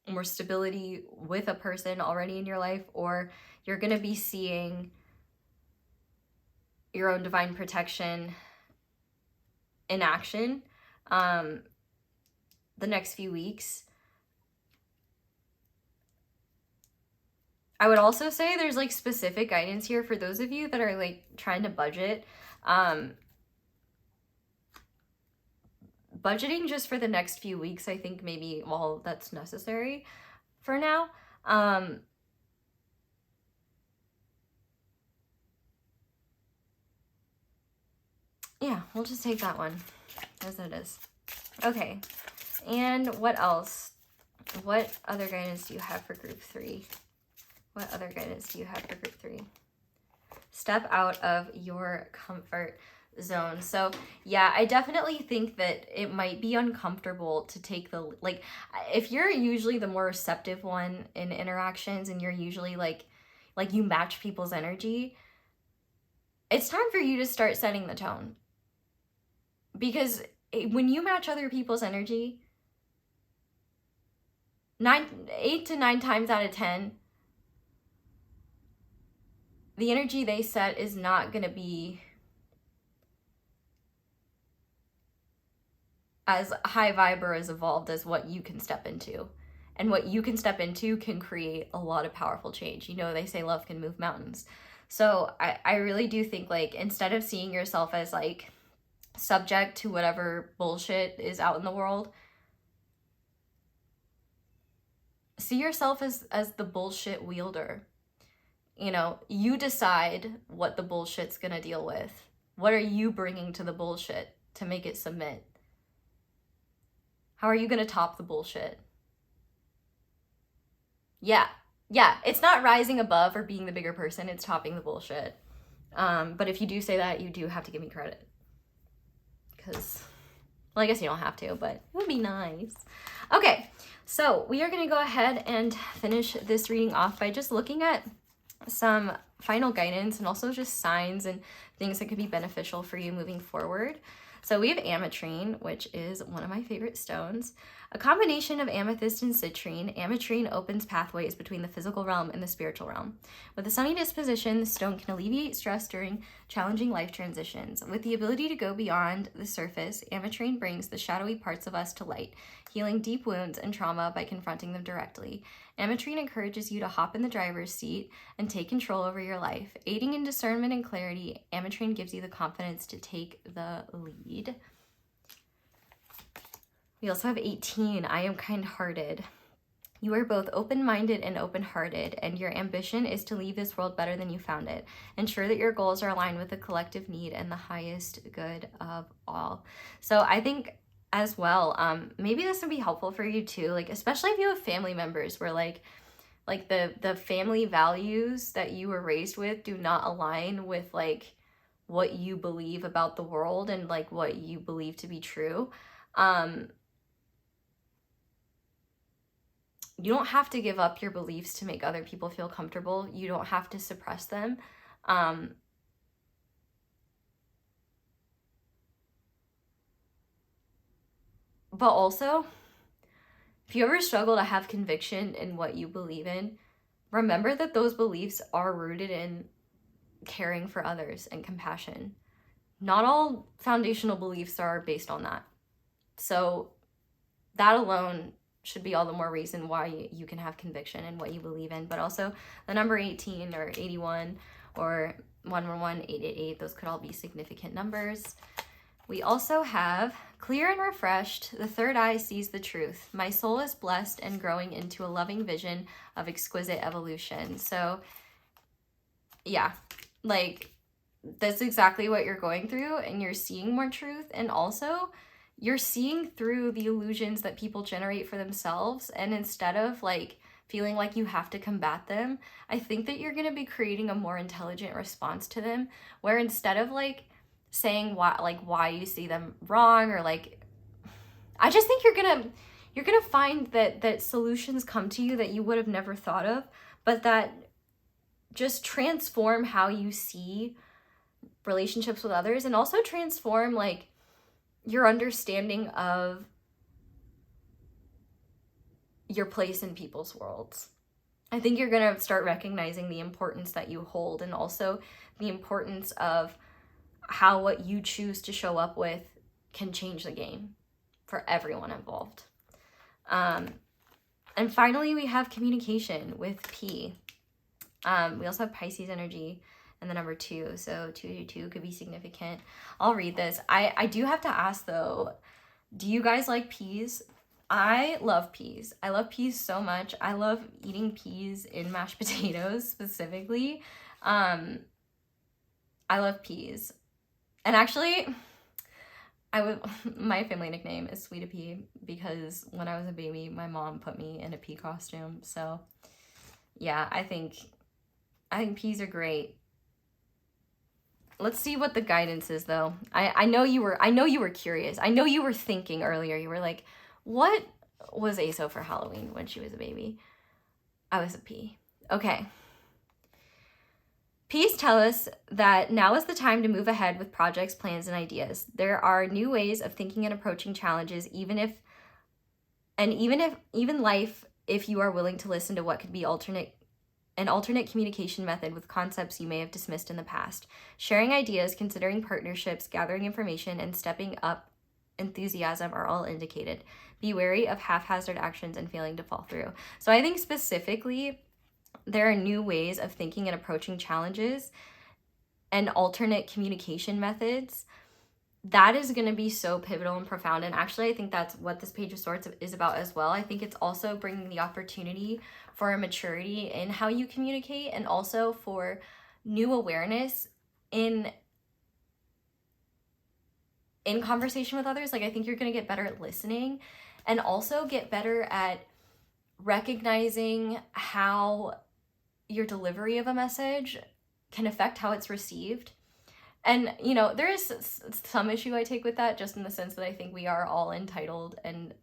more stability with a person already in your life, or you're going to be seeing your own divine protection in action the next few weeks. I would also say there's like specific guidance here for those of you that are like trying to budget. Budgeting just for the next few weeks, I think maybe, well, that's necessary for now. Yeah, we'll just take that one as it is. Okay, and what else? What other guidance do you have for group 3? What other guidance do you have for group 3? Step out of your comfort zone. So yeah, I definitely think that it might be uncomfortable to take the, like, if you're usually the more receptive one in interactions, and you're usually like you match people's energy, it's time for you to start setting the tone. Because when you match other people's energy, 8 to 9 times out of 10, the energy they set is not going to be as high vibe or as evolved as what you can step into. And what you can step into can create a lot of powerful change. You know, they say love can move mountains. So I really do think, like, instead of seeing yourself as like subject to whatever bullshit is out in the world, see yourself as the bullshit wielder. You know, you decide what the bullshit's gonna deal with. What are you bringing to the bullshit to make it submit? How are you gonna top the bullshit? Yeah, it's not rising above or being the bigger person, it's topping the bullshit. But if you do say that, you do have to give me credit. Because, well, I guess you don't have to, but it would be nice. Okay, so we are gonna go ahead and finish this reading off by just looking at some final guidance and also just signs and things that could be beneficial for you moving forward. So we have ametrine, which is one of my favorite stones. A combination of amethyst and citrine, ametrine opens pathways between the physical realm and the spiritual realm. With a sunny disposition, the stone can alleviate stress during challenging life transitions. With the ability to go beyond the surface, ametrine brings the shadowy parts of us to light, healing deep wounds and trauma by confronting them directly. Ametrine encourages you to hop in the driver's seat and take control over your life. Aiding in discernment and clarity, ametrine gives you the confidence to take the lead. We also have 18, I am kind-hearted. You are both open-minded and open-hearted, and your ambition is to leave this world better than you found it. Ensure that your goals are aligned with the collective need and the highest good of all. So I think as well, maybe this would be helpful for you too, like especially if you have family members where like the family values that you were raised with do not align with like what you believe about the world and like what you believe to be true. You don't have to give up your beliefs to make other people feel comfortable. You don't have to suppress them. But also, if you ever struggle to have conviction in what you believe in, remember that those beliefs are rooted in caring for others and compassion. Not all foundational beliefs are based on that. So that alone should be all the more reason why you can have conviction in what you believe in. But also the number 18 or 81 or 111, 888, those could all be significant numbers. We also have clear and refreshed, the third eye sees the truth. My soul is blessed and growing into a loving vision of exquisite evolution. So yeah, like that's exactly what you're going through, and you're seeing more truth, and also you're seeing through the illusions that people generate for themselves, and instead of like feeling like you have to combat them, I think that you're going to be creating a more intelligent response to them, where instead of like saying why you see them wrong, or like, I just think you're gonna find that solutions come to you that you would have never thought of, but that just transform how you see relationships with others, and also transform like your understanding of your place in people's worlds. I think you're gonna start recognizing the importance that you hold, and also the importance of how what you choose to show up with can change the game for everyone involved. And finally, we have communication with P. We also have Pisces energy and the number 2, so 222 could be significant. I'll read this. I do have to ask though, do you guys like peas? I love peas. I love peas so much. I love eating peas in mashed potatoes specifically. I love peas. And actually, my family nickname is Sweetie Pea because when I was a baby, my mom put me in a pea costume. So yeah, I think peas are great. Let's see what the guidance is though. I know you were curious. I know you were thinking earlier. You were like, what was Eso for Halloween when she was a baby? I was a pea. Okay. Peas tell us that now is the time to move ahead with projects, plans, and ideas. There are new ways of thinking and approaching challenges, even life, if you are willing to listen to what could be an alternate communication method with concepts you may have dismissed in the past. Sharing ideas, considering partnerships, gathering information, and stepping up enthusiasm are all indicated. Be wary of haphazard actions and failing to fall through. So I think specifically, there are new ways of thinking and approaching challenges and alternate communication methods. That is going to be so pivotal and profound. And actually, I think that's what this Page of Swords is about as well. I think it's also bringing the opportunity for a maturity in how you communicate, and also for new awareness in conversation with others. Like, I think you're going to get better at listening, and also get better at recognizing how your delivery of a message can affect how it's received. And, you know, there is some issue I take with that, just in the sense that I think we are all entitled and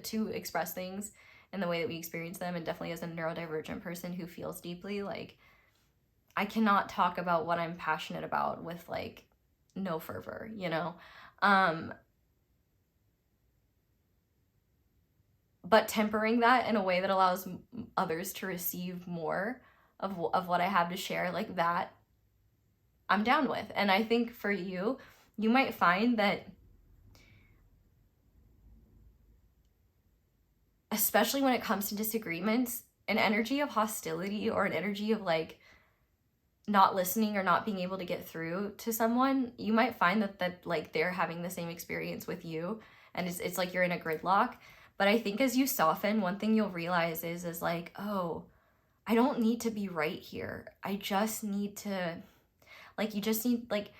to express things in the way that we experience them. And definitely as a neurodivergent person who feels deeply, like, I cannot talk about what I'm passionate about with like no fervor, you know? But tempering that in a way that allows others to receive more of what I have to share, like that, I'm down with. And I think for you, you might find that, especially when it comes to disagreements, an energy of hostility or an energy of like not listening or not being able to get through to someone, you might find that like they're having the same experience with you, and it's like you're in a gridlock. But I think as you soften, one thing you'll realize is like, oh, I don't need to be right here. I just need to, like, you just need, like,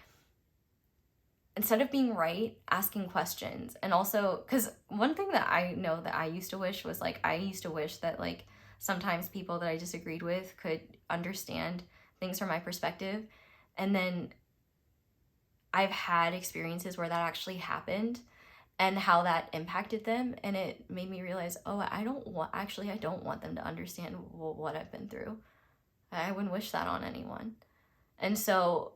instead of being right, asking questions. And also, because one thing that I know that I used to wish was, like, I used to wish that, like, sometimes people that I disagreed with could understand things from my perspective. And then I've had experiences where that actually happened and how that impacted them. And it made me realize, oh, I don't want them to understand what I've been through. I wouldn't wish that on anyone. And so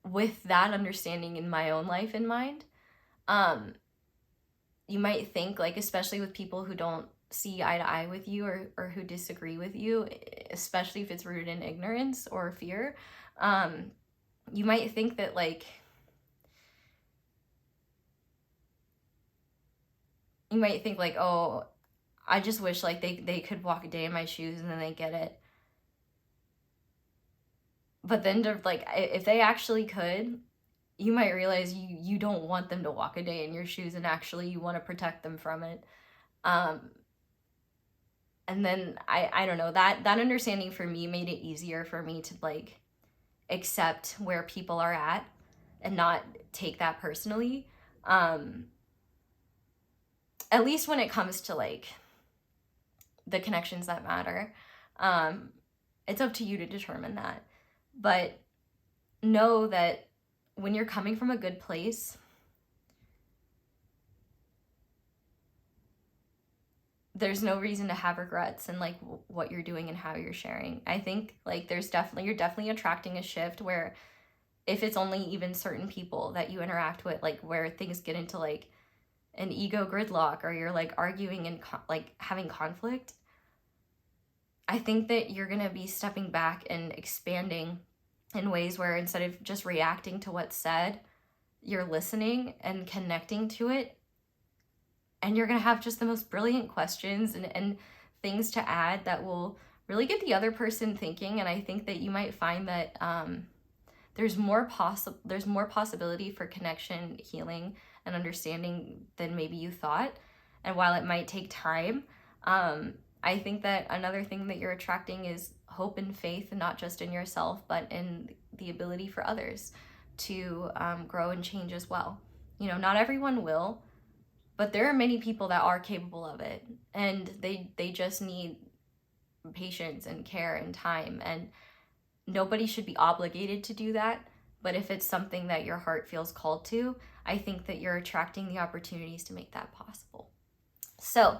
with that understanding in my own life in mind, you might think, like, especially with people who don't see eye to eye with you, or who disagree with you, especially if it's rooted in ignorance or fear, you might think that, like, oh, I just wish, like, they could walk a day in my shoes, and then they get it. But then, like, if they actually could, you might realize you don't want them to walk a day in your shoes, and actually you want to protect them from it. And then I don't know, that understanding for me made it easier for me to, like, accept where people are at and not take that personally. At least when it comes to, like, the connections that matter. It's up to you to determine that. But know that when you're coming from a good place, there's no reason to have regrets in, like, what you're doing and how you're sharing. I think, like, you're definitely attracting a shift where, if it's only even certain people that you interact with, like, where things get into, like, an ego gridlock, or you're, like, arguing and like having conflict, I think that you're gonna be stepping back and expanding in ways where, instead of just reacting to what's said, you're listening and connecting to it. And you're going to have just the most brilliant questions and things to add that will really get the other person thinking. And I think that you might find that there's more possibility for connection, healing, and understanding than maybe you thought. And while it might take time, I think that another thing that you're attracting is hope and faith, not just in yourself, but in the ability for others to grow and change as well. You know, not everyone will, but there are many people that are capable of it, and they just need patience and care and time, and nobody should be obligated to do that. But if it's something that your heart feels called to, I think that you're attracting the opportunities to make that possible. So,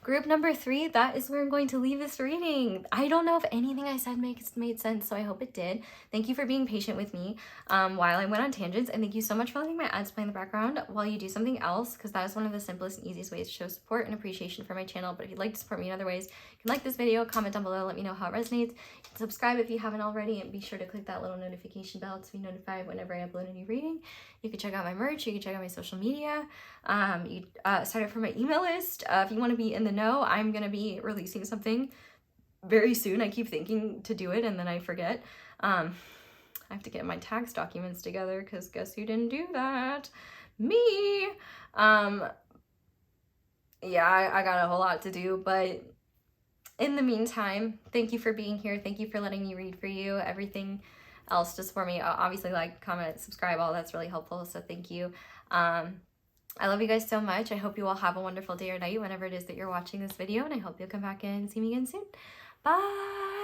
group number 3, that is where I'm going to leave this reading. I don't know if anything I said made sense, so I hope it did. Thank you for being patient with me while I went on tangents, and thank you so much for letting my ads play in the background while you do something else, because that is one of the simplest and easiest ways to show support and appreciation for my channel. But if you'd like to support me in other ways, you can like this video, comment down below, let me know how it resonates. You can subscribe if you haven't already, and be sure to click that little notification bell to be notified whenever I upload a new reading. You can check out my merch, you can check out my social media, you sign up for my email list if you want to be in the know. I'm gonna be releasing something very soon. I keep thinking to do it and then I forget. I have to get my tax documents together, because guess who didn't do that? Me. Yeah, I got a whole lot to do, but in the meantime, thank you for being here. Thank you for letting me read for you. Everything else just for me, obviously, like, comment, subscribe, all that's really helpful, so thank you. I love you guys so much. I hope you all have a wonderful day or night whenever it is that you're watching this video, and I hope you'll come back and see me again soon. Bye!